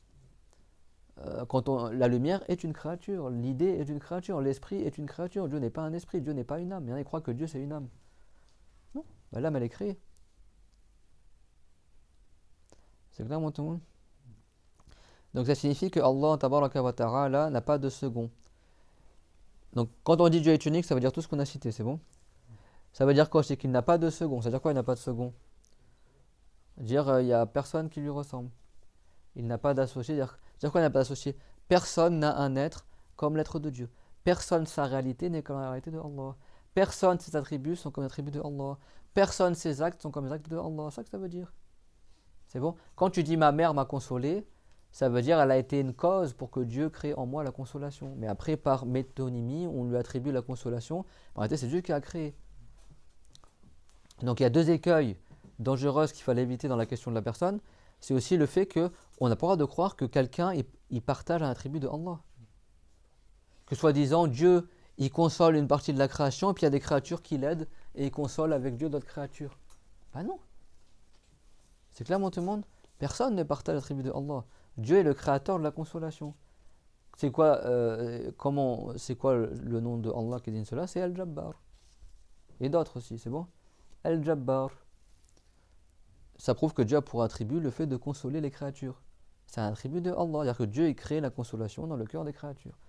A: La lumière est une créature, l'idée est une créature, l'esprit est une créature. Dieu n'est pas un esprit, Dieu n'est pas une âme. Il y en a qui croient que Dieu c'est une âme. Non, l'âme elle est créée. C'est clair, moi, tout le monde? Donc ça signifie que Allah tabaraka wa ta'ala n'a pas de second. Donc quand on dit Dieu est unique, ça veut dire tout ce qu'on a cité, c'est bon? Ça veut dire quoi? C'est qu'il n'a pas de second. Ça veut dire quoi il n'a pas de second? Dire il n'y a personne qui lui ressemble. Il n'a pas d'associé. Dire quoi il n'a pas d'associé? Personne n'a un être comme l'être de Dieu. Personne sa réalité n'est comme la réalité de Allah. Personne ses attributs sont comme les attributs de Allah. Personne ses actes sont comme les actes de Allah. C'est ça que ça veut dire. C'est bon? Quand tu dis ma mère m'a consolé, ça veut dire elle a été une cause pour que Dieu crée en moi la consolation. Mais après, par métonymie, on lui attribue la consolation. En réalité, c'est Dieu qui a créé. Donc il y a deux écueils dangereux qu'il fallait éviter dans la question de la personne. C'est aussi le fait qu'on n'a pas le droit de croire que quelqu'un il partage un attribut de Allah. Que soi-disant Dieu il console une partie de la création et puis il y a des créatures qui l'aident et il console avec Dieu d'autres créatures. Ben non. C'est clair, tout le monde? Personne ne partage l'attribut de Allah. Dieu est le créateur de la consolation. C'est quoi, c'est quoi le nom de Allah qui dit cela? C'est Al-Jabbar. Et d'autres aussi, c'est bon? Al-Jabbar. Ça prouve que Dieu a pour attribut le fait de consoler les créatures. C'est un attribut de Allah. C'est-à-dire que Dieu il crée la consolation dans le cœur des créatures.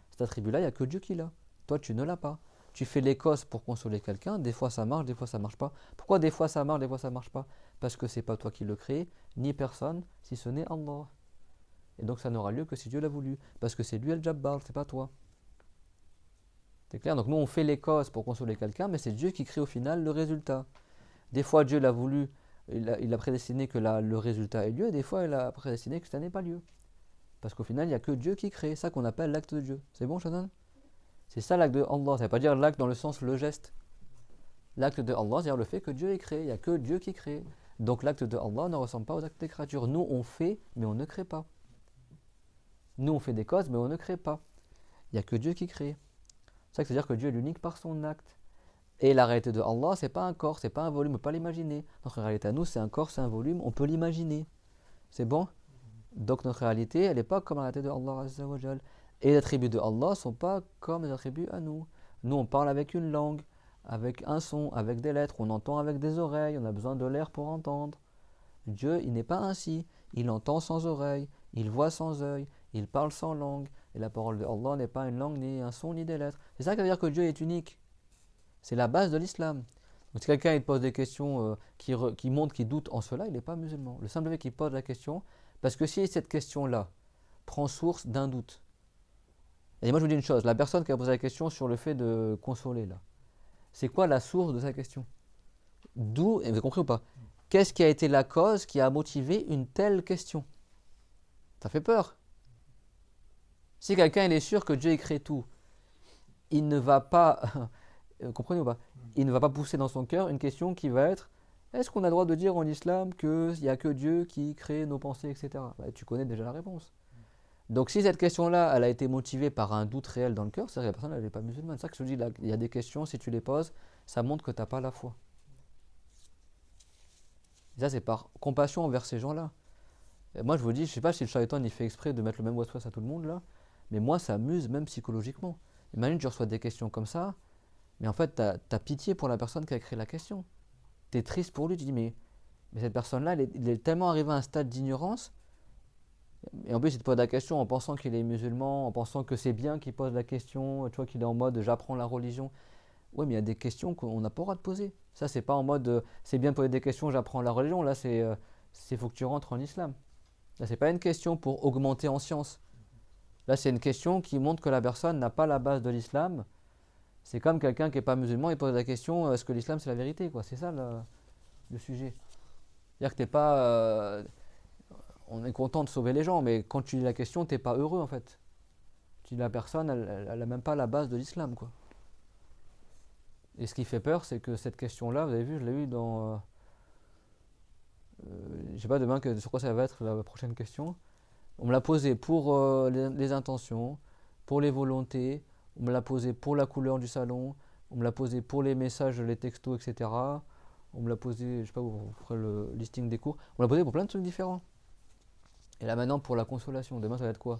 A: Cet attribut-là, il n'y a que Dieu qui l'a. Toi, tu ne l'as pas. Tu fais l'Écosse pour consoler quelqu'un, des fois ça marche, des fois ça marche pas. Pourquoi des fois ça marche, des fois ça marche pas? Parce que c'est pas toi qui le crée, ni personne, si ce n'est Allah. Et donc ça n'aura lieu que si Dieu l'a voulu. Parce que c'est lui Al-Jabbar, c'est pas toi. C'est clair? Donc nous on fait l'Écosse pour consoler quelqu'un, mais c'est Dieu qui crée au final le résultat. Des fois Dieu l'a voulu, il a prédestiné que le résultat ait lieu, et des fois il a prédestiné que ça n'ait pas lieu. Parce qu'au final il n'y a que Dieu qui crée, ça qu'on appelle l'acte de Dieu. C'est bon, Shannon? C'est ça l'acte de Allah, ça ne veut pas dire l'acte dans le sens le geste. L'acte de Allah, c'est-à-dire le fait que Dieu est créé, il n'y a que Dieu qui crée. Donc l'acte de Allah ne ressemble pas aux actes des créatures. Nous on fait, mais on ne crée pas. Nous on fait des causes, mais on ne crée pas. Il n'y a que Dieu qui crée. C'est ça que c'est-à-dire que Dieu est l'unique par son acte. Et la réalité de Allah, c'est pas un corps, c'est pas un volume, on peut pas l'imaginer. Notre réalité à nous, c'est un corps, c'est un volume, on peut l'imaginer. C'est bon? Donc notre réalité, elle n'est pas comme la réalité de Allah Azza wa Jal. Et les attributs de Allah ne sont pas comme les attributs à nous. Nous, on parle avec une langue, avec un son, avec des lettres, on entend avec des oreilles, on a besoin de l'air pour entendre. Dieu, il n'est pas ainsi. Il entend sans oreille, il voit sans œil, il parle sans langue. Et la parole de Allah n'est pas une langue, ni un son, ni des lettres. C'est ça qui veut dire que Dieu est unique. C'est la base de l'islam. Donc si quelqu'un il pose des questions qui montrent qu'il doute en cela, il n'est pas musulman. Le simple fait qu'il pose la question, parce que si cette question-là prend source d'un doute, et moi je vous dis une chose, la personne qui a posé la question sur le fait de consoler là, c'est quoi la source de sa question? D'où, et vous avez compris ou pas? Qu'est-ce qui a été la cause qui a motivé une telle question? Ça fait peur. Si quelqu'un il est sûr que Dieu crée tout, il ne va pas, comprenez ou pas? Il ne va pas pousser dans son cœur une question qui va être: est-ce qu'on a le droit de dire en islam qu'il n'y a que Dieu qui crée nos pensées, etc. Bah, tu connais déjà la réponse. Donc si cette question-là, elle a été motivée par un doute réel dans le cœur, c'est-à-dire que la personne n'est pas musulmane. C'est ça que je te dis, là, il y a des questions, si tu les poses, ça montre que tu n'as pas la foi. Et ça, c'est par compassion envers ces gens-là. Et moi, je vous dis, je sais pas si le shaitan il fait exprès de mettre le même waswas à tout le monde là, mais moi, ça amuse même psychologiquement. Imagine, tu reçois des questions comme ça, mais en fait, t'as pitié pour la personne qui a écrit la question. T'es triste pour lui, tu dis, mais cette personne-là, il est tellement arrivé à un stade d'ignorance, et en plus, il te pose la question en pensant qu'il est musulman, en pensant que c'est bien qu'il pose la question, tu vois, qu'il est en mode j'apprends la religion. Oui, mais il y a des questions qu'on n'a pas le droit de poser. Ça, c'est pas en mode c'est bien de poser des questions, j'apprends la religion. Là, c'est faut que tu rentres en islam. Là, c'est pas une question pour augmenter en science. Là, c'est une question qui montre que la personne n'a pas la base de l'islam. C'est comme quelqu'un qui n'est pas musulman, il pose la question est-ce que l'islam c'est la vérité quoi. C'est ça le sujet. C'est-à-dire que t'es pas. On est content de sauver les gens, mais quand tu lis la question, t'es pas heureux en fait. Tu dis la personne, elle a même pas la base de l'islam quoi. Et ce qui fait peur, c'est que cette question-là, vous avez vu, je l'ai eu dans. Je sais pas demain sur quoi ça va être la prochaine question. On me l'a posé pour les intentions, pour les volontés, on me l'a posé pour la couleur du salon, on me l'a posé pour les messages, les textos, etc. On me l'a posé, je sais pas, vous ferez le listing des cours. On me l'a posé pour plein de trucs différents. Et là maintenant pour la consolation, demain ça va être quoi?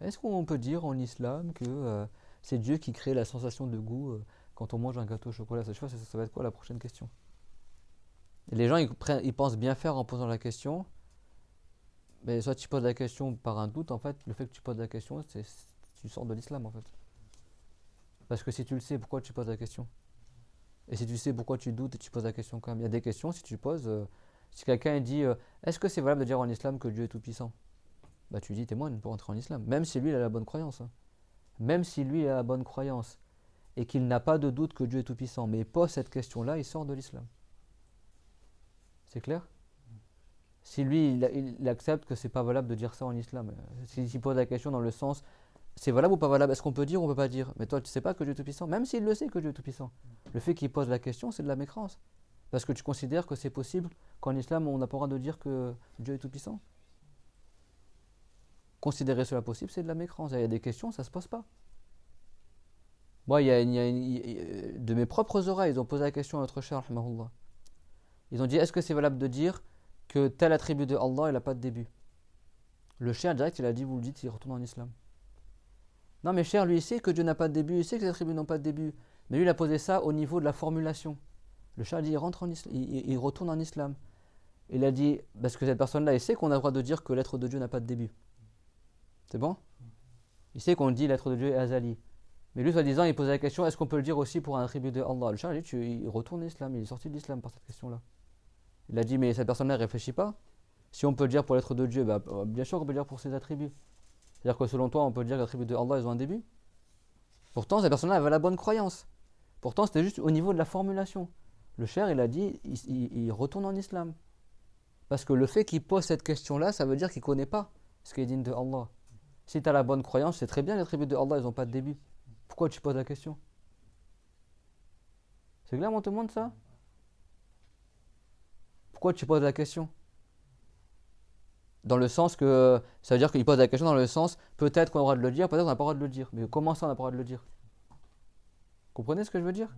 A: Est-ce qu'on peut dire en islam que c'est Dieu qui crée la sensation de goût quand on mange un gâteau au chocolat? Je sais pas, ça va être quoi la prochaine question? Et les gens ils pensent bien faire en posant la question, mais soit tu poses la question par un doute, en fait, le fait que tu poses la question, tu sors de l'islam en fait. Parce que si tu le sais, pourquoi tu poses la question? Et si tu sais pourquoi tu doutes et tu poses la question quand même, il y a des questions, si tu poses, si quelqu'un dit est-ce que c'est valable de dire en islam que Dieu est tout puissant? Bah tu dis témoigne pour entrer en islam, même si lui il a la bonne croyance. Hein. Même si lui il a la bonne croyance et qu'il n'a pas de doute que Dieu est tout puissant, mais il pose cette question-là, il sort de l'islam. C'est clair? Si lui il accepte que c'est pas valable de dire ça en islam, s'il pose la question dans le sens c'est valable ou pas valable, est-ce qu'on peut dire ou on peut pas dire? Mais toi tu sais pas que Dieu est tout puissant, même s'il le sait que Dieu est tout puissant. Le fait qu'il pose la question, c'est de la mécrance. Parce que tu considères que c'est possible qu'en islam on n'a pas le droit de dire que Dieu est tout puissant. Considérer cela possible, c'est de la mécrance. Il y a des questions, ça se pose pas. Moi, de mes propres oreilles, ils ont posé la question à notre cher, ils ont dit est-ce que c'est valable de dire que tel attribut de Allah il n'a pas de début? Le cher direct il a dit vous le dites, il retourne en islam. Non mais cher, lui il sait que Dieu n'a pas de début, il sait que les attributs n'ont pas de début. Mais lui il a posé ça au niveau de la formulation. Le cher dit il rentre en islam, il retourne en islam. Il a dit parce que cette personne-là il sait qu'on a le droit de dire que l'être de Dieu n'a pas de début. C'est bon? Il sait qu'on dit l'être de Dieu est azali. Mais lui soi-disant il posait la question est-ce qu'on peut le dire aussi pour un attribut de Allah? Le cher dit il retourne en islam, il est sorti de l'islam par cette question-là. Il a dit mais cette personne-là ne réfléchit pas. Si on peut le dire pour l'être de Dieu, bah, bien sûr qu'on peut le dire pour ses attributs. C'est-à-dire que selon toi, on peut dire que les attributs de Allah, ils ont un début. Pourtant, cette personne-là avait la bonne croyance. Pourtant, c'était juste au niveau de la formulation. Le cher, il a dit, il retourne en islam. Parce que le fait qu'il pose cette question-là, ça veut dire qu'il ne connaît pas ce qui est digne de Allah. Si tu as la bonne croyance, c'est très bien, les attributs de Allah, ils n'ont pas de début. Pourquoi tu poses la question? C'est clair, on te demande ça? Pourquoi tu poses la question? Dans le sens que, ça veut dire qu'il pose la question dans le sens, peut-être qu'on a le droit de le dire, peut-être qu'on n'a pas le droit de le dire. Mais comment ça on n'a pas le droit de le dire? Comprenez ce que je veux dire?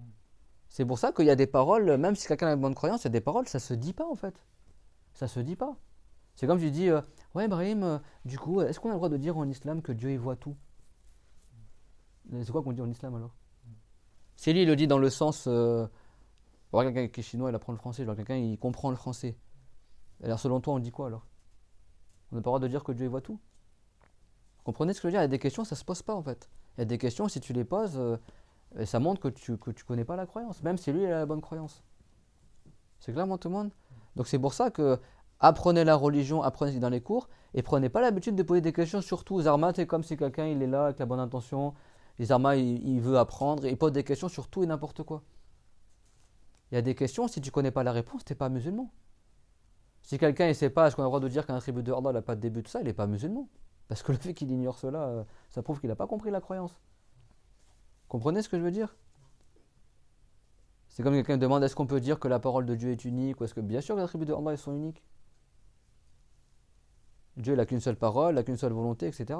A: C'est pour ça qu'il y a des paroles, même si quelqu'un a une bonne croyance, il y a des paroles, ça se dit pas en fait. Ça se dit pas. C'est comme je dis, ouais Ibrahim, du coup, est-ce qu'on a le droit de dire en islam que Dieu y voit tout? C'est quoi qu'on dit en islam alors? Si lui il le dit dans le sens, quelqu'un qui est chinois, il apprend le français, genre quelqu'un il comprend le français. Alors selon toi, on dit quoi alors? On n'a pas le droit de dire que Dieu y voit tout. Vous comprenez ce que je veux dire? Il y a des questions, ça se pose pas en fait. Il y a des questions, si tu les poses, ça montre que tu connais pas la croyance, même si lui il a la bonne croyance. C'est clair, tout le monde? Donc c'est pour ça que apprenez la religion, apprenez dans les cours, et prenez pas l'habitude de poser des questions, surtout Zarma, c'est comme si quelqu'un il est là avec la bonne intention, et Zarma il veut apprendre, et il pose des questions sur tout et n'importe quoi. Il y a des questions, si tu connais pas la réponse, t'es pas musulman. Si quelqu'un ne sait pas, est-ce qu'on a le droit de dire qu'un attribut de Allah n'a pas de début de ça, il n'est pas musulman. Parce que le fait qu'il ignore cela, ça prouve qu'il n'a pas compris la croyance. Comprenez ce que je veux dire? C'est comme quelqu'un demande est-ce qu'on peut dire que la parole de Dieu est unique, ou est-ce que bien sûr les attributs de Allah ils sont uniques? Dieu n'a qu'une seule parole, n'a qu'une seule volonté, etc.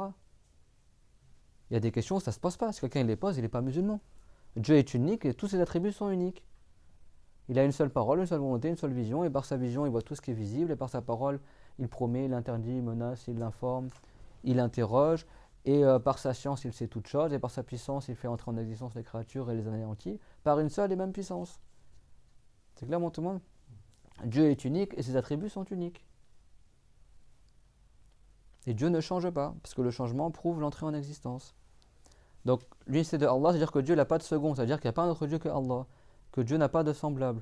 A: Il y a des questions, ça ne se pose pas. Si quelqu'un les pose, il n'est pas musulman. Dieu est unique et tous ses attributs sont uniques. Il a une seule parole, une seule volonté, une seule vision, et par sa vision, il voit tout ce qui est visible, et par sa parole, il promet, il interdit, il menace, il informe, il interroge, et par sa science, il sait toutes choses, et par sa puissance, il fait entrer en existence les créatures et les anéantit, par une seule et même puissance. C'est clair, mon tout le monde? Dieu est unique, et ses attributs sont uniques. Et Dieu ne change pas, parce que le changement prouve l'entrée en existence. Donc, l'unicité de Allah, c'est-à-dire que Dieu n'a pas de second, c'est-à-dire qu'il n'y a pas un autre Dieu que Allah, que Dieu n'a pas de semblable.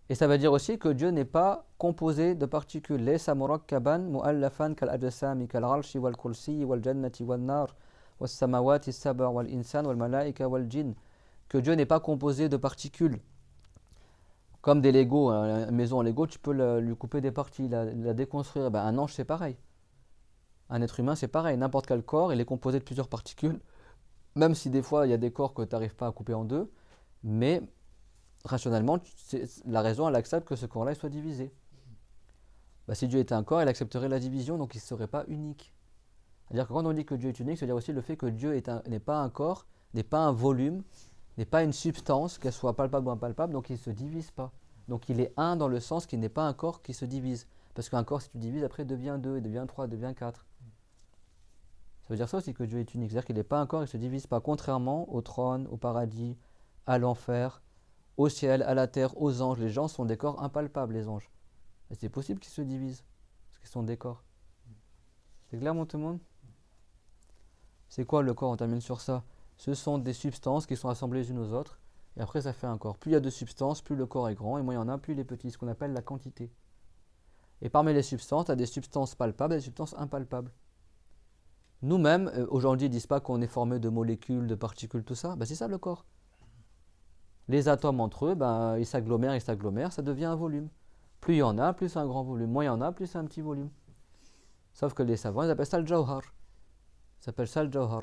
A: Et ça veut dire aussi que Dieu n'est pas composé de particules. Laysa murakkaban mu'allafan kal ajsami kal arshi wal kursi wal jannati wal nar was samawati sab'a wal insan wal malaika wal jinn. Que Dieu n'est pas composé de particules. Comme des Lego, une maison en Lego, tu peux lui couper des parties, la déconstruire. Ben, un ange, c'est pareil. Un être humain, c'est pareil. N'importe quel corps, il est composé de plusieurs particules. Même si des fois, il y a des corps que tu n'arrives pas à couper en deux. Mais rationnellement, la raison, elle accepte que ce corps-là soit divisé. Ben, si Dieu était un corps, il accepterait la division, donc il ne serait pas unique. C'est-à-dire que quand on dit que Dieu est unique, c'est-à-dire aussi le fait que Dieu n'est pas un corps, n'est pas un volume, n'est pas une substance, qu'elle soit palpable ou impalpable, donc il ne se divise pas. Donc il est un dans le sens qu'il n'est pas un corps qui se divise. Parce qu'un corps, si tu divises, après, il devient 2, il devient 3, il devient 4. Ça veut dire ça aussi que Dieu est unique. C'est-à-dire qu'il n'est pas un corps, il ne se divise pas. Contrairement au trône, au paradis, à l'enfer, au ciel, à la terre, aux anges. Les gens sont des corps impalpables, les anges. Et c'est possible qu'ils se divisent, parce qu'ils sont des corps. C'est clair, mon tout le monde? C'est quoi le corps? On termine sur ça. Ce sont des substances qui sont assemblées les unes aux autres, et après ça fait un corps. Plus il y a de substances, plus le corps est grand, et moins il y en a, plus il est petit, ce qu'on appelle la quantité. Et parmi les substances, tu as des substances palpables et des substances impalpables. Nous-mêmes, aujourd'hui, ils ne disent pas qu'on est formé de molécules, de particules, tout ça. Ben, c'est ça le corps. Les atomes entre eux, ben, ils s'agglomèrent, ça devient un volume. Plus il y en a, plus c'est un grand volume. Moins il y en a, plus c'est un petit volume. Sauf que les savants, ils appellent ça le jawhar. Ça s'appelle ça le jawhar.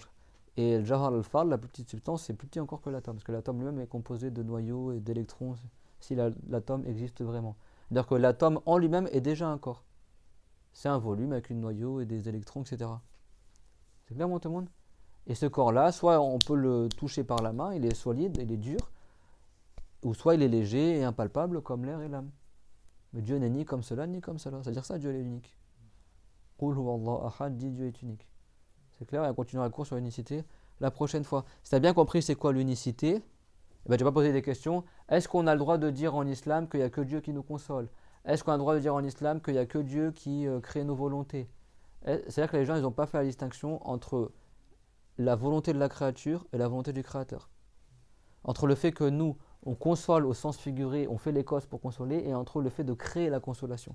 A: Et le jawhar al-fard, la plus petite substance, c'est plus petit encore que l'atome. Parce que l'atome lui-même est composé de noyaux et d'électrons, si l'atome existe vraiment. C'est-à-dire que l'atome en lui-même est déjà un corps. C'est un volume avec un noyau et des électrons, etc. C'est clair, tout le monde? Et ce corps-là, soit on peut le toucher par la main, il est solide, il est dur, ou soit il est léger et impalpable comme l'air et l'âme. Mais Dieu n'est ni comme cela, ni comme cela. C'est-à-dire ça, Dieu est unique. Qul huwallahu ahad, dit Dieu est unique. C'est clair, et on continuera le cours sur l'unicité la prochaine fois. Si tu as bien compris c'est quoi l'unicité, eh ben, je vais pas poser des questions. Est-ce qu'on a le droit de dire en islam qu'il n'y a que Dieu qui nous console? Est-ce qu'on a le droit de dire en islam qu'il n'y a que Dieu qui crée nos volontés? C'est-à-dire que les gens ils n'ont pas fait la distinction entre la volonté de la créature et la volonté du créateur. Entre le fait que nous, on console au sens figuré, on fait les causes pour consoler, et entre le fait de créer la consolation.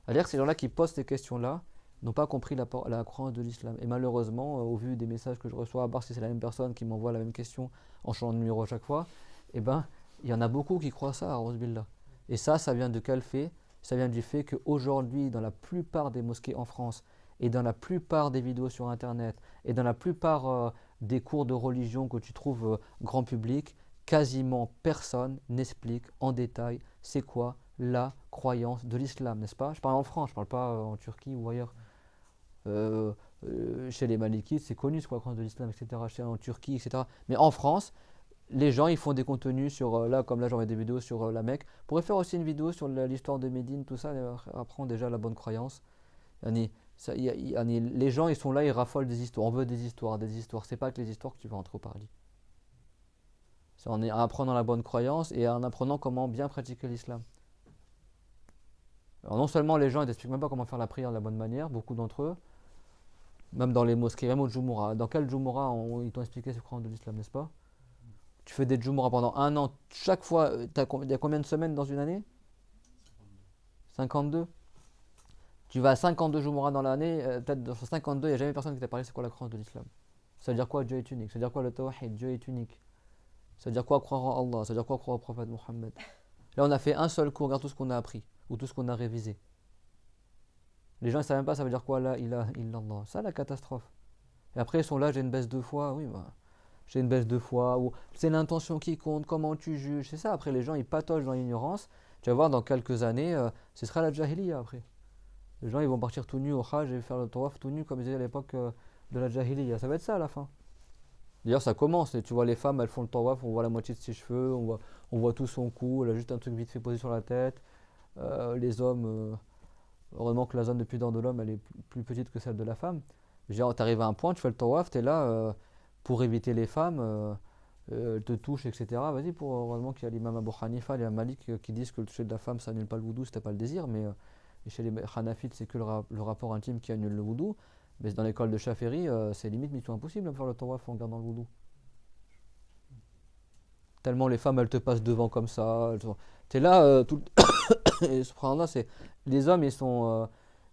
A: C'est-à-dire que ces gens-là qui posent ces questions-là n'ont pas compris la croyance de l'islam. Et malheureusement, au vu des messages que je reçois, à part si c'est la même personne qui m'envoie la même question en changeant de numéro à chaque fois, eh ben, il y en a beaucoup qui croient ça, à Billah. Et ça vient de quel fait? Ça vient du fait qu'aujourd'hui, dans la plupart des mosquées en France, et dans la plupart des vidéos sur Internet, et dans la plupart des cours de religion que tu trouves grand public, quasiment personne n'explique en détail c'est quoi la croyance de l'islam, n'est-ce pas? Je parle en France, je ne parle pas en Turquie ou ailleurs. Chez les Malikites, c'est connu ce qu'est la croyance de l'islam, etc. En Turquie, etc. Mais en France, les gens ils font des contenus sur, comme là j'envoie des vidéos sur la Mecque. On pourrait faire aussi une vidéo sur l'histoire de Médine, tout ça, apprendre déjà la bonne croyance. Les gens ils sont là, ils raffolent des histoires. On veut des histoires, des histoires. C'est pas que les histoires que tu vas entrer au paradis. C'est en apprenant la bonne croyance et en apprenant comment bien pratiquer l'islam. Alors non seulement les gens ils n'expliquent même pas comment faire la prière de la bonne manière, beaucoup d'entre eux, même dans les mosquées, même au Jumu'ah. Dans quel Jumu'ah ils t'ont expliqué ce croyance de l'islam, n'est-ce pas? Tu fais des Jumu'ah pendant un an, chaque fois, il y a combien de semaines dans une année? 52. Tu vas à 52 Jumu'ah dans l'année, peut-être sur 52, il n'y a jamais personne qui t'a parlé c'est quoi la croyance de l'islam. Ça veut dire quoi Dieu est unique? Ça veut dire quoi le tawhid? Dieu est unique. Ça veut dire quoi croire en Allah? Ça veut dire quoi croire au prophète Mohammed? Là on a fait un seul cours, regarde tout ce qu'on a appris, ou tout ce qu'on a révisé. Les gens ne savent même pas ça veut dire quoi la ilaha illallah. Ça la catastrophe. Et après ils sont là, j'ai une baisse de foi, oui bah. J'ai une baisse de foi, ou c'est l'intention qui compte, comment tu juges, c'est ça. Après les gens ils patochent dans l'ignorance. Tu vas voir dans quelques années, ce sera la jahiliya après. Les gens ils vont partir tout nus au Hajj et faire le tawaf tout nus comme ils disaient à l'époque de la jahiliya. Ça va être ça à la fin. D'ailleurs ça commence, et tu vois les femmes elles font le tawaf, on voit la moitié de ses cheveux, on voit tout son cou, elle a juste un truc vite fait posé sur la tête. Les hommes, Heureusement que la zone de pudeur de l'homme, elle est plus petite que celle de la femme. Tu arrives à un point, tu fais le tawaf, tu es là pour éviter les femmes, elles te touchent, etc. Vas-y, heureusement qu'il y a l'imam Abu Hanifa, l'imam Malik qui disent que le toucher de la femme, ça annule pas le wudu, c'était pas le désir, mais chez les Hanafites, c'est que le rapport intime qui annule le wudu. Mais dans l'école de Shafiri, c'est limite mission impossible de faire le tawaf en gardant le wudu. Tellement les femmes, elles te passent devant comme ça. Tu es là, et subhanallah, les hommes,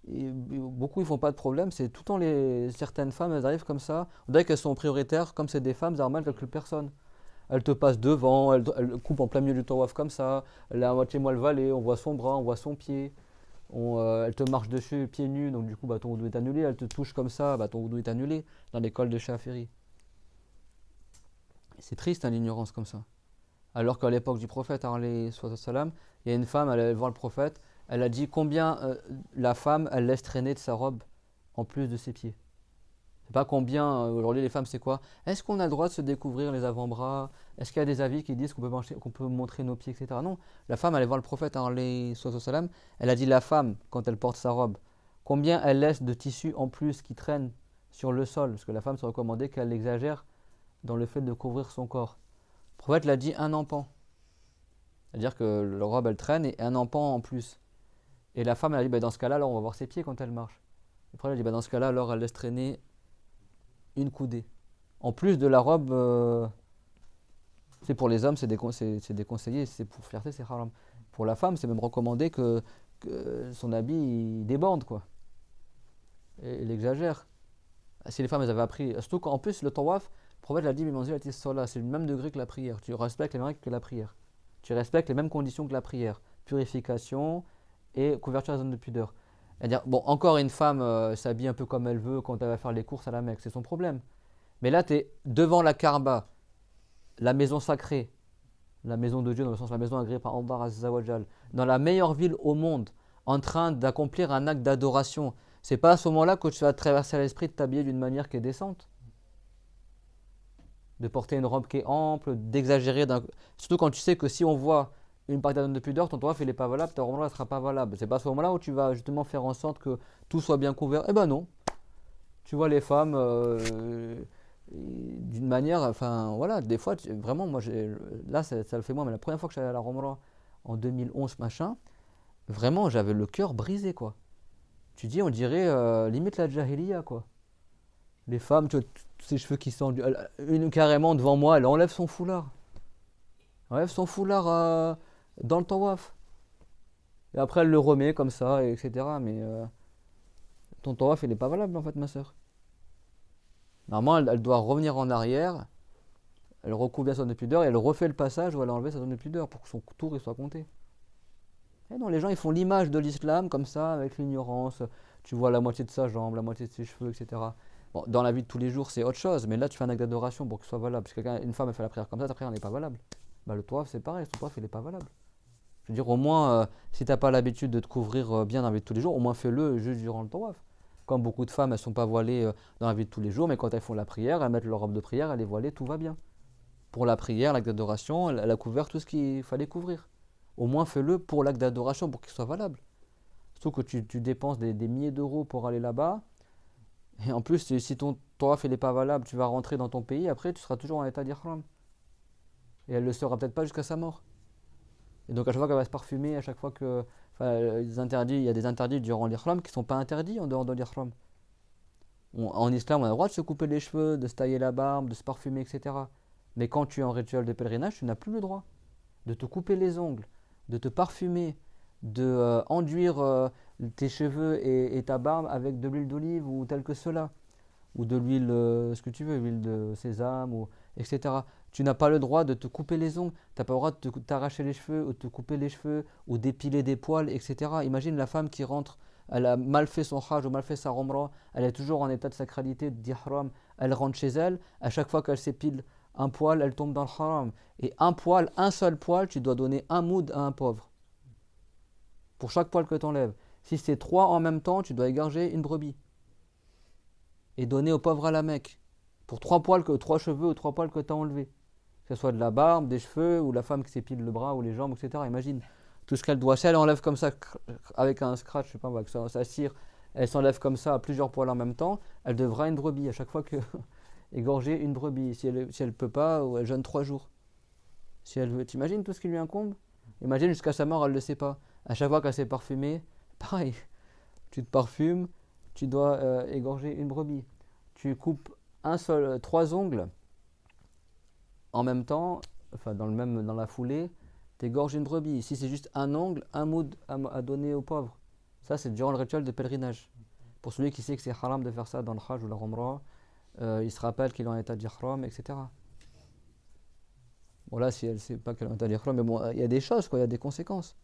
A: beaucoup ils font pas de problème, c'est tout le temps certaines femmes, elles arrivent comme ça, on dirait qu'elles sont prioritaires, comme c'est des femmes, Zarmal, quelques personnes. Elles te passent devant, elles coupent en plein milieu du tawaf comme ça, elle est à moitié moelle vallée, on voit son bras, on voit son pied, elle te marche dessus pieds nus, donc du coup bah, ton wudu est annulé, elle te touche comme ça, bah, ton wudu est annulé, dans l'école de Shafiri. C'est triste hein, l'ignorance comme ça. Alors qu'à l'époque du prophète, salam, il y a une femme, elle allait voir le prophète, elle a dit combien la femme, elle laisse traîner de sa robe en plus de ses pieds. C'est pas combien, aujourd'hui les femmes c'est quoi? Est-ce qu'on a le droit de se découvrir les avant-bras? Est-ce qu'il y a des avis qui disent qu'on peut montrer nos pieds, etc. Non, la femme, elle allait voir le prophète, salam, elle a dit la femme, quand elle porte sa robe, combien elle laisse de tissu en plus qui traîne sur le sol, parce que la femme se recommandait qu'elle exagère dans le fait de couvrir son corps. Le prophète l'a dit un empan. C'est-à-dire que la robe elle traîne et un empan en plus. Et la femme elle a dit bah, dans ce cas-là, alors on va voir ses pieds quand elle marche. Le prophète a dit bah, dans ce cas-là, alors elle laisse traîner une coudée. En plus de la robe, c'est pour les hommes, c'est déconseillé, c'est pour fierté, c'est haram. Pour la femme, c'est même recommandé que son habit il déborde quoi. Et il exagère. Si les femmes elles avaient appris, surtout qu'en plus le tawaf, le prophète l'a dit, c'est le même degré que la prière. Tu respectes les mêmes règles que la prière. Tu respectes les mêmes conditions que la prière. Purification et couverture de la zone de pudeur. C'est-à-dire, bon, encore une femme s'habille un peu comme elle veut quand elle va faire les courses à la Mecque, c'est son problème. Mais là, tu es devant la Kaaba, la maison sacrée, la maison de Dieu, dans le sens la maison agréée par Allah Azza wa Jal, dans la meilleure ville au monde, en train d'accomplir un acte d'adoration. C'est pas à ce moment-là que tu vas traverser à l'esprit de t'habiller d'une manière qui est décente. De porter une robe qui est ample, d'exagérer. Surtout quand tu sais que si on voit une partie de la zone de pudeur, ton tawaf il n'est pas valable, ta robe ne sera pas valable. C'est pas à ce moment-là où tu vas justement faire en sorte que tout soit bien couvert. Eh ben non. Tu vois les femmes d'une manière, enfin voilà, des fois, vraiment, moi, là ça le fait moi, mais la première fois que j'allais à la Umrah en 2011, machin, vraiment j'avais le cœur brisé quoi. Tu dis, on dirait limite la Jahiliya quoi. Les femmes, tu vois, ses cheveux qui sont une carrément devant moi, elle enlève son foulard. Elle enlève son foulard dans le tawaf. Et après, elle le remet comme ça, etc. Mais ton tawaf, il n'est pas valable en fait, ma soeur. Normalement, elle doit revenir en arrière, elle recouvre bien sa zone de pudeur et elle refait le passage où elle a enlevé sa zone de pudeur pour que son tour il soit compté. Et non, les gens ils font l'image de l'islam comme ça, avec l'ignorance. Tu vois la moitié de sa jambe, la moitié de ses cheveux, etc. Bon, dans la vie de tous les jours, c'est autre chose, mais là, tu fais un acte d'adoration pour que ce soit valable. Parce qu'une femme, elle fait la prière comme ça, ta prière n'est pas valable. Bah, le tawaf, c'est pareil, ton tawaf, il n'est pas valable. Je veux dire, au moins, si tu n'as pas l'habitude de te couvrir bien dans la vie de tous les jours, au moins fais-le juste durant le tawaf. Comme beaucoup de femmes, elles ne sont pas voilées dans la vie de tous les jours, mais quand elles font la prière, elles mettent leur robe de prière, elles est voilée, tout va bien. Pour la prière, l'acte d'adoration, elle a couvert tout ce qu'il fallait couvrir. Au moins, fais-le pour l'acte d'adoration, pour qu'il soit valable. Surtout que tu dépenses des milliers d'euros pour aller là-bas. Et en plus, si ton tawaf n'est pas valable, tu vas rentrer dans ton pays, après tu seras toujours en état d'ihram. Et elle ne le sera peut-être pas jusqu'à sa mort. Et donc à chaque fois qu'elle va se parfumer, à chaque fois que... il y a des interdits durant l'ihram qui ne sont pas interdits en dehors de l'ihram. En islam, on a le droit de se couper les cheveux, de se tailler la barbe, de se parfumer, etc. Mais quand tu es en rituel de pèlerinage, tu n'as plus le droit de te couper les ongles, de te parfumer, de enduire tes cheveux et ta barbe avec de l'huile d'olive ou tel que cela, ou de l'huile, ce que tu veux, l'huile de sésame, etc. Tu n'as pas le droit de te couper les ongles, tu n'as pas le droit de t'arracher les cheveux, ou de te couper les cheveux, ou d'épiler des poils, etc. Imagine la femme qui rentre, elle a mal fait son hajj ou mal fait sa umrah, elle est toujours en état de sacralité, d'ihram, elle rentre chez elle, à chaque fois qu'elle s'épile un poil, elle tombe dans le haram. Et un seul poil, tu dois donner un moud à un pauvre. Pour chaque poil que tu enlèves. Si c'est 3 en même temps, tu dois égorger une brebis. Et donner aux pauvres à la Mecque. Pour 3 cheveux ou 3 poils que tu as enlevés. Que ce soit de la barbe, des cheveux, ou la femme qui s'épile le bras ou les jambes, etc. Imagine. tout ce qu'elle doit. Si elle enlève comme ça, avec un scratch, je sais pas, avec sa cire, elle s'enlève comme ça à plusieurs poils en même temps, elle devra une brebis à chaque fois que égorger une brebis. Si elle peut pas, ou elle jeûne 3 jours. Si elle veut, t'imagines tout ce qui lui incombe? Imagine jusqu'à sa mort, elle ne le sait pas. À chaque fois qu'elle s'est parfumée, pareil, tu te parfumes, tu dois égorger une brebis. Tu coupes 3 ongles en même temps, enfin dans la foulée, tu égorges une brebis. Si c'est juste un ongle, un moud à donner aux pauvres. Ça, c'est durant le rituel de pèlerinage. Pour celui qui sait que c'est haram de faire ça dans le Hajj ou la Umrah, il se rappelle qu'il est en état d'ihram, etc. Bon, là, si elle ne sait pas qu'elle est en état d'ihram, mais bon, il y a des choses, quoi, il y a des conséquences.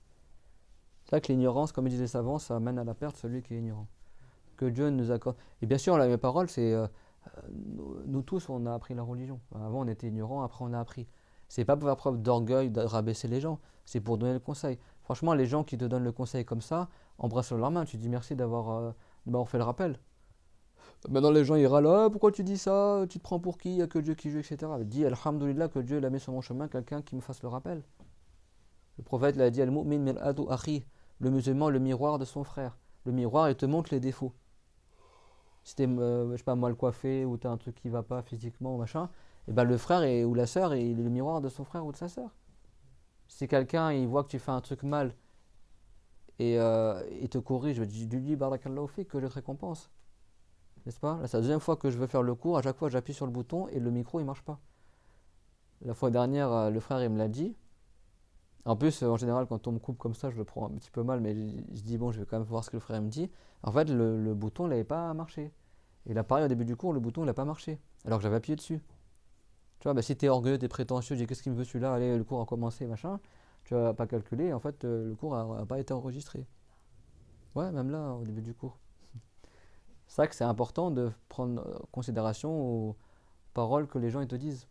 A: C'est vrai que l'ignorance, comme disent les savants, ça amène à la perte celui qui est ignorant. Que Dieu nous accorde. Et bien sûr, la même parole, c'est nous tous, on a appris la religion. Avant, on était ignorants, après, on a appris. C'est pas pour faire preuve d'orgueil, de rabaisser les gens, c'est pour donner le conseil. Franchement, les gens qui te donnent le conseil comme ça, embrasse leur main, tu dis merci d'avoir fait le rappel. Maintenant, les gens ils râlent, ah, pourquoi tu dis ça, tu te prends pour qui, il n'y a que Dieu qui joue, etc. Dis, alhamdoulilah, que Dieu l'a mis sur mon chemin, quelqu'un qui me fasse le rappel. Le prophète l'a dit, al-mu'min mir'atu akhi, le musulman, le miroir de son frère. Le miroir, il te montre les défauts. Si t'es, je sais pas, mal coiffé, ou t'as un truc qui va pas physiquement, ou machin, et ben le frère ou la sœur, il est le miroir de son frère ou de sa sœur. Si quelqu'un, il voit que tu fais un truc mal, et il te corrige, je lui dis, barakallahu fik, que je te récompense. N'est-ce pas? Là, c'est la deuxième fois que je veux faire le cours, à chaque fois j'appuie sur le bouton et le micro il marche pas. La fois dernière, le frère il me l'a dit. En plus, en général, quand on me coupe comme ça, je le prends un petit peu mal, mais je dis bon, je vais quand même voir ce que le frère me dit. En fait, le bouton n'avait pas marché. Et là, pareil, au début du cours, le bouton il n'a pas marché, alors que j'avais appuyé dessus. Tu vois, bah, si t'es orgueilleux, t'es prétentieux, tu dis qu'est-ce qu'il me veut celui-là, allez, le cours a commencé, machin, tu vas pas calculer, en fait, le cours a pas été enregistré. Ouais, même là, au début du cours. C'est vrai que c'est important de prendre en considération aux paroles que les gens ils te disent.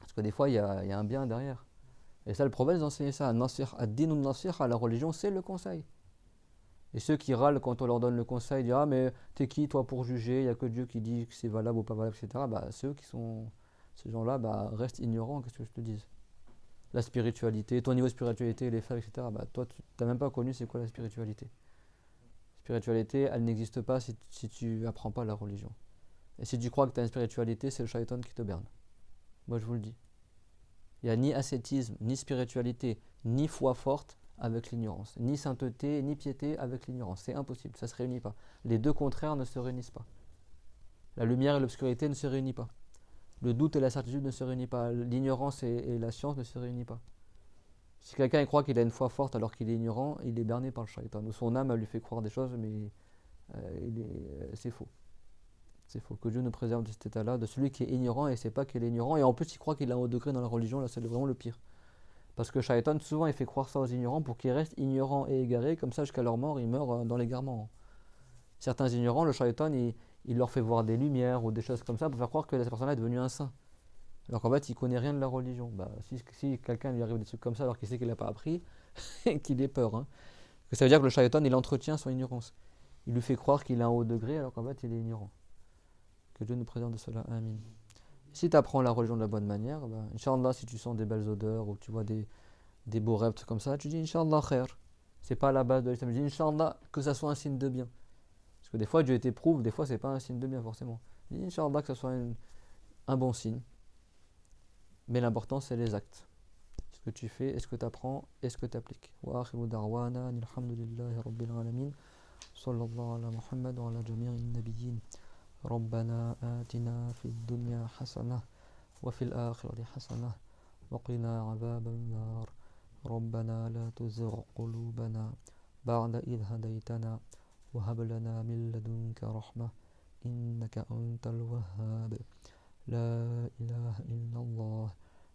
A: Parce que des fois, il y a un bien derrière. Et ça, le prophète enseignait ça. Ad-din nasir, la religion, c'est le conseil. Et ceux qui râlent quand on leur donne le conseil, disent ah, mais t'es qui toi pour juger, il n'y a que Dieu qui dit que c'est valable ou pas valable, etc. Bah, ces gens-là, bah, restent ignorants, qu'est-ce que je te dise. La spiritualité, ton niveau de spiritualité, les faits, etc. Bah, toi, tu n'as même pas connu c'est quoi la spiritualité. La spiritualité, elle n'existe pas si tu apprends pas la religion. Et si tu crois que tu as une spiritualité, c'est le shaitan qui te berne. Moi, je vous le dis. Il n'y a ni ascétisme, ni spiritualité, ni foi forte avec l'ignorance. Ni sainteté, ni piété avec l'ignorance. C'est impossible, ça ne se réunit pas. Les deux contraires ne se réunissent pas. La lumière et l'obscurité ne se réunissent pas. Le doute et la certitude ne se réunissent pas. L'ignorance et la science ne se réunissent pas. Si quelqu'un croit qu'il a une foi forte alors qu'il est ignorant, il est berné par le shaitan. Ou son âme lui fait croire des choses, mais c'est faux. C'est faux. Que Dieu nous préserve de cet état-là, de celui qui est ignorant et ne sait pas qu'il est ignorant. Et en plus, il croit qu'il a un haut degré dans la religion. Là, c'est vraiment le pire. Parce que Shaitan, souvent, il fait croire ça aux ignorants pour qu'ils restent ignorants et égarés. Comme ça, jusqu'à leur mort, ils meurent dans l'égarement. Certains ignorants, le Shaitan, il leur fait voir des lumières ou des choses comme ça pour faire croire que cette personne-là est devenue un saint. Alors qu'en fait, il connaît rien de la religion. Bah, si quelqu'un lui arrive des trucs comme ça alors qu'il sait qu'il n'a pas appris, qu'il ait peur. Hein. Que ça veut dire que le Shaitan, il entretient son ignorance. Il lui fait croire qu'il a un haut degré alors qu'en fait, il est ignorant. Que Dieu nous préserve de cela. Amin. Si tu apprends la religion de la bonne manière, bah, Inch'Allah, si tu sens des belles odeurs ou tu vois des beaux rêves comme ça, tu dis Inch'Allah khair. C'est pas la base de l'islam. Tu dis Inch'Allah que ça soit un signe de bien. Parce que des fois Dieu t'éprouve, des fois c'est pas un signe de bien forcément. Tu dis Inch'Allah que ça soit un bon signe. Mais l'important c'est les actes. Ce que tu fais, est-ce que tu apprends, est-ce que tu appliques. Wa akhiru da'wana alhamdulillahi rabbil alamin. Sallallahu ala Muhammad wa ala jami'in nabiyyin. ربنا آتنا في الدنيا حسنة وفي الآخرة حسنة وقنا عذاب النار ربنا لا تزغ قلوبنا بعد إذ هديتنا وهب لنا من لدنك رحمة إنك أنت الوهاب لا إله إلا الله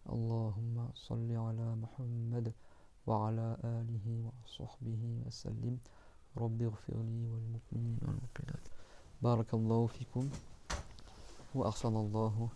A: اللهم صل على محمد وعلى آله وصحبه وسلم رب اغفر لي والمؤمنين والمؤمنات بارك الله فيكم وأحسن الله